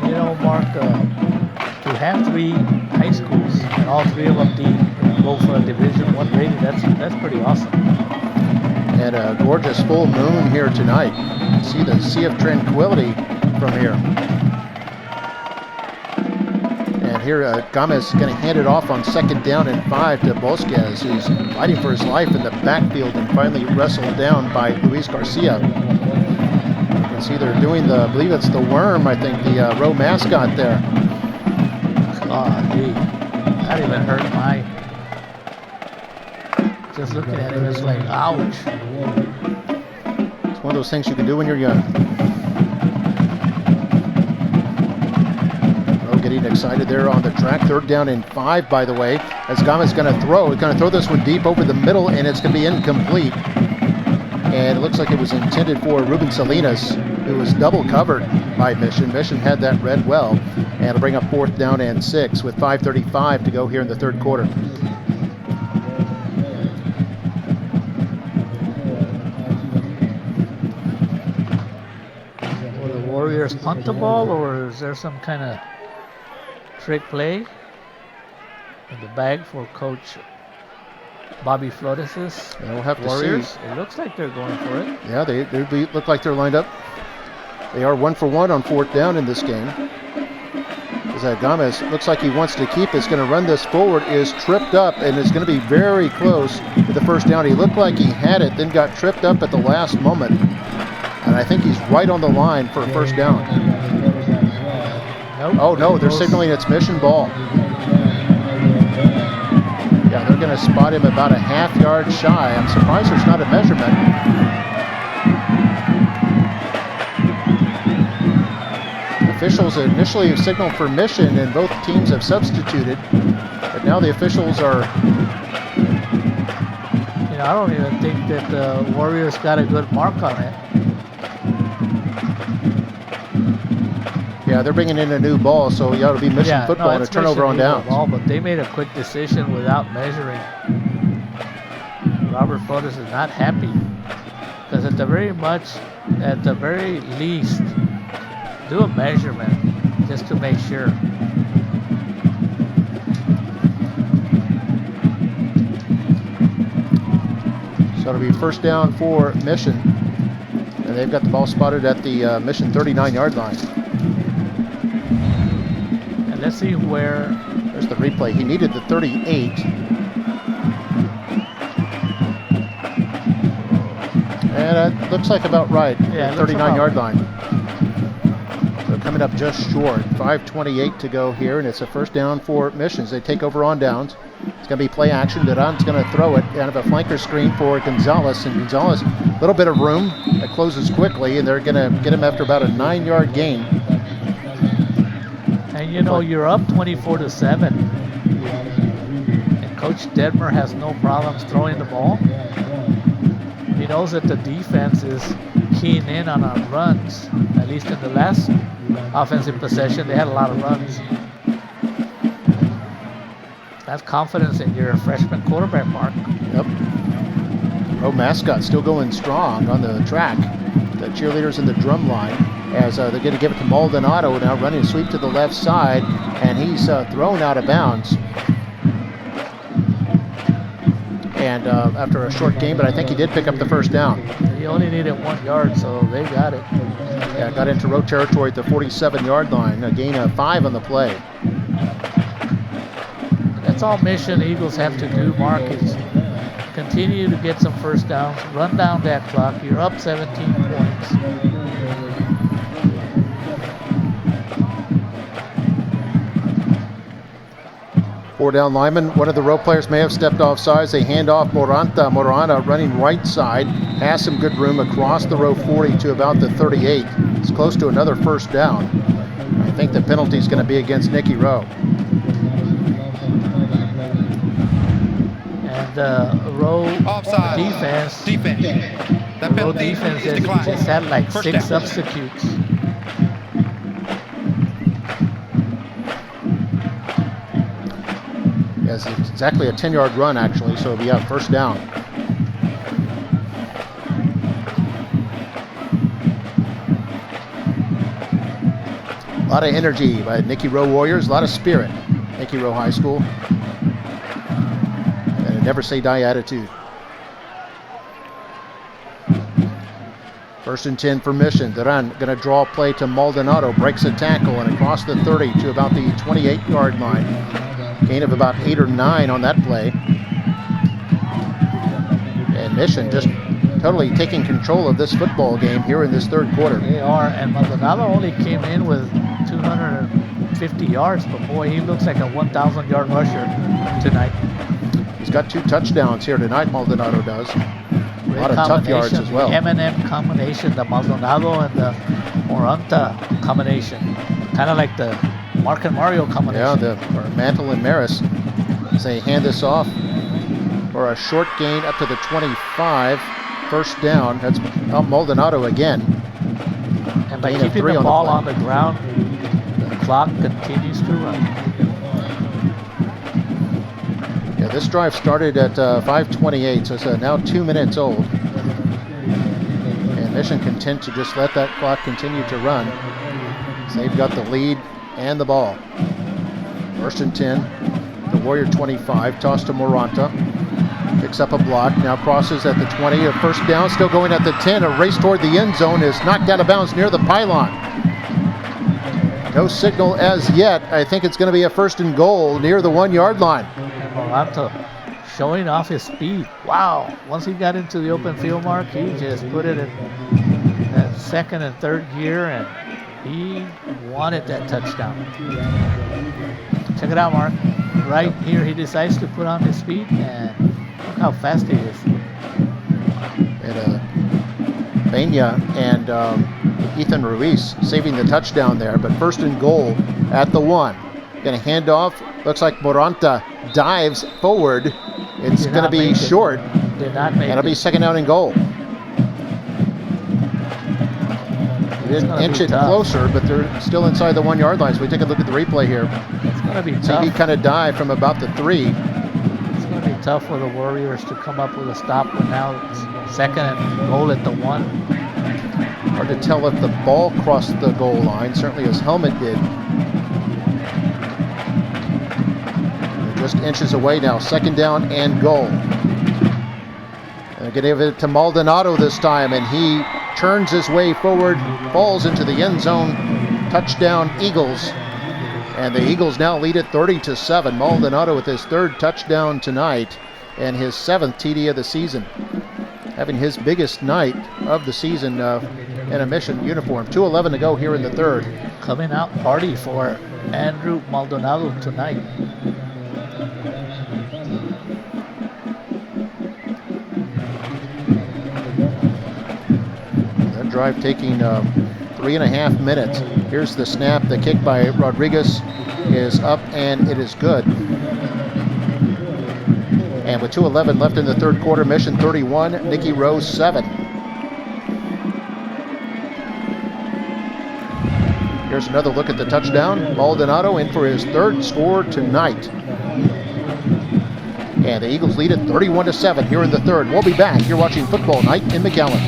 you know, Mark, to have 3 high schools and all 3 of them go for a Division I rating, that's pretty awesome. And a gorgeous full moon here tonight. See the Sea of Tranquility from here. And here Gomez is going to hand it off on 2nd down and 5 to Bosques, who's fighting for his life in the backfield and finally wrestled down by Luis Garcia. You can see they're doing I believe it's the worm, I think, the Rowe mascot there. Oh, gee, that even hurt my... Just looking at it, it's like, ouch. It's one of those things you can do when you're young. Getting excited there on the track. 3rd down and 5, by the way, as Gomez is going to throw. He's going to throw this one deep over the middle, and it's going to be incomplete. And it looks like it was intended for Ruben Salinas, who was double covered by Mission. Mission had that read well, and it'll bring up 4th down and 6 with 5:35 to go here in the 3rd quarter. Will the Warriors punt the ball, or is there some kind of trick play in the bag for Coach Bobby Flores' We'll have Warriors? to see. It looks like they're going for it. Yeah, they look like they're lined up. They are 1 for 1 on 4th down in this game. As Gomez looks like he wants to keep. Is going to run this forward, is tripped up, and is going to be very close to the 1st down. He looked like he had it, then got tripped up at the last moment. And I think he's right on the line for a 1st down. Nope. Oh no, they're signaling it's Mission ball. Yeah, they're going to spot him about a half-yard shy. I'm surprised there's not a measurement. Officials initially signaled for Mission, and both teams have substituted. But now the officials are... You know, I don't even think that the Warriors got a good mark on it. Yeah, they're bringing in a new ball, so yeah, it'll be Mission football and a turnover on downs. Ball, but they made a quick decision without measuring. Robert Flores is not happy because at the very least, do a measurement just to make sure. So it'll be 1st down for Mission, and they've got the ball spotted at the Mission 39-yard line. Let's see where. There's the replay. He needed the 38. And it looks like about right. Yeah, 39-yard line. So coming up just short. 5:28 to go here, and it's a first down for Missions. They take over on downs. It's going to be play action. Duran's going to throw it out of a flanker screen for Gonzalez. And Gonzalez, a little bit of room. That closes quickly, and they're going to get him after about a 9-yard gain. And you know, you're up 24-7. And Coach Detmer has no problems throwing the ball. He knows that the defense is keying in on our runs. At least in the last offensive possession, they had a lot of runs. That's confidence in your freshman quarterback, Mark. Yep. Rowe mascot still going strong on the track. The cheerleaders in the drum line as they're going to give it to Maldonado, now running a sweep to the left side, and he's thrown out of bounds. And after a short game, but I think he did pick up the first down. He only needed 1 yard, so they got it. Yeah, got into Rowe territory at the 47-yard line, a gain of 5 on the play. That's all Mission Eagles have to do, Mark, is continue to get some first downs, run down that clock. You're up 17 points. Four down lineman. One of the Rowe players may have stepped off sides. They hand off Moranta. Moranta running right side. Has some good room across the Rowe 40 to about the 38. It's close to another first down. I think the penalty is going to be against Nikki Rowe. And Rowe defense. That Rowe penalty defense is declined. just had like First 6 down. substitutes. Yes, it's exactly a 10-yard run, actually, so it'll be out first down. A lot of energy by Nikki Rowe Warriors, a lot of spirit. Nikki Rowe High School. And a never say die attitude. First and 10 for Mission. Duran going to draw a play to Maldonado, breaks a tackle, and across the 30 to about the 28-yard line. Gain of about 8 or 9 on that play. And Mission just totally taking control of this football game here in this third quarter. They are, and Maldonado only came in with 250 yards, but boy, he looks like a 1,000-yard rusher tonight. He's got 2 touchdowns here tonight, Maldonado does. A lot of tough yards as well. The M&M combination, the Maldonado and the Moranta combination. Kind of like the Mark and Mario combination. Yeah, or Mantle and Maris. As they hand this off for a short gain up to the 25. First down. That's Maldonado again. And by keeping the ball on the ground, the clock continues to run. Yeah, this drive started at 5:28, so it's now 2 minutes old. And Mission content to just let that clock continue to run. So they've got the lead and the ball. First and 10, the Warrior 25, toss to Moranta. Picks up a block, now crosses at the 20, a first down, still going at the 10, a race toward the end zone is knocked out of bounds near the pylon. No signal as yet. I think it's going to be a first and goal near the 1-yard line. And Moranta showing off his speed. Wow, once he got into the open field, Mark, he just put it in that second and third gear, and he wanted that touchdown. Check it out, Mark. Right here, he decides to put on his speed, and look how fast he is. And Benya and Ethan Ruiz saving the touchdown there, but first and goal at the 1. Going to hand off. Looks like Moranta dives forward. It's going to be short. Did not make and it'll be second down and goal. Didn't inch it closer, but they're still inside the 1-yard line. So we take a look at the replay here. It's going to be tough. He kind of dived from about the 3. It's going to be tough for the Warriors to come up with a stop when now it's second and goal at the 1. Hard to tell if the ball crossed the goal line. Certainly his helmet did. They're just inches away now. Second down and goal. And they're going to give it to Maldonado this time, and he turns his way forward, falls into the end zone. Touchdown, Eagles. And the Eagles now lead it 30-7. Maldonado with his 3rd touchdown tonight and his 7th TD of the season. Having his biggest night of the season in a Mission uniform. 2:11 to go here in the 3rd. Coming out party for Andrew Maldonado tonight. That drive taking 3.5 minutes. Here's the snap. The kick by Rodriguez is up and it is good. And with 2:11 left in the 3rd quarter, Mission 31, Nikki Rowe 7. Here's another look at the touchdown. Maldonado in for his 3rd score tonight. And the Eagles lead it 31-7 here in the 3rd. We'll be back. You're watching Football Night in McAllen.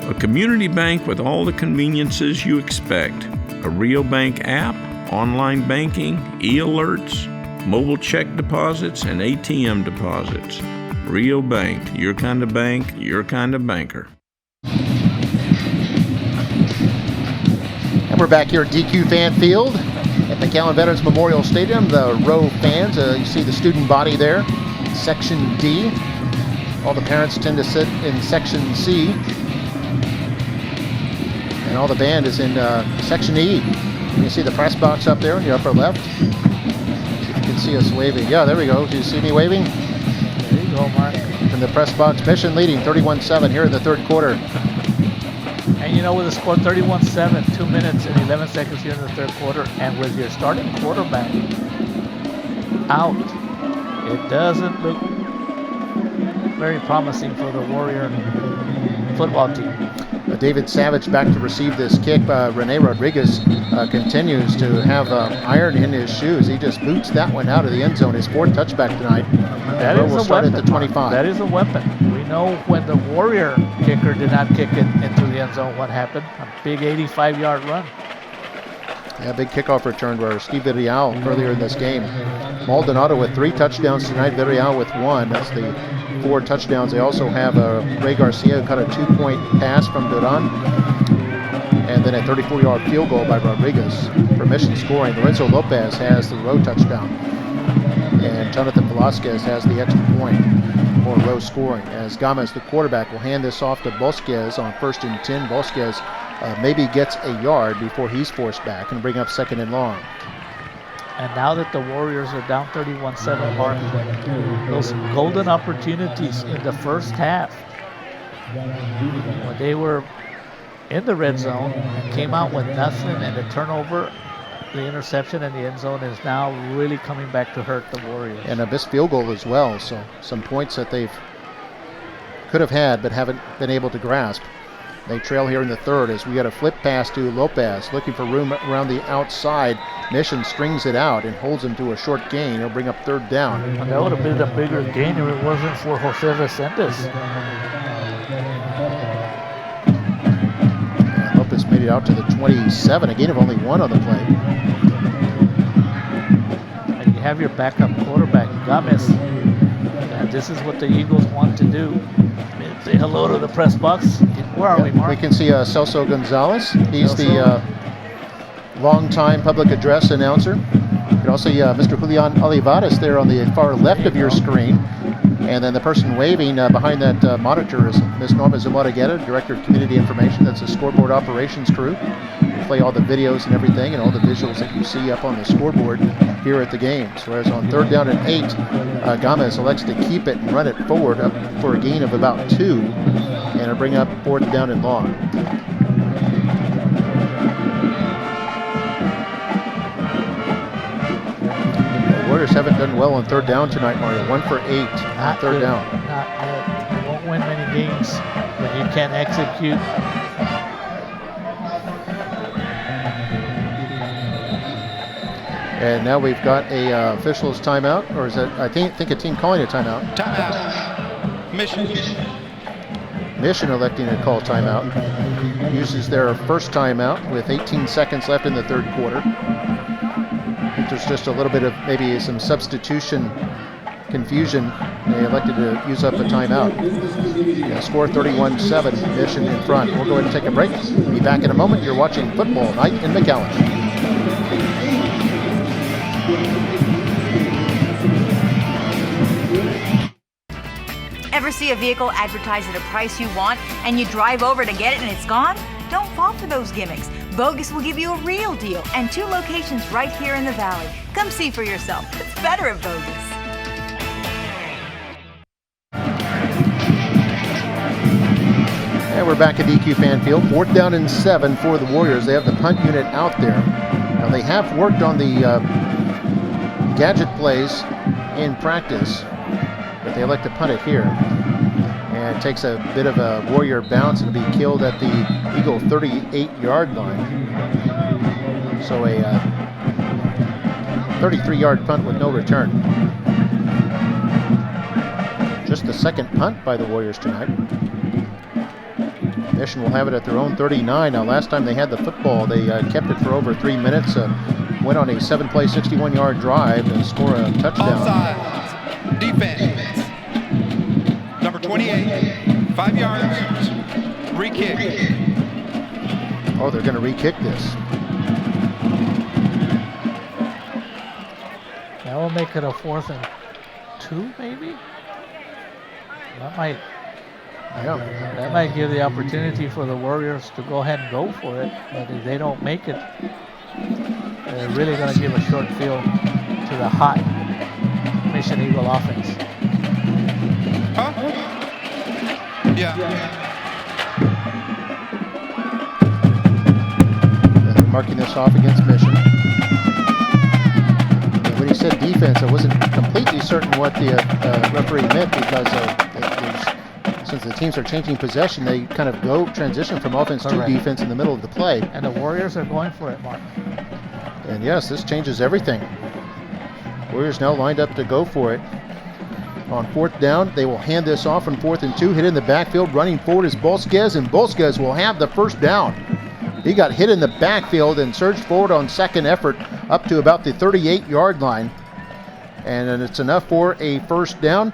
A community bank with all the conveniences you expect. A Rio Bank app, online banking, e-alerts, mobile check deposits, and ATM deposits. Rio Bank, your kind of bank, your kind of banker. And we're back here at DQ Fan Field at McAllen Veterans Memorial Stadium. The Rowe fans, you see the student body there, Section D. All the parents tend to sit in Section C. And all the band is in Section E. You see the press box up there in the upper left. See if you can see us waving. Yeah, there we go. Do you see me waving? There you go, Mark. In the press box, Mission leading 31-7 here in the 3rd quarter. And you know, with the score 31-7, 2 minutes and 11 seconds here in the 3rd quarter, and with your starting quarterback out, it doesn't look very promising for the Warrior football team. David Savage back to receive this kick. Rene Rodriguez continues to have iron in his shoes. He just boots that one out of the end zone. His 4th touchback tonight. That is will start at the 25. That is a weapon. We know when the Warrior kicker did not kick it into the end zone, what happened? A big 85-yard run. Yeah, big kickoff return by Steve Villarreal earlier in this game. Maldonado with 3 touchdowns tonight, Villarreal with 1. That's the 4 touchdowns. They also have Ray Garcia who caught a 2-point pass from Duran. And then a 34-yard field goal by Rodriguez for Mission scoring. Lorenzo Lopez has the Rowe touchdown. And Jonathan Velasquez has the extra point for Rowe scoring. As Gomez, the quarterback, will hand this off to Bosquez on 1st and 10. Bosquez maybe gets a yard before he's forced back and bring up 2nd and long. And now that the Warriors are down 31-7, Mark, those golden opportunities in the first half, when they were in the red zone and came out with nothing, and the turnover, the interception in the end zone is now really coming back to hurt the Warriors. And a missed field goal as well, so some points that they've could have had but haven't been able to grasp. They trail here in the 3rd as we got a flip pass to Lopez, looking for room around the outside. Mission strings it out and holds him to a short gain. He'll bring up 3rd down. And that would have been a bigger gain if it wasn't for Jose Resendes. Lopez made it out to the 27, a gain of only 1 on the play. And you have your backup quarterback, Gomez. And this is what the Eagles want to do. Say hello to the press box. Where are we, Mark? We can see Celso Gonzalez. He's the longtime public address announcer. You can also see Mr. Julian Olivares there on the far left of your screen. And then the person waving behind that monitor is Ms. Norma Zamora-Guerra, Director of Community Information. That's the scoreboard operations crew. We play all the videos and everything and all the visuals that you see up on the scoreboard here at the games. Whereas on 3rd down and 8, Gomez elects to keep it and run it forward up for a gain of about 2. And it'll bring up 4th down and long. The Warriors haven't done well on 3rd down tonight, Mario. 1 for 8 on 3rd down. Not good. You won't win many games when you can't execute. And now we've got a official's timeout, or is that, I think a team calling a timeout. Timeout. Mission electing to call timeout. Uses their first timeout with 18 seconds left in the 3rd quarter. I think there's just a little bit of maybe some substitution confusion, they elected to use up a timeout. Score 31-7, Mission in front. We'll go ahead and take a break. Be back in a moment. You're watching Football Night in McAllen. Ever see a vehicle advertised at a price you want and you drive over to get it and it's gone? Don't fall for those gimmicks. Bogus will give you a real deal and 2 locations right here in the Valley. Come see for yourself. It's better at Bogus. And we're back at DQ Fan Field. 4th down and 7 for the Warriors. They have the punt unit out there. Now they have worked on the gadget plays in practice, but they elect to punt it here. And it takes a bit of a Warrior bounce and be killed at the Eagle 38-yard line. So a 33-yard punt with no return. Just the second punt by the Warriors tonight. Mission will have it at their own 39. Now last time they had the football, they kept it for over 3 minutes, went on a 7-play, 61-yard drive and score a touchdown. Offside. Defense. Number 28, 5 yards, re-kick. Oh, they're going to re-kick this. That will make it a 4th and 2, maybe? That might give the opportunity for the Warriors to go ahead and go for it, but if they don't make it, they're really going to give a short field to the hot Mission Eagle offense. Huh? Yeah. They're marking this off against Mission. And when he said defense, I wasn't completely certain what the referee meant, because since the teams are changing possession, they kind of go transition from offense to defense in the middle of the play. And the Warriors are going for it, Mark. And yes, this changes everything. Warriors now lined up to go for it. On 4th down, they will hand this off on 4th and 2. Hit in the backfield, running forward is Bolskes, and Bolskes will have the first down. He got hit in the backfield and surged forward on second effort up to about the 38-yard line. And then it's enough for a first down.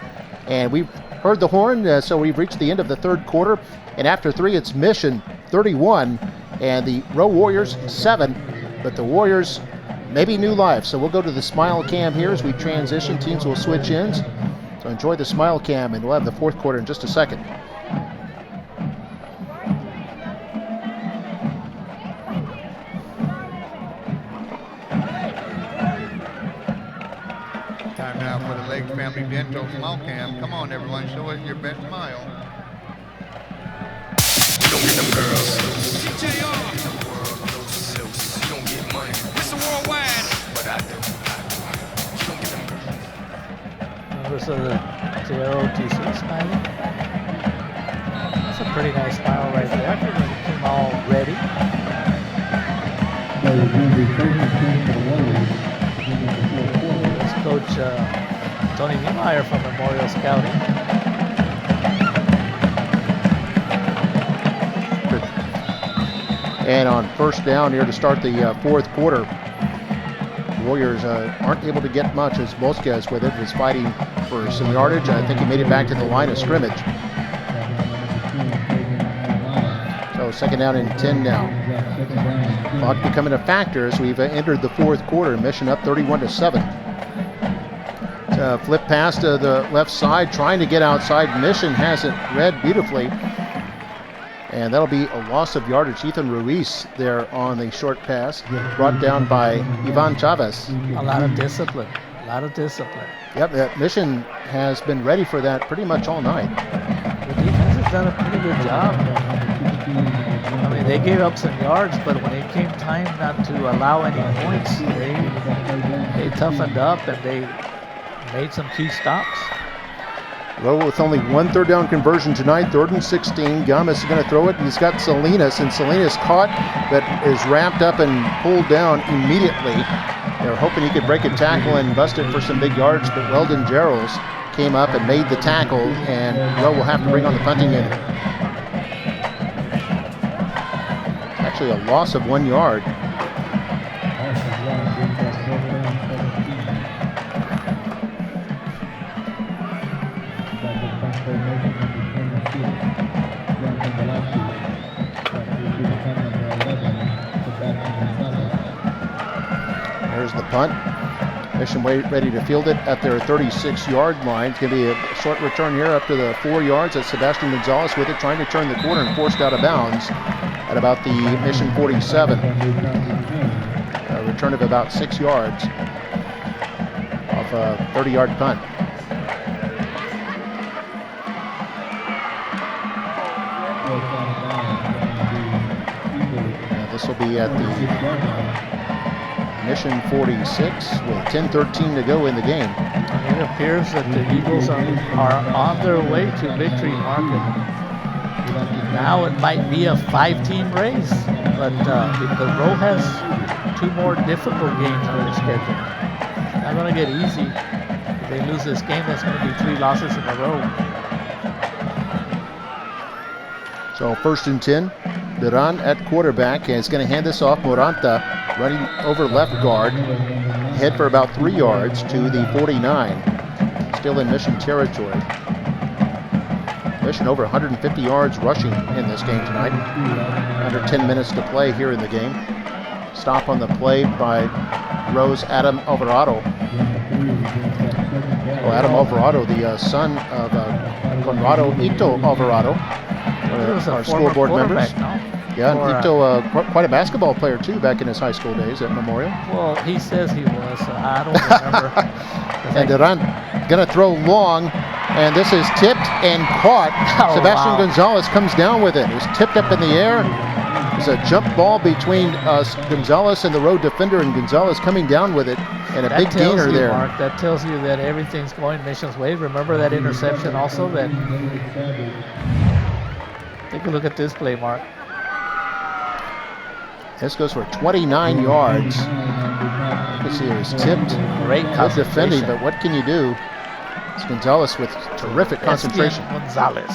And we've heard the horn, so we've reached the end of the 3rd quarter. And after 3, it's Mission 31 and the Rowe Warriors 7. But the Warriors maybe new life. So we'll go to the smile cam here as we transition. Teams will switch ends. So enjoy the smile cam, and we'll have the 4th quarter in just a second. Time now for the Lakes Family Dental smile cam. Come on, everyone, show us your best smile. Don't get them girls. Don't get money. Mr. Worldwide. But I do. Don't get them girls. Members of the JROTC smiling. That's a pretty nice smile right there. Team all ready. That's Coach Tony Niemeyer from Memorial Scouting. And on 1st down here to start the 4th quarter, Warriors aren't able to get much as Bolskes with it was fighting for some yardage. I think he made it back to the line of scrimmage. So 2nd down and 10 now. Clock becoming a factor as we've entered the 4th quarter. Mission up 31-7. Flip pass to the left side, trying to get outside. Mission has it read beautifully. And that'll be a loss of yardage. Ethan Ruiz there on the short pass, brought down by Ivan Chavez. A lot of discipline. A lot of discipline. Yep, that Mission has been ready for that pretty much all night. The defense has done a pretty good job. I mean, they gave up some yards, but when it came time not to allow any points, they toughened up and they made some key stops. Rowe with only 1 3rd down conversion tonight, 3rd and 16. Gomez is going to throw it. He's got Salinas, and Salinas caught, but is wrapped up and pulled down immediately. They were hoping he could break a tackle and bust it for some big yards, but Weldon Gerald came up and made the tackle, and Rowe will have to bring on the punting unit. Actually a loss of 1 yard. There's the punt. Mission ready to field it at their 36-yard line. It's going to be a short return here up to the 4 yards. That's Sebastian Gonzalez with it, trying to turn the corner and forced out of bounds at about the Mission 47. A return of about 6 yards off a 30-yard punt. This will be at the Mission 46 with 10:13 to go in the game. It appears that the Eagles are on their way to victory, Mark. Now it might be a 5-team race, but because Rowe has 2 more difficult games on their schedule. It's not going to get easy. If they lose this game, that's going to be 3 losses in a row. So 1st and 10. Duran at quarterback, and it's going to hand this off. Moranta running over left guard. Head for about 3 yards to the 49. Still in Mission territory. Mission over 150 yards rushing in this game tonight. Under 10 minutes to play here in the game. Stop on the play by Rowe's Adam Alvarado. Well, Adam Alvarado, the son of Conrado Ito Alvarado. Our school board members. No? Yeah, and Ito, quite a basketball player too back in his high school days at Memorial. Well, he says he was, so I don't remember. And Duran going to throw long, and this is tipped and caught. Oh, Sebastian wow. Gonzalez comes down with it. It was tipped up in the air. It was a jump ball between Gonzalez and the Rowe defender, and Gonzalez coming down with it, and a big gainer there. Mark, that tells you that everything's going Mission's way. Remember that interception also? That. Take a look at this play, Mark. This goes for 29 yards. You can see it was tipped. Great Good defending, but what can you do? It's Gonzalez with terrific concentration. Gonzalez.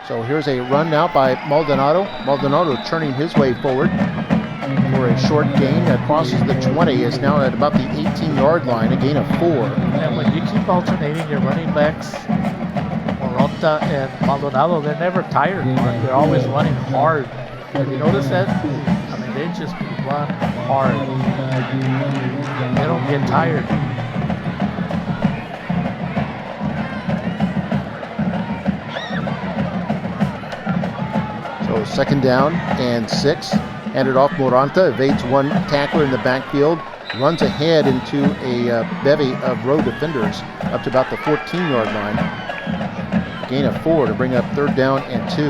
So here's a run now by Maldonado. Maldonado turning his way forward for a short gain that crosses the 20. Is now at about the 18-yard line, a gain of 4. And when you keep alternating your running backs, Morata and Maldonado, they're never tired. They're always running hard. Have you noticed that? I mean, they just run hard. They don't get tired. So 2nd down and 6. Handed off Moranta, evades one tackler in the backfield, runs ahead into a bevy of Rowe defenders up to about the 14-yard line. Gain of 4 to bring up 3rd down and 2.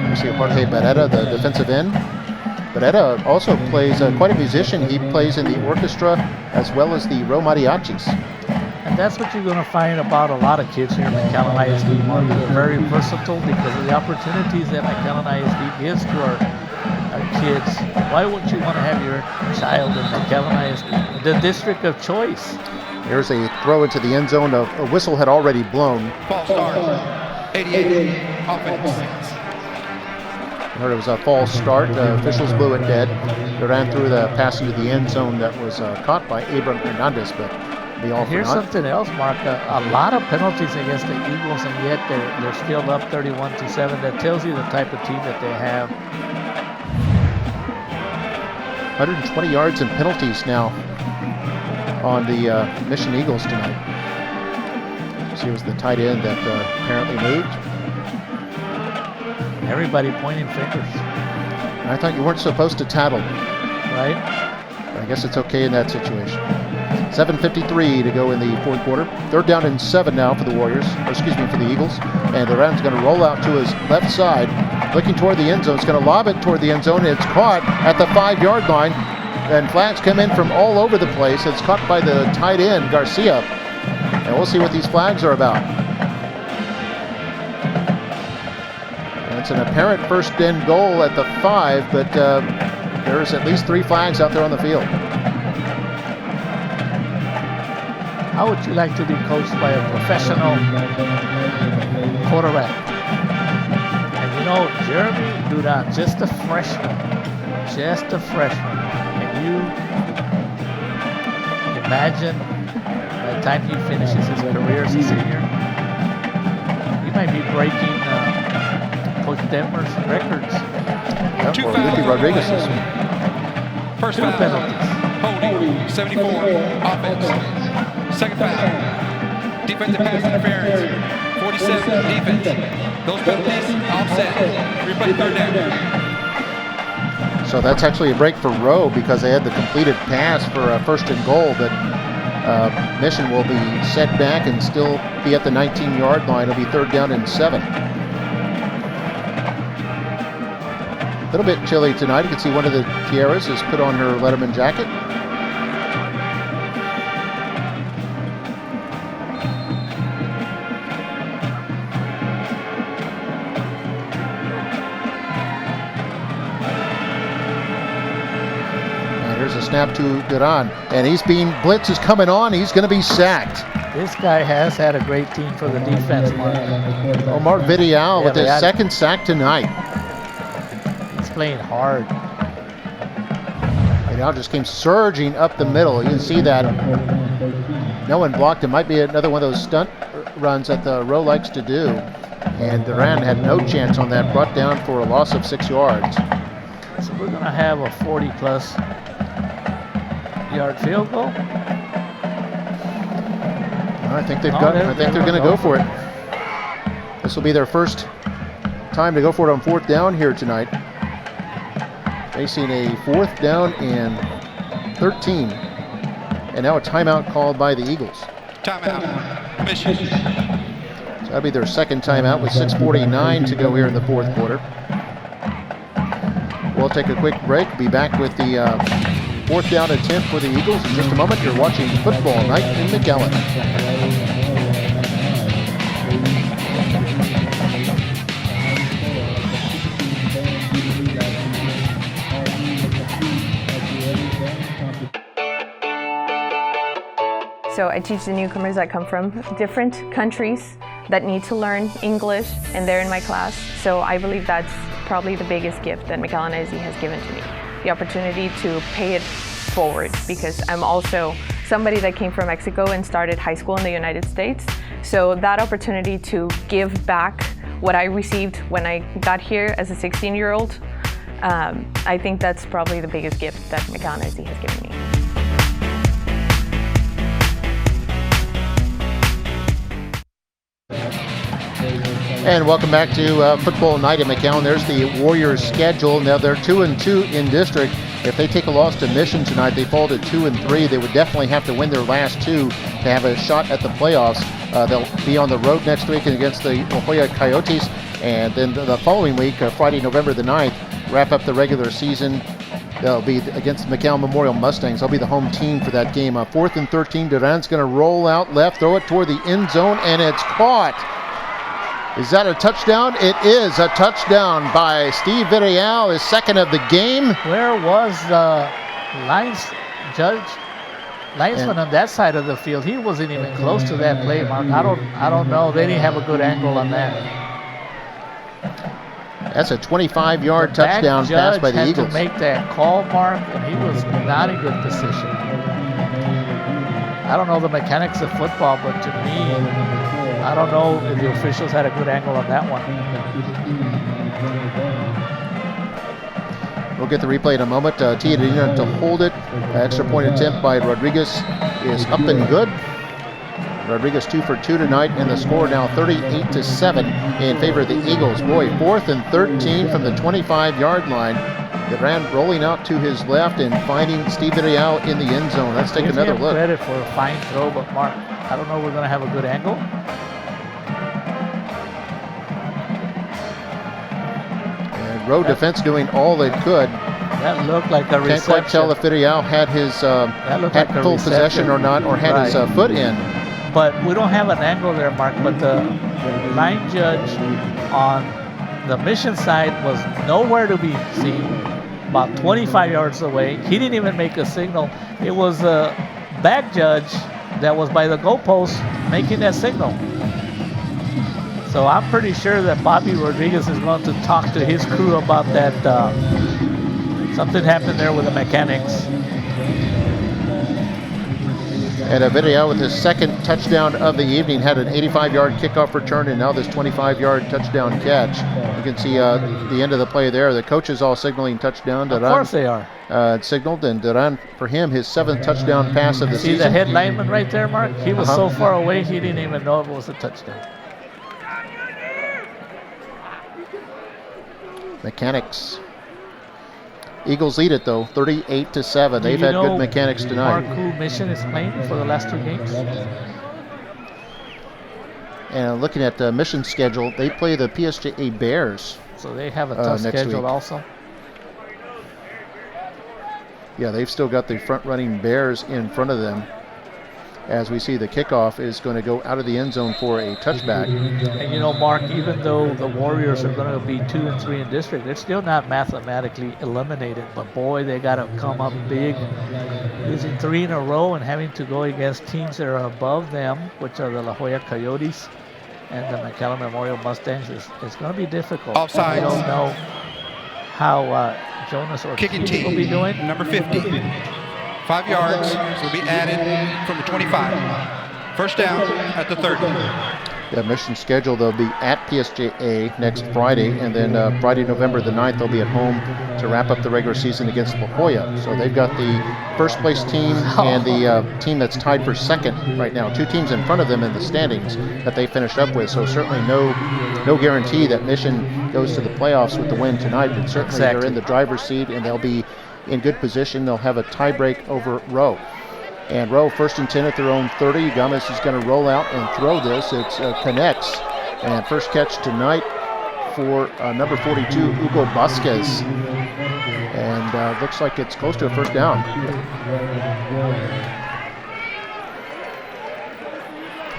You see Jorge Barrera, the defensive end. Barrera also plays quite a musician. He plays in the orchestra as well as the Rowe Mariachis. And that's what you're going to find about a lot of kids here at McAllen ISD, Mark. They're very versatile because of the opportunities that McAllen ISD gives to our kids. Why wouldn't you want to have your child in McAllen ISD, the district of choice? There's a throw into the end zone. A whistle had already blown. False start. 88 offense. I heard it was a false start. Officials blew it dead. They ran through the pass into the end zone that was caught by Abram Hernandez, but be all for Here's naught. something else, Mark. A lot of penalties against the Eagles, and yet they're still up 31-7. That tells you the type of team that they have. 120 yards and penalties now on the Mission Eagles tonight. So it was the tight end that apparently moved. Everybody pointing fingers. I thought you weren't supposed to tattle. Right. But I guess it's okay in that situation. 7:53 to go in the 4th quarter. 3rd down and 7 now for the Warriors, or excuse me, for the Eagles. And Duran's going to roll out to his left side, looking toward the end zone. He's going to lob it toward the end zone. It's caught at the 5-yard line. And flags come in from all over the place. It's caught by the tight end, Garcia. And we'll see what these flags are about. And it's an apparent 1st and goal at the 5, but there's at least 3 flags out there on the field. How would you like to be coached by a professional quarterback? And you know, Jeremy Duran, just a freshman, just a freshman. Can you imagine by the time he finishes his career as a senior? He might be breaking Coach Detmer's records. Or Ricky Rodriguez's. First Two foul. penalties. Holding. 74. Offense. Second foul. Defensive pass interference. 47. Defense. Those penalties offset. Replay third down. So that's actually a break for Rowe because they had the completed pass for first and goal, but Mission will be set back and still be at the 19-yard line. It'll be third down and 7. A little bit chilly tonight. You can see one of the tiaras has put on her Letterman jacket. Here's a snap to Duran, and blitz is coming on. He's going to be sacked. This guy has had a great team for the defense, Mark. Omar Vidial with his second sack tonight. He's playing hard. Vidial just came surging up the middle. You can see that. No one blocked him. Might be another one of those stunt runs that the Rowe likes to do. And Duran had no chance on that, brought down for a loss of 6 yards. So we're going to have a 40-plus yard field goal. I think they've got. I think they're going to go for it. This will be their first time to go for it on fourth down here tonight. Facing a fourth down and 13, and now a timeout called by the Eagles. Timeout. Mission. So that'll be their second timeout with 6:49 to go here in the fourth quarter. We'll take a quick break. Be back with the fourth down attempt for the Eagles in just a moment. You're watching Football Night in McAllen. So I teach the newcomers that come from different countries that need to learn English, and they're in my class. So I believe that's probably the biggest gift that McAllen ISD has given to me. The opportunity to pay it forward, because I'm also somebody that came from Mexico and started high school in the United States. So that opportunity to give back what I received when I got here as a 16-year-old, I think that's probably the biggest gift that McAllen ISD has given me. And welcome back to Football Night at McAllen. There's the Warriors' schedule. Now they're 2-2 in district. If they take a loss to Mission tonight, they fall to 2-3. They would definitely have to win their last two to have a shot at the playoffs. They'll be on the road next week against the La Jolla Coyotes, and then the following week, Friday, November the 9th, wrap up the regular season. They'll be against the McAllen Memorial Mustangs. They'll be the home team for that game. 4th and 13. Duran's going to roll out left, throw it toward the end zone, and it's caught. Is that a touchdown? It is a touchdown by Steve Villarreal, his second of the game. Where was the linesman on that side of the field? He wasn't even close to that play, Mark. I don't know. They didn't have a good angle on that. That's a 25-yard touchdown pass by the Eagles. To make that call, Mark, and he was not in good position. I don't know the mechanics of football, but to me, I don't know if the officials had a good angle on that one. We'll get the replay in a moment. Tiadina to hold it. Extra point attempt by Rodriguez is up and good. Rodriguez 2 for 2 tonight, and the score now 38-7 in favor of the Eagles. Boy, 4th and 13 from the 25-yard line. Duran rolling out to his left and finding Steve Villarreal in the end zone. Let's take another look. Credit for a fine throw, but Mark, I don't know if we're going to have a good angle. And Rowe defense doing all they could. That looked like a reception. Can't quite tell if Villarreal had his full possession or not, or had his foot in. But we don't have an angle there, Mark. But the line judge on the Mission side was nowhere to be seen, about 25 yards away. He didn't even make a signal. It was a back judge that was by the goalpost making that signal. So I'm pretty sure that Bobby Rodriguez is going to talk to his crew about that. Something happened there with the mechanics. And Avidea with his second touchdown of the evening had an 85-yard kickoff return and now this 25-yard touchdown catch. You can see the end of the play there. The coaches all signaling touchdown. Of course they are. Signaled, and Duran, for him, his 7th touchdown pass of the season. See the head lineman right there, Mark? He was so far away, he didn't even know it was a touchdown. Mechanics. Eagles lead it though, 38-7. They've had good mechanics tonight. Mark, who Mission is playing for the last 2 games? And looking at the Mission schedule, they play the PSJA Bears. So they have a tough schedule also. Yeah, they've still got the front-running Bears in front of them. As we see, the kickoff is going to go out of the end zone for a touchback. And you know, Mark, even though the Warriors are going to be 2-3 in district, they're still not mathematically eliminated. But boy, they got to come up big, losing 3 in a row and having to go against teams that are above them, which are the La Jolla Coyotes and the McAllen Memorial Mustangs. It's going to be difficult. Offside. I don't know how Jonas or Kicking Keith team will be doing. number 50. 5 yards will be added from the 25. First down at the 30. The Mission schedule, they'll be at PSJA next Friday, and then Friday, November the 9th, they'll be at home to wrap up the regular season against La Jolla. So they've got the first place team and the team that's tied for second right now. 2 teams in front of them in the standings that they finished up with. So certainly no guarantee that Mission goes to the playoffs with the win tonight, but certainly they're in the driver's seat and they'll be in good position. They'll have a tie break over Rowe. And Rowe, 1st and 10 at their own 30. Gomez is going to roll out and throw this. It connects. And first catch tonight for number 42, Hugo Vasquez. And looks like it's close to a first down.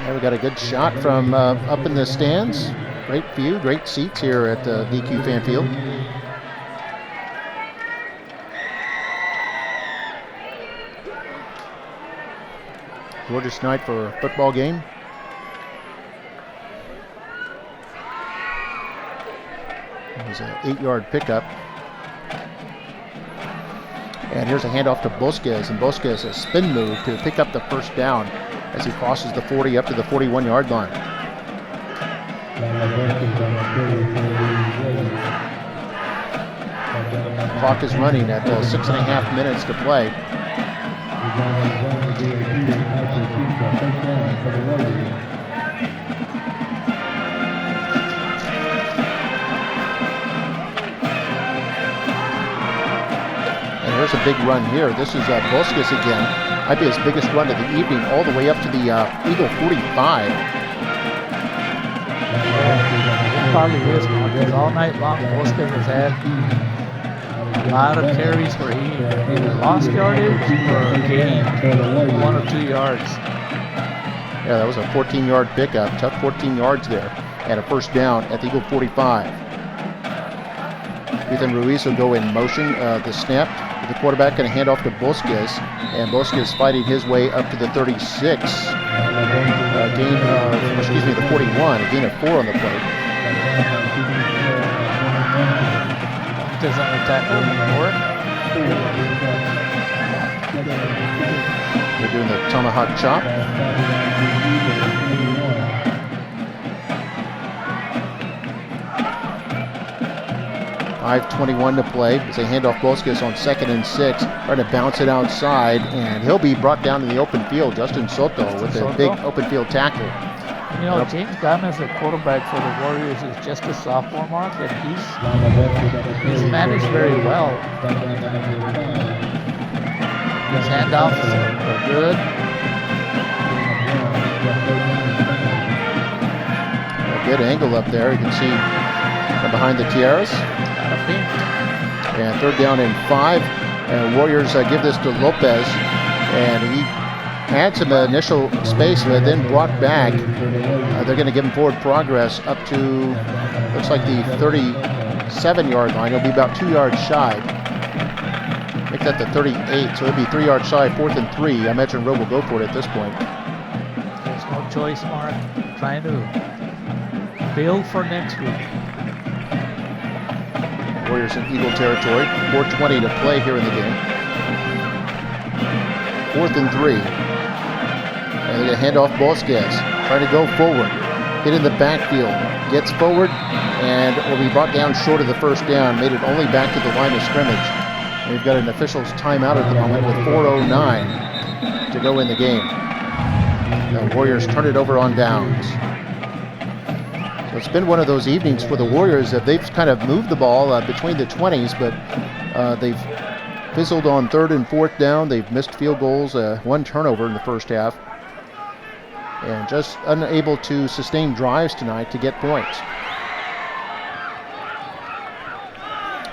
And we got a good shot from up in the stands. Great view, great seats here at the DQ Fan Field. Gorgeous night for a football game. It was an 8-yard pickup. And here's a handoff to Bosquez, and Bosquez a spin move to pick up the first down as he crosses the 40 up to the 41-yard line. The clock is running at 6.5 minutes to play. And here's a big run here. This is Bosquez again. Might be his biggest run of the evening, all the way up to the Eagle 45. Probably is, because all night long Bosquez has had a lot of carries where he either lost yardage or gained 1 or 2 yards. Yeah, that was a 14-yard pickup. Tough 14 yards there. And a first down at the Eagle 45. Ethan Ruiz will go in motion. The snap, the quarterback going to hand off to Bosquez. And Bosquez fighting his way up to the 36. The 41. A gain of 4 on the play. Does that tackle work? They're doing the tomahawk chop. .5:21 to play as they hand off Bosquez on 2nd and 6. Trying to bounce it outside, and he'll be brought down in the open field. Justin Soto with a big open field tackle. You know, James Gomez, the quarterback for the Warriors, is just a sophomore, Mark, and he's managed very well. His handoffs are good. A good angle up there. You can see from behind the tiaras. And 3rd down and 5. And Warriors give this to Lopez, and he had some initial space, but then brought back. They're going to give him forward progress up to, looks like the 37-yard line. He'll be about 2 yards shy. Make that the 38, so it'll be 3 yards shy, 4th and 3. I imagine Rowe will go for it at this point. There's no choice, Mark. Trying to build for next week. Warriors in Eagle territory. 4:20 to play here in the game. 4th and 3. And they're going to hand off Bosquez. Trying to go forward. Hit in the backfield. Gets forward and will be brought down short of the first down. Made it only back to the line of scrimmage. And we've got an official's timeout at the moment with 4:09 to go in the game. The Warriors turn it over on downs. So it's been one of those evenings for the Warriors that they've kind of moved the ball between the 20s, but they've fizzled on 3rd and 4th down. They've missed field goals, 1 turnover in the first half, and just unable to sustain drives tonight to get points.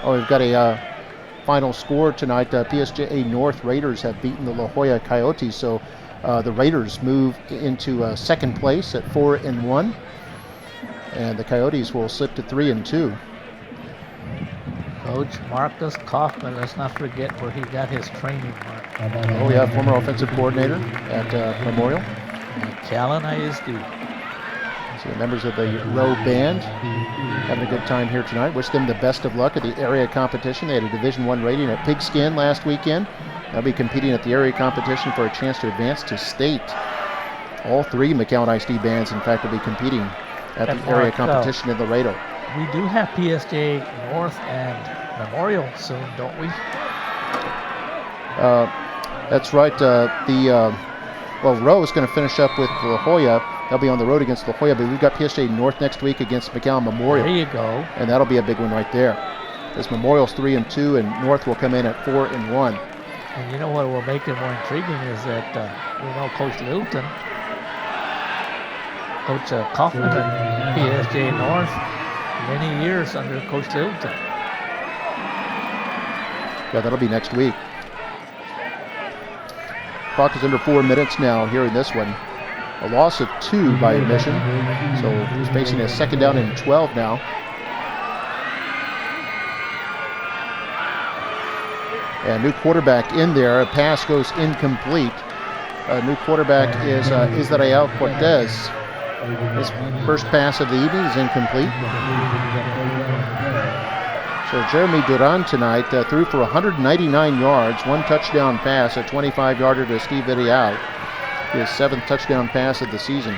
Oh, we've got a final score tonight. PSJA North Raiders have beaten the La Jolla Coyotes, so the Raiders move into 2nd place at 4-1, and the Coyotes will slip to 3-2. Coach Marcus Kaufman, let's not forget where he got his training, Mark. Oh yeah, former offensive coordinator at Memorial. McAllen ISD. So the members of the Rowe band having a good time here tonight. Wish them the best of luck at the area competition. They had a Division I rating at Pigskin last weekend. They'll be competing at the area competition for a chance to advance to state. All 3 McAllen ISD bands, in fact, will be competing at the area competition in Laredo. We do have PSJ North and Memorial soon, don't we? That's right. Rowe is going to finish up with La Jolla. They'll be on the road against La Jolla, but we've got PSJ North next week against McAllen Memorial. There you go. And that'll be a big one right there. As Memorial's 3-2, and North will come in at 4-1. And you know what will make it more intriguing is that we know Coach Littleton, Coach Kaufman at PSJ North, many years under Coach Littleton. Yeah, that'll be next week. Clock is under 4 minutes now here in this one. A loss of 2 by admission. So he's facing a 2nd down and 12 now. And new quarterback in there. A pass goes incomplete. New quarterback is Israel Cortez. His first pass of the evening is incomplete. So Jeremy Duran tonight threw for 199 yards, 1 touchdown pass, a 25-yarder to Steve Villarreal. His 7th touchdown pass of the season.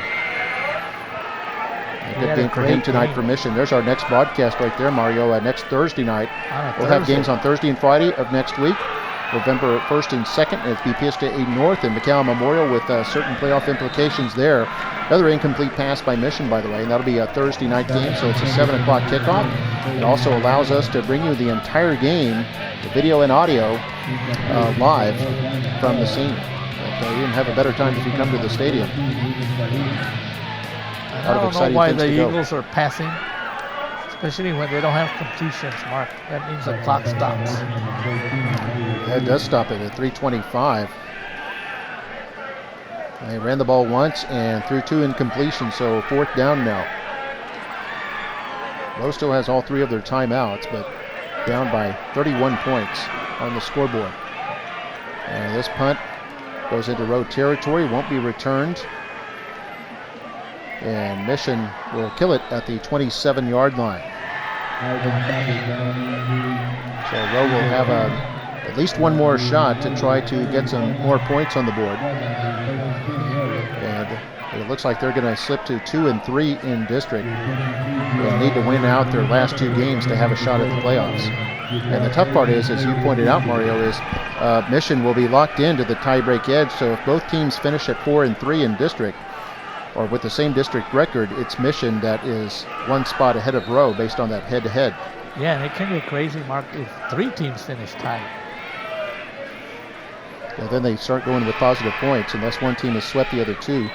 A good game for him tonight for Mission. There's our next broadcast right there, Mario. Next Thursday night. We'll have games on Thursday and Friday of next week. November 1st and 2nd. It'll be PSJA North and McAllen Memorial with certain playoff implications there. Another incomplete pass by Mission, by the way, and that'll be a Thursday night game, so it's a 7 o'clock kickoff. It also allows us to bring you the entire game, the video and audio, live from the scene. So you can have a better time if you come to the stadium. I don't know why the Eagles are passing, especially when they don't have completions, Mark. That means the clock stops. Yeah, it does stop it at 3:25. They ran the ball once and threw 2 incompletions, so 4th down now. Rowe still has all 3 of their timeouts, but down by 31 points on the scoreboard. And this punt goes into Rowe territory, won't be returned. And Mission will kill it at the 27-yard line. So Rowe will have at least one more shot to try to get some more points on the board. And it looks like they're going to slip to 2-3 in district. They'll need to win out their last 2 games to have a shot at the playoffs. And the tough part is, as you pointed out, Mario, is Mission will be locked into the tie-break edge. So if both teams finish at 4-3 in district, or with the same district record, it's Mission that is 1 spot ahead of Rowe based on that head-to-head. Yeah, and it can get crazy, Mark, if 3 teams finish tied. Yeah, then they start going with positive points unless one team has swept the other 2.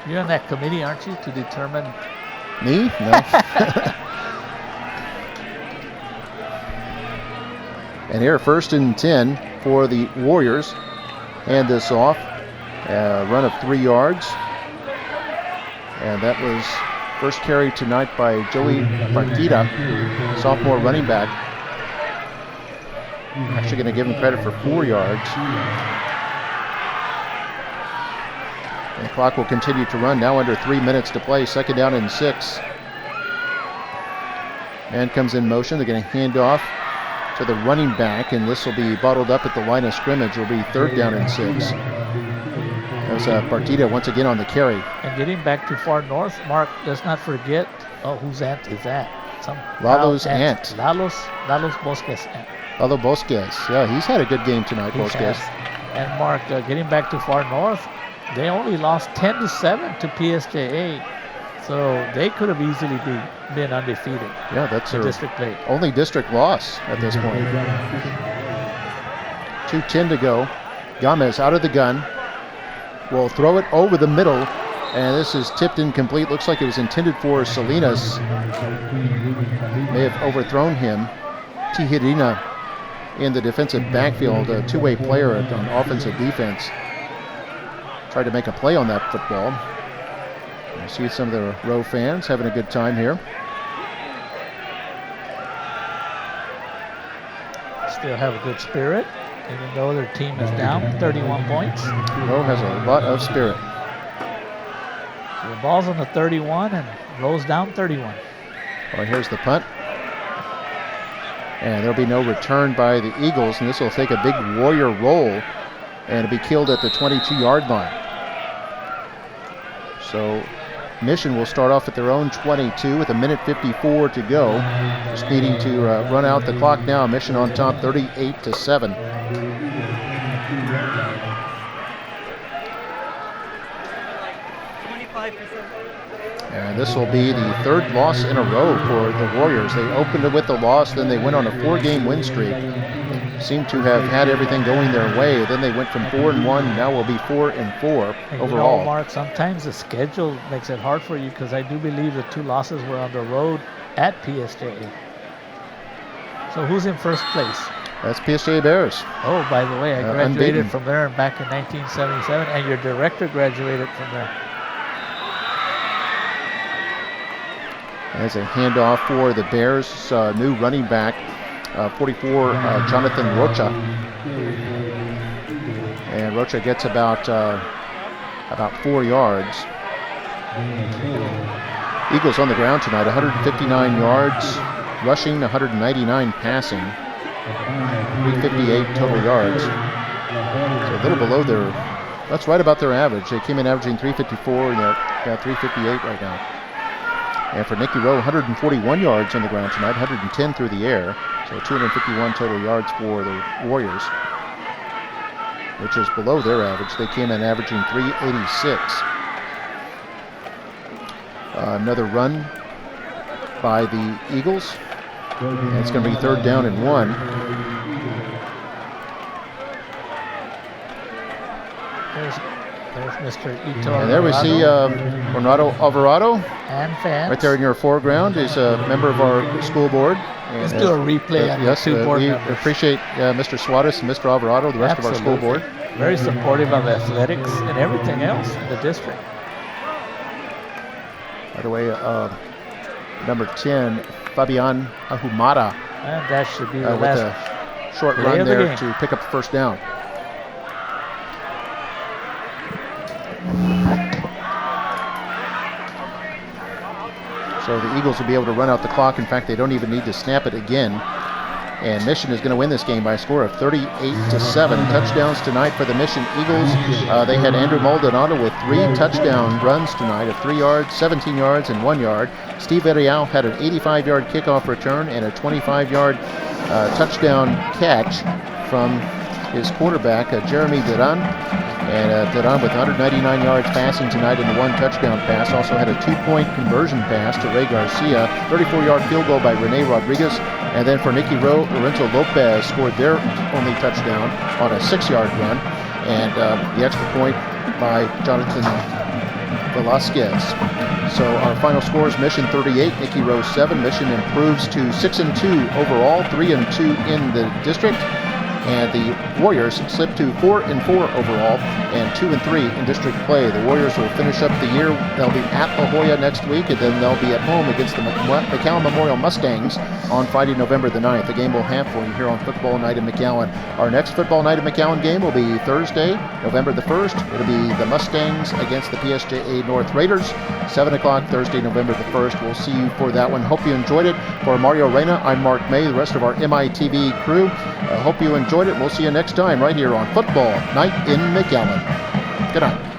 You're on that committee, aren't you, to determine? Me? No. And here, 1st and 10 for the Warriors. Hand this off. Run of 3 yards. And that was first carry tonight by Joey Partida, sophomore running back. Actually going to give him credit for 4 yards. And the clock will continue to run. Now under 3 minutes to play. 2nd down and 6. Man comes in motion. They're going to hand off to the running back, and this will be bottled up at the line of scrimmage. It will be 3rd down and 6. There's Partida once again on the carry. And getting back to far north, Mark, let's not forget, whose aunt is that? Lalo's aunt. Lalo's Bosquez aunt. Lalo Bosquez. Yeah, he's had a good game tonight, Bosquez. And Mark, getting back to far north, they only lost 10-7 to PSJA. So they could have easily been undefeated. Yeah, that's their district play. Only district loss at this point. 2:10 to go. Gomez out of the gun. Will throw it over the middle. And this is tipped incomplete. Looks like it was intended for Salinas. May have overthrown him. Tijerina in the defensive backfield. A two-way player on offensive defense. Tried to make a play on that football. You see some of the Rowe fans having a good time here. Still have a good spirit, even though their team is down 31 points. Rowe has a lot of spirit. So the ball's on the 31 and Rowe's down 31. Well, here's the punt. And there'll be no return by the Eagles, and this will take a big Warrior roll and it'll be killed at the 22-yard line. So Mission will start off at their own 22 with 1:54 to go. Just needing to run out the clock now. Mission on top, 38-7. And this will be the 3rd loss in a row for the Warriors. They opened it with a loss, then they went on a 4-game win streak. Seem to have had everything going their way. Then they went from 4-1, now will be 4-4 and overall. You know, Mark, sometimes the schedule makes it hard for you because I do believe the 2 losses were on the road at PSJA. So who's in first place? That's PSJA Bears. Oh, by the way, I graduated unbeaten. from there back in 1977, and your director graduated from there. As a handoff for the Bears, new running back, 44, Jonathan Rocha. And Rocha gets about 4 yards. Eagles on the ground tonight, 159 yards rushing, 199 passing, 358 total yards. So a little below that's right about their average. They came in averaging 354 and they're at 358 right now. And for Nikki Rowe, 141 yards on the ground tonight, 110 through the air. So 251 total yards for the Warriors, which is below their average. They came in averaging 386. Another run by the Eagles. And it's going to be 3rd down and 1. There's Mr. Ito. And there we see Renato Alvarado. And fans. Right there in your foreground is a member of our school board. Let's do a replay on yes, the 2 board we members. appreciate Mr. Suarez and Mr. Alvarado, the rest Absolutely. of our school board. Very supportive of athletics and everything else in the district. By the way, number 10, Fabian Ahumada. And that should be the with last a short play run of the there game. to pick up the 1st down. So the Eagles will be able to run out the clock. In fact, they don't even need to snap it again. And Mission is going to win this game by a score of 38-7. Touchdowns tonight for the Mission Eagles. They had Andrew Maldonado with 3 touchdown runs tonight of 3 yards, 17 yards, and 1 yard. Steve Arial had an 85-yard kickoff return and a 25-yard touchdown catch from his quarterback, Jeremy Duran. And Duran with 199 yards passing tonight in the 1 touchdown pass. Also had a 2-point conversion pass to Ray Garcia. 34-yard field goal by Rene Rodriguez. And then for Nikki Rowe, Lorenzo Lopez scored their only touchdown on a 6-yard run. And the extra point by Jonathan Velasquez. So our final score is Mission 38, Nikki Rowe 7. Mission improves to 6-2 overall, 3-2 in the district. And the Warriors slip to 4-4 overall and 2-3 in district play. The Warriors will finish up the year. They'll be at La Jolla next week, and then they'll be at home against the McAllen Memorial Mustangs on Friday, November the 9th. The game we'll have for you here on Football Night in McAllen. Our next Football Night in McAllen game will be Thursday, November the 1st. It'll be the Mustangs against the PSJA North Raiders, 7 o'clock Thursday, November the 1st. We'll see you for that one. Hope you enjoyed it. For Mario Reyna, I'm Mark May, the rest of our MITV crew. Hope you enjoyed it. We'll see you next time right here on Football Night in McAllen. Good night.